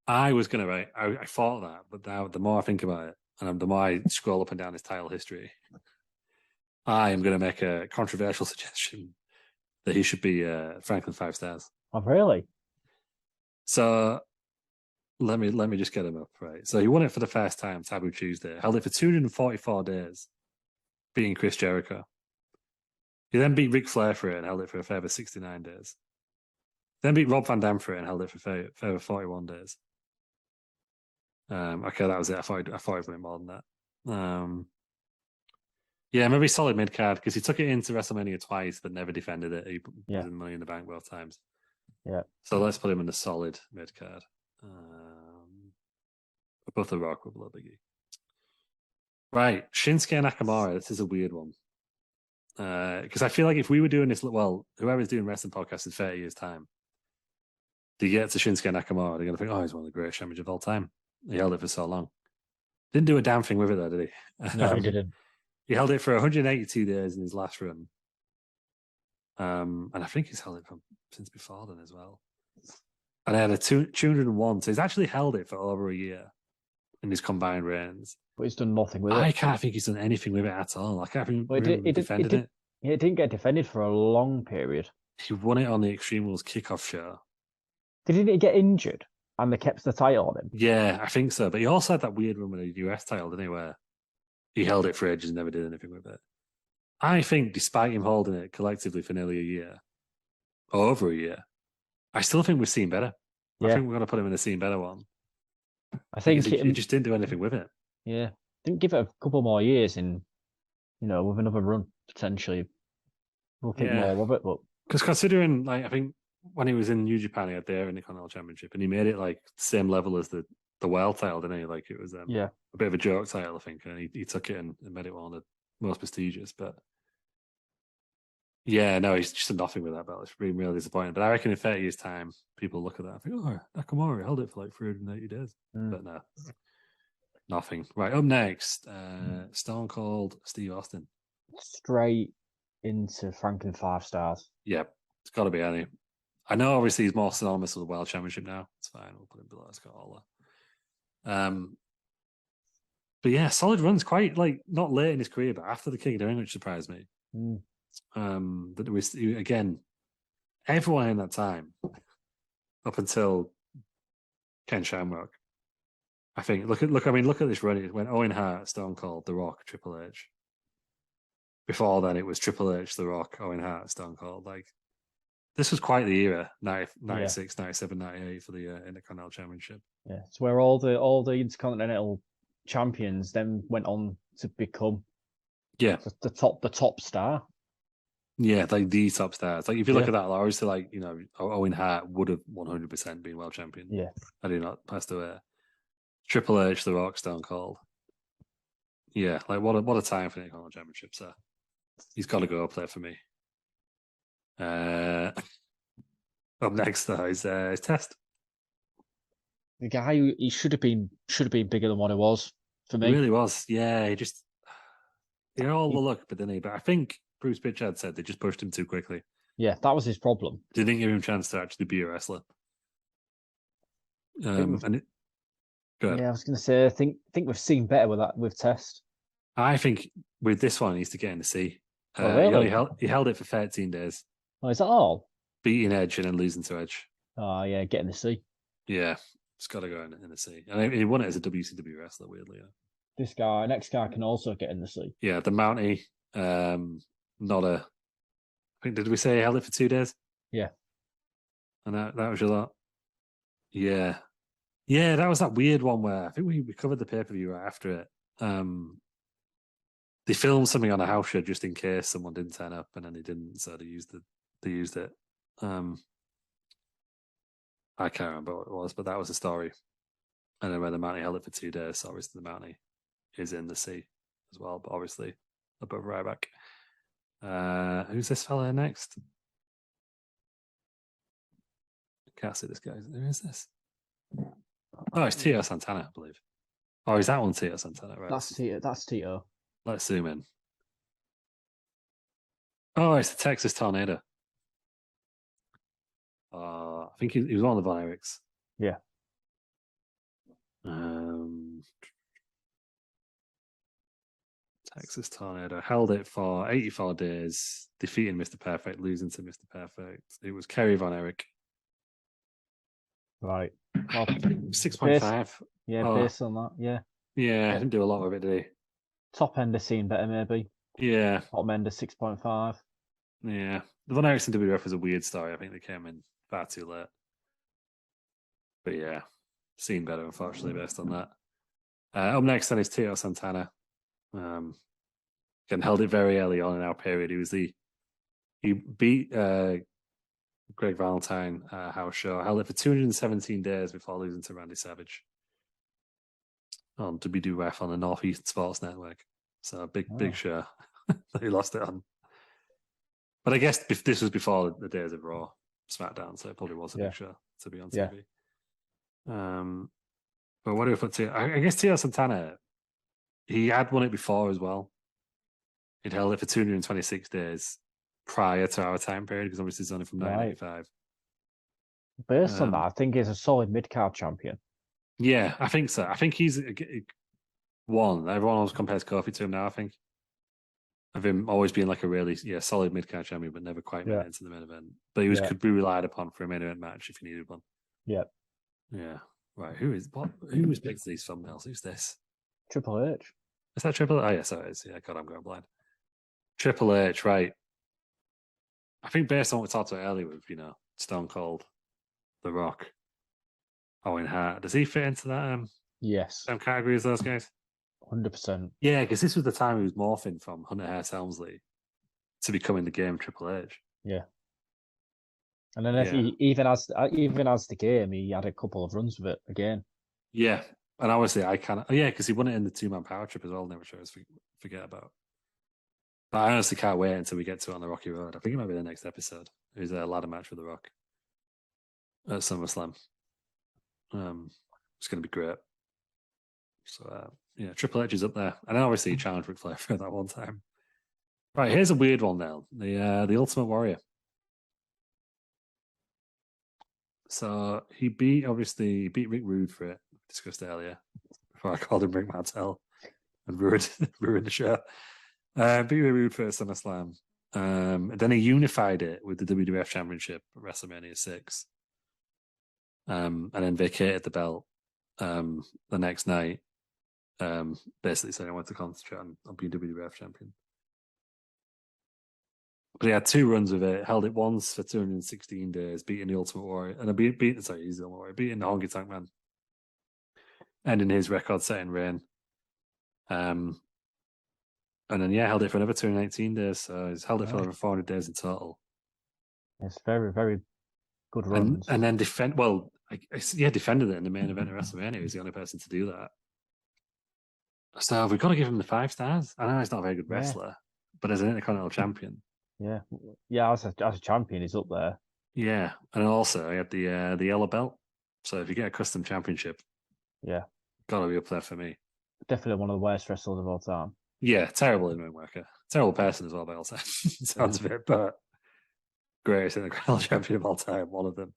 I was gonna write. I thought that, but now the more I think about it, and the more I scroll up and down his title history, I am going to make a controversial suggestion that he should be Franklin 5 stars. Oh, really? So let me just get him up, right? So he won it for the first time, Taboo Tuesday. Held it for 244 days, beating Chris Jericho. He then beat Ric Flair for it and held it for a further 69 days. Then beat Rob Van Dam for it and held it for a further 41 days. Okay, that was it. I thought it went more than that. Yeah, maybe solid mid card because he took it into WrestleMania twice but never defended it. He was in Money in the Bank both times. Yeah. So let's put him in the solid mid card. Above The Rock with a little biggie. Right, Shinsuke Nakamura. This is a weird one because I feel like if we were doing this, well, whoever's doing wrestling podcasts in 30 years' time, they get to Shinsuke Nakamura, they're going to think, oh, he's one of the greatest champions of all time. He held it for so long. Didn't do a damn thing with it, though, did he? No, he didn't. He held it for 182 days in his last run. And I think he's held it since before then as well. And I had a 201. So he's actually held it for over a year in his combined reigns. But he's done nothing with it. I can't think he's done anything with it at all. I can't think he defended it. It didn't get defended for a long period. He won it on the Extreme Rules kickoff show. Didn't he get injured and they kept the title on him? Yeah, I think so. But he also had that weird run with the US title, didn't he, where he held it for ages and never did anything with it. I think despite him holding it collectively for nearly a year, or over a year, I still think we've seen better. Yeah. I think we're going to put him in a seen better one. I think he just didn't do anything with it. Yeah. Didn't give it a couple more years with another run, potentially. We'll think more of it. But because considering, I think when he was in New Japan, he had the Intercontinental Championship and he made it the same level as the world title, didn't he? It was a bit of a joke title, I think, and he took it and made it one of the most prestigious. But yeah, no, he's just nothing with that belt. It's been really disappointing. But I reckon in 30 years' time, people look at that and think, oh, Nakamura held it for 380 days. But no, nothing. Right, up next, Stone Cold Steve Austin. Straight into Franklin 5 stars. Yeah, it's got to be any. I know, obviously, he's more synonymous with the World Championship now. It's fine. We'll put him below. It's got all that. But yeah, solid runs. Quite not late in his career, but after the King of the Ring, which surprised me. That there was again everyone in that time up until Ken Shamrock. I think look at this run. It went Owen Hart, Stone Cold, The Rock, Triple H. Before then, it was Triple H, The Rock, Owen Hart, Stone Cold. This was quite the era, 96, 97, 98 for the Intercontinental Championship. Yeah, it's where all the Intercontinental Champions then went on to become the top star. Yeah, like the top stars. Like if you look at that, obviously, like Owen Hart would have 100% been world champion. Yeah, had he not passed away. Triple H, The Rock, Stone Cold. Yeah, like what a time for the Intercontinental Championship, sir. He's got to go play for me. Up next though is Test. the guy he should have been bigger than what he was for me. He really was. Yeah, he all the luck, but didn't he? But I think Bruce Pritchard said they just pushed him too quickly. Yeah, that was his problem. They didn't give him a chance to actually be a wrestler. Go ahead. Yeah, I was going to say, I think we've seen better with Test. I think with this one, he needs to get in the C. Really? He held it for 13 days. Oh, is that all? Beating Edge and then losing to Edge. Oh, yeah, get in the C. Yeah, it's got to go in the C. And he won it as a WCW wrestler, weirdly. Yeah. Next guy can also get in the C. Yeah, the Mountie, not a... I think, did we say he held it for 2 days? Yeah. And that was your lot? Yeah. Yeah, that was that weird one where I think we covered the pay-per-view right after it. They filmed something on a house show just in case someone didn't turn up, and then they didn't, so they used it. I can't remember what it was, but that was the story. And then when the Mountie held it for 2 days, so obviously the Mountie is in the C as well, but obviously above Ryback. Who's this fella next? I can't see this guy. Who is this? Oh, it's Tito Santana, I believe. Oh, is that one Tito Santana? Right. That's Tito. Let's zoom in. Oh, it's the Texas Tornado. I think he was one of the Von Erichs. Yeah. Texas Tornado held it for 84 days, defeating Mr. Perfect, losing to Mr. Perfect. It was Kerry Von Erich. Right. Well, 6.5. Yeah, based on that. Yeah. Yeah, didn't do a lot with it, did he? Top end has seen better, maybe. Yeah. Bottom end is 6.5. Yeah. The Von Erichs in WWF was a weird story. I think they came in far too late. But yeah, seen better, unfortunately, based on that. Up next then is Tito Santana. Again, held it very early on in our period. He beat Greg Valentine house show. Held it for 217 days before losing to Randy Savage on WWF on the Northeast Sports Network. So big show that he lost it on. But I guess this was before the days of Raw, SmackDown, so it probably was a big show to be on TV. But what do we put to? I guess Tito Santana, he had won it before as well. He'd held it for 226 days prior to our time period, because obviously it's only from 1985. Based on that, I think he's a solid mid-card champion. Yeah, I think so. I think he's one. Everyone always compares Kofi to him now, I think. Of him always being like a really solid mid-card champion, but never quite made it into the main event. But he could be relied upon for a main event match if you needed one. Yeah. Yeah. Right. Who was picked these thumbnails? Who's this? Triple H. Is that Triple H? Oh, yeah, so it is. Yeah, God, I'm going blind. Triple H, right. I think based on what we talked about earlier with, Stone Cold, The Rock, Owen Hart, does he fit into that yes. same category as those guys? 100%. Yeah, because this was the time he was morphing from Hunter Hearst Helmsley to becoming the game Triple H. Yeah. And then if he even as the game, he had a couple of runs with it again. Yeah. And obviously I can't because he won it in the 2-man power trip as well, never sure forget about. But I honestly can't wait until we get to it on the Rocky Road. I think it might be the next episode. There's a ladder match with The Rock at SummerSlam. It's going to be great. So, Triple H is up there. And then obviously he challenged Ric Flair for that one time. Right, here's a weird one now. The Ultimate Warrior. So he beat Rick Rude for it, discussed earlier, before I called him Rick Martel and ruined the show. Beat Rick Rude for SummerSlam. And then he unified it with the WWF Championship at WrestleMania 6. And then vacated the belt the next night. Basically saying I want to concentrate on being WWF champion. But he had 2 runs with it, held it once for 216 days, beating the Ultimate Warrior, and he's the Ultimate Warrior, beating the Honky Tonk Man, ending his record-setting reign. And then, held it for another 218 days, so he's held it for over 400 days in total. It's very, very good runs. And then defended it in the main event of WrestleMania. He was the only person to do that. So we've got to give him the 5 stars. I know he's not a very good wrestler, but as an Intercontinental Champion. Yeah, as a champion, he's up there. Yeah, and also he had the yellow belt. So if you get a custom championship, got to be up there for me. Definitely one of the worst wrestlers of all time. Yeah, terrible in-ring worker. Terrible person as well, by all sides. Sounds of it, but greatest Intercontinental Champion of all time, one of them.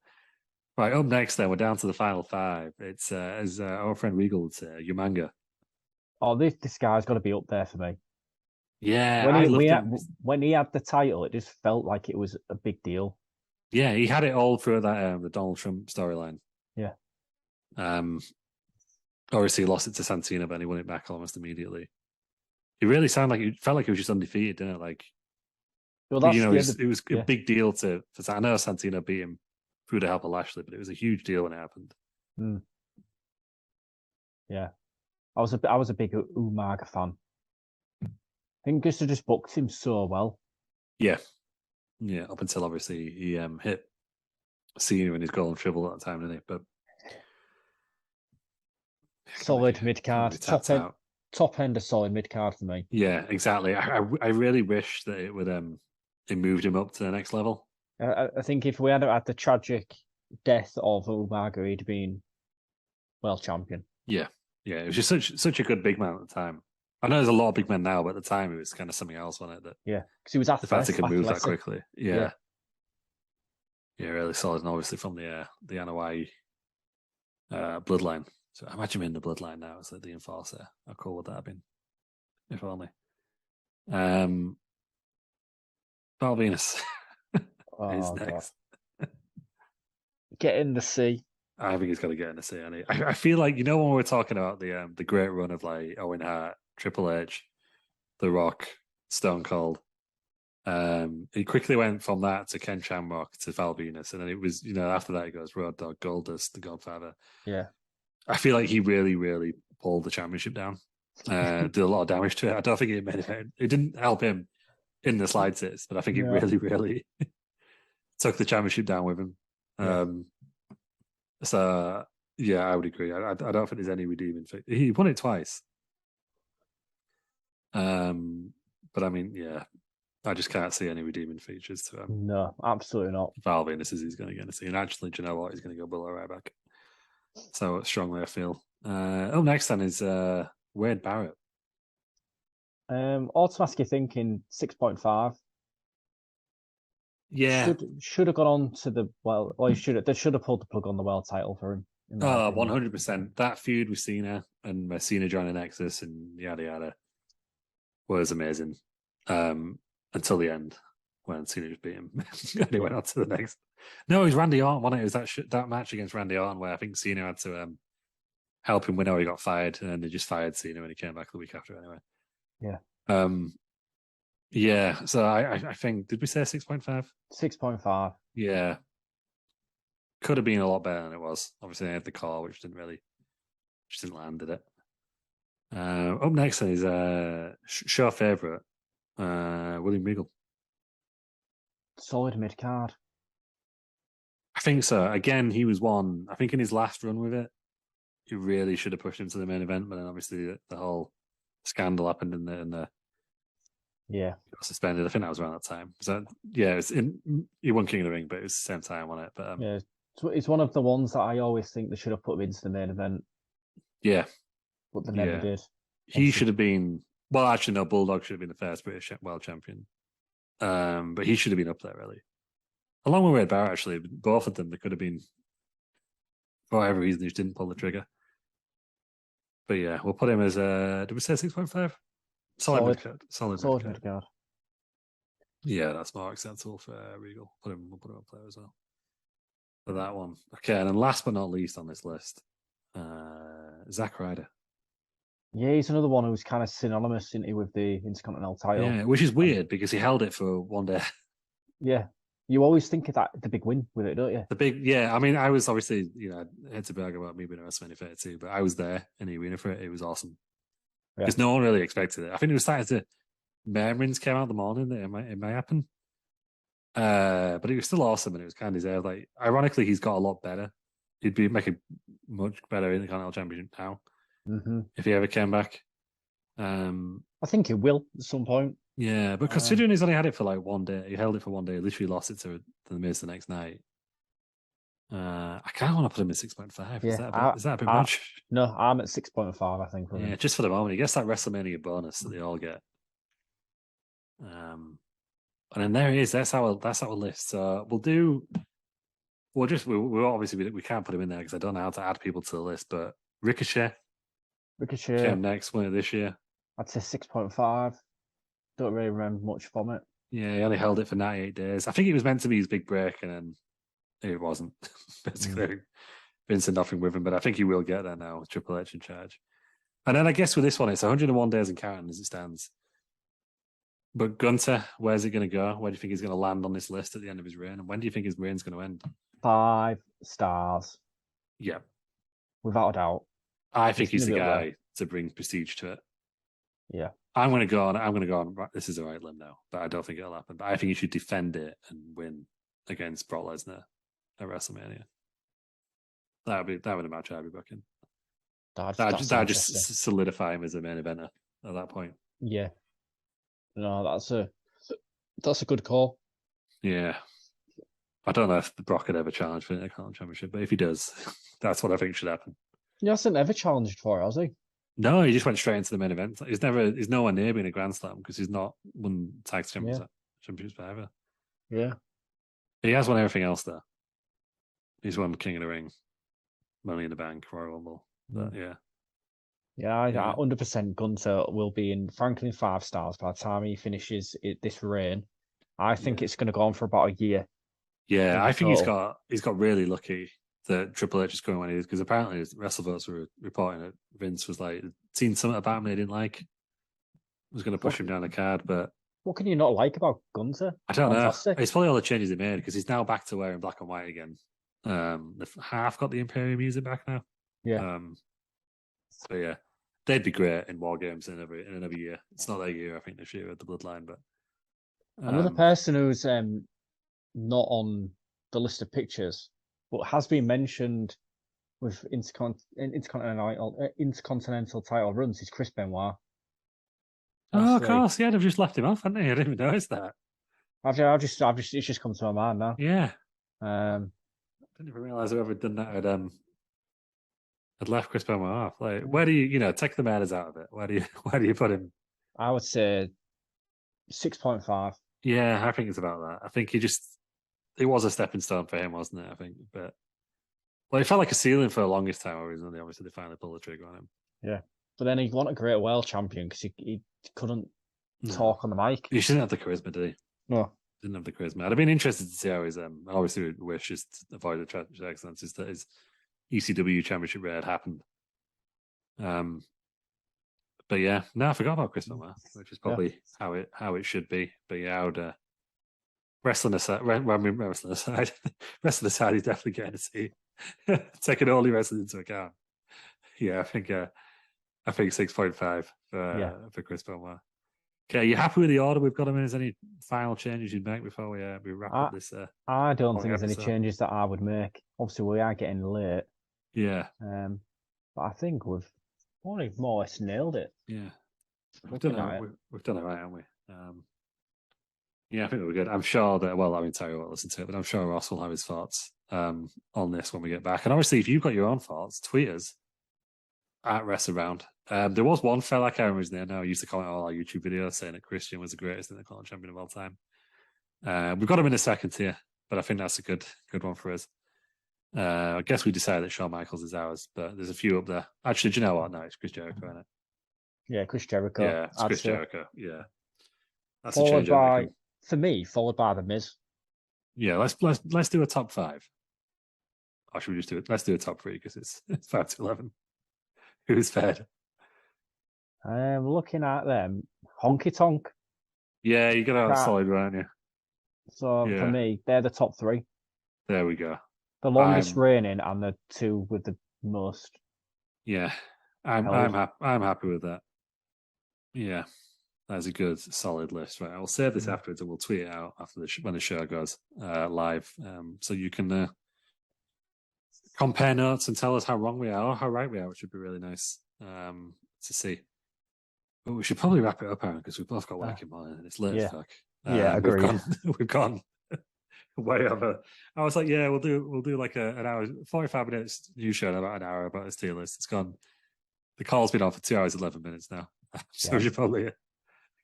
Right, up next then, we're down to the final 5. It's, as our friend Regal would say, Umanga. Oh, this guy's got to be up there for me. Yeah, when he had the title, it just felt like it was a big deal. Yeah, he had it all through that the Donald Trump storyline. Yeah. Obviously, he lost it to Santino, but he won it back almost immediately. It really felt like he was just undefeated, didn't it? Like, well, it was a big deal for I know Santino beat him through the help of Lashley, but it was a huge deal when it happened. Yeah, I was a big Umaga fan. I think Gunther just booked him so well. Yeah, up until obviously he hit Cena in his golden triple at the time, didn't he? But solid mid card, top end of solid mid card for me. Yeah, exactly. I really wish that it would it moved him up to the next level. I think if we hadn't had the tragic death of Umaga, he'd been world champion. Yeah, it was just such a good big man at the time. I know there's a lot of big men now, but at the time it was kind of something else, wasn't it? Because he was athletic. The fact he could move that quickly. Yeah, really solid, and obviously from the Anoa'i bloodline. So imagine him in the bloodline now. It's like the enforcer. How cool would that have been? If only. Val Venus is next. Get in the sea. I think he's got to get in the sea. And I feel like, when we were talking about the great run of like Owen Hart, Triple H, The Rock, Stone Cold, he quickly went from that to Ken Shamrock to Val Venus, and then it was after that he goes Road Dogg, Goldust, The Godfather. Yeah, I feel like he really, really pulled the championship down. Did a lot of damage to it. I don't think it didn't help him in the slightest, but I think it really, really took the championship down with him. So yeah, I would agree. I don't think there's any redeeming factor. He won it twice. But I mean, I just can't see any redeeming features to him. No, absolutely not. Val Venus he's going to get to see, and actually, do you know what? He's going to go below right back. So strongly, I feel. Up next then is Wade Barrett. Automatically thinking 6.5. Yeah, should have gone on to they should have pulled the plug on the world title for him. 100%. That feud with Cena and Cena joining Nexus and yada yada was amazing. Until the end when Cena just beat him and he went on to the next. No, it was Randy Orton, wasn't it? It was that match against Randy Orton where I think Cena had to help him win or he got fired, and then they just fired Cena when he came back the week after anyway. So I think, did we say 6.5? 6.5. Yeah. Could have been a lot better than it was. Obviously, they had the call, which didn't land, did it? Up next then is show favourite, William Regal. Solid mid card. I think so. Again, he was one. I think in his last run with it, he really should have pushed him to the main event, but then obviously the whole scandal happened and he got suspended. I think that was around that time. So he won King of the Ring, but it was the same time on it. But it's one of the ones that I always think they should have put him into the main event. Yeah, but they never did. He should have been. Well, actually, no. Bulldog should have been the first British world champion. But he should have been up there, really. Along with Wade Barrett, actually, both of them, they could have been, for whatever reason, they just didn't pull the trigger. But yeah, we'll put him as, did we say 6.5? Solid mid card. Yeah, that's more acceptable for Regal. We'll put him up there as well. For that one. Okay, and then last but not least on this list, Zack Ryder. Yeah, he's another one who's kind of synonymous, isn't he, with the Intercontinental title. Yeah, which is weird because he held it for one day. Yeah. You always think of that the big win with it, don't you? The big, yeah. I mean, I was obviously, I had to brag about me being a WrestleMania 32, but I was there in the arena for it. It was awesome because no one really expected it. I think it was starting to. Mermins came out in the morning. It might happen, but it was still awesome and it was kind of deserved. Like, ironically, he's got a lot better. He'd be making much better Intercontinental Champion now if he ever came back. I think he will at some point. Yeah, but considering he's only had it for like 1 day, he held it for 1 day, literally lost it to the Miz the next night. I kind of want to put him at 6.5. Yeah, is that a bit much? No, I'm at 6.5. I think. Yeah, just for the moment, he gets that WrestleMania bonus that they all get. And then there it is. That's our list. So we'll obviously we can't put him in there because I don't know how to add people to the list. But Ricochet came next, winner this year. I'd say 6.5. Don't really remember much from it. Yeah, he only held it for 98 days. I think it was meant to be his big break, and then it wasn't. Basically, Vince had nothing with him, but I think he will get there now with Triple H in charge. And then I guess with this one, it's 101 days and counting as it stands. But Gunther, where's it going to go? Where do you think he's going to land on this list at the end of his reign? And when do you think his reign's going to end? 5 stars. Yeah. Without a doubt. I think he's the guy to bring prestige to it. Yeah. I'm going to go on. This is the right limb now, but I don't think it'll happen. But I think he should defend it and win against Brock Lesnar at WrestleMania. That would be a match I'd be booking. That just solidify him as a main eventer at that point. Yeah. No, that's a good call. Yeah. I don't know if Brock could ever challenge for the Intercontinental Championship, but if he does, that's what I think should happen. He hasn't ever challenged for it, has he? No, he just went straight into the main event. He's nowhere near being a Grand Slam because he's not won tag championships forever. Yeah. He has won everything else though. He's won King of the Ring, Money in the Bank, Royal Rumble. But yeah. Yeah, 100% Gunther will be in Franklin 5 stars by the time he finishes this reign. I think it's going to go on for about a year. Yeah, I think he's got really lucky that Triple H is going when he is, because apparently WrestleVotes were reporting that Vince was like seen something about him they didn't like, was going to push him down the card. But what can you not like about Gunther? I don't know. It's probably all the changes he made because he's now back to wearing black and white again. They've half got the Imperium music back now. Yeah. But yeah, they'd be great in War Games in another year. It's not their year, I think, this year at the Bloodline. But another person who's not on the list of pictures, but has been mentioned with intercontinental title runs is Chris Benoit. Oh, of course, yeah, they've just left him off, haven't they? I didn't even notice that. It's just come to my mind now. Yeah. I didn't even realise whoever done that had left Chris Benoit off. Like, where do you take the matters out of it? Where do you put him? I would say 6.5. Yeah, I think it's about that. I think it was a stepping stone for him, wasn't it? I think, but it felt like a ceiling for the longest time. Originally, obviously, they finally pulled the trigger on him. Yeah, but then he won a Great World Champion because he couldn't talk on the mic. He didn't have the charisma, did he? No, didn't have the charisma. I'd have been interested to see how his obviously we wish just to avoid the tragic accidents is that his ECW Championship reign had happened. But yeah, no, I forgot about Chris Benoit, which is probably how it should be. But yeah, I would wrestling aside, he's definitely getting a seat. Taking only wrestling into account. Yeah, I think 6.5 for Chris Benoit. Okay, you happy with the order we've got him in? Is there any final changes you'd make before we wrap up this? I don't think there's any changes that I would make. Obviously, we are getting late. Yeah. But I think we've more or less nailed it. Yeah. We've done it right, haven't we? Yeah, I think we're good. I'm sure that, Terry won't listen to it, but I'm sure Ross will have his thoughts on this when we get back. And obviously, if you've got your own thoughts, tweet us at WrestleRound. There was one fella, I can't remember his name now, who used to comment on all our YouTube videos saying that Christian was the greatest Intercontinental Champion of all time. We've got him in a second tier, but I think that's a good one for us. I guess we decided that Shawn Michaels is ours, but there's a few up there. Actually, do you know what? No, it's Chris Jericho, isn't it? Yeah, Chris Jericho. Yeah, it's Chris Jericho. Yeah, that's followed by The Miz. Yeah, let's do a top 5. Or should we just do it? Let's do a top 3 because it's 5 to 11. Who's third? Looking at them, Honky Tonk. Yeah, you're gonna have a solid one, aren't you? So for me, they're the top 3. There we go. The longest reigning and the 2 with the most. Yeah, I'm happy with that. Yeah, that's a good solid list. Right, I'll save this afterwards and we'll tweet it out after when the show goes live, so you can compare notes and tell us how wrong we are or how right we are, which would be really nice to see. But we should probably wrap it up, Aaron, because we've both got work in morning and it's late as fuck. Agreed. We've gone way over. I was like, we'll do like an hour, 45 minutes news show in about an hour about this tier list. It's gone. The call's been on for 2 hours, 11 minutes now. So we should probably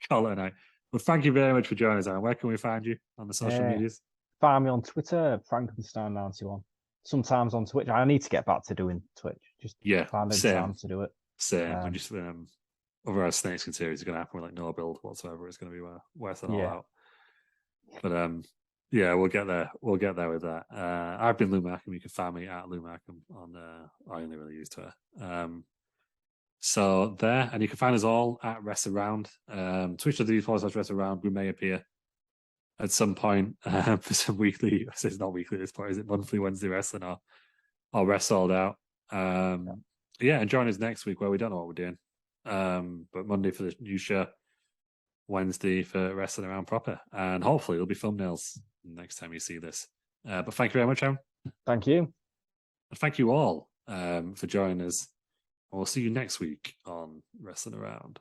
call it a night. But thank you very much for joining us, Aaron. Where can we find you on the social medias? Find me on Twitter, Frankenstein91. Sometimes on Twitch. I need to get back to doing Twitch. Just finding time to do it. Same. We just otherwise Snakeskin series is going to happen with like no build whatsoever. It's going to be worth it all out. But we'll get there. We'll get there with that. I've been Lew Markham. You can find me at Lew Markham on I only really use Twitter. So there, and you can find us all at Rest Around. Twitch.tv/Rest Around. We may appear at some point for some weekly. It's not weekly at this point. Is it monthly Wednesday wrestling or Rest Sold Out? And join us next week where we don't know what we're doing. But Monday for the new show, Wednesday for Wrestling Around proper, and hopefully there'll be thumbnails next time you see this. But thank you very much, Aaron. Thank you. And thank you all for joining us. We'll see you next week on Wrestling Around.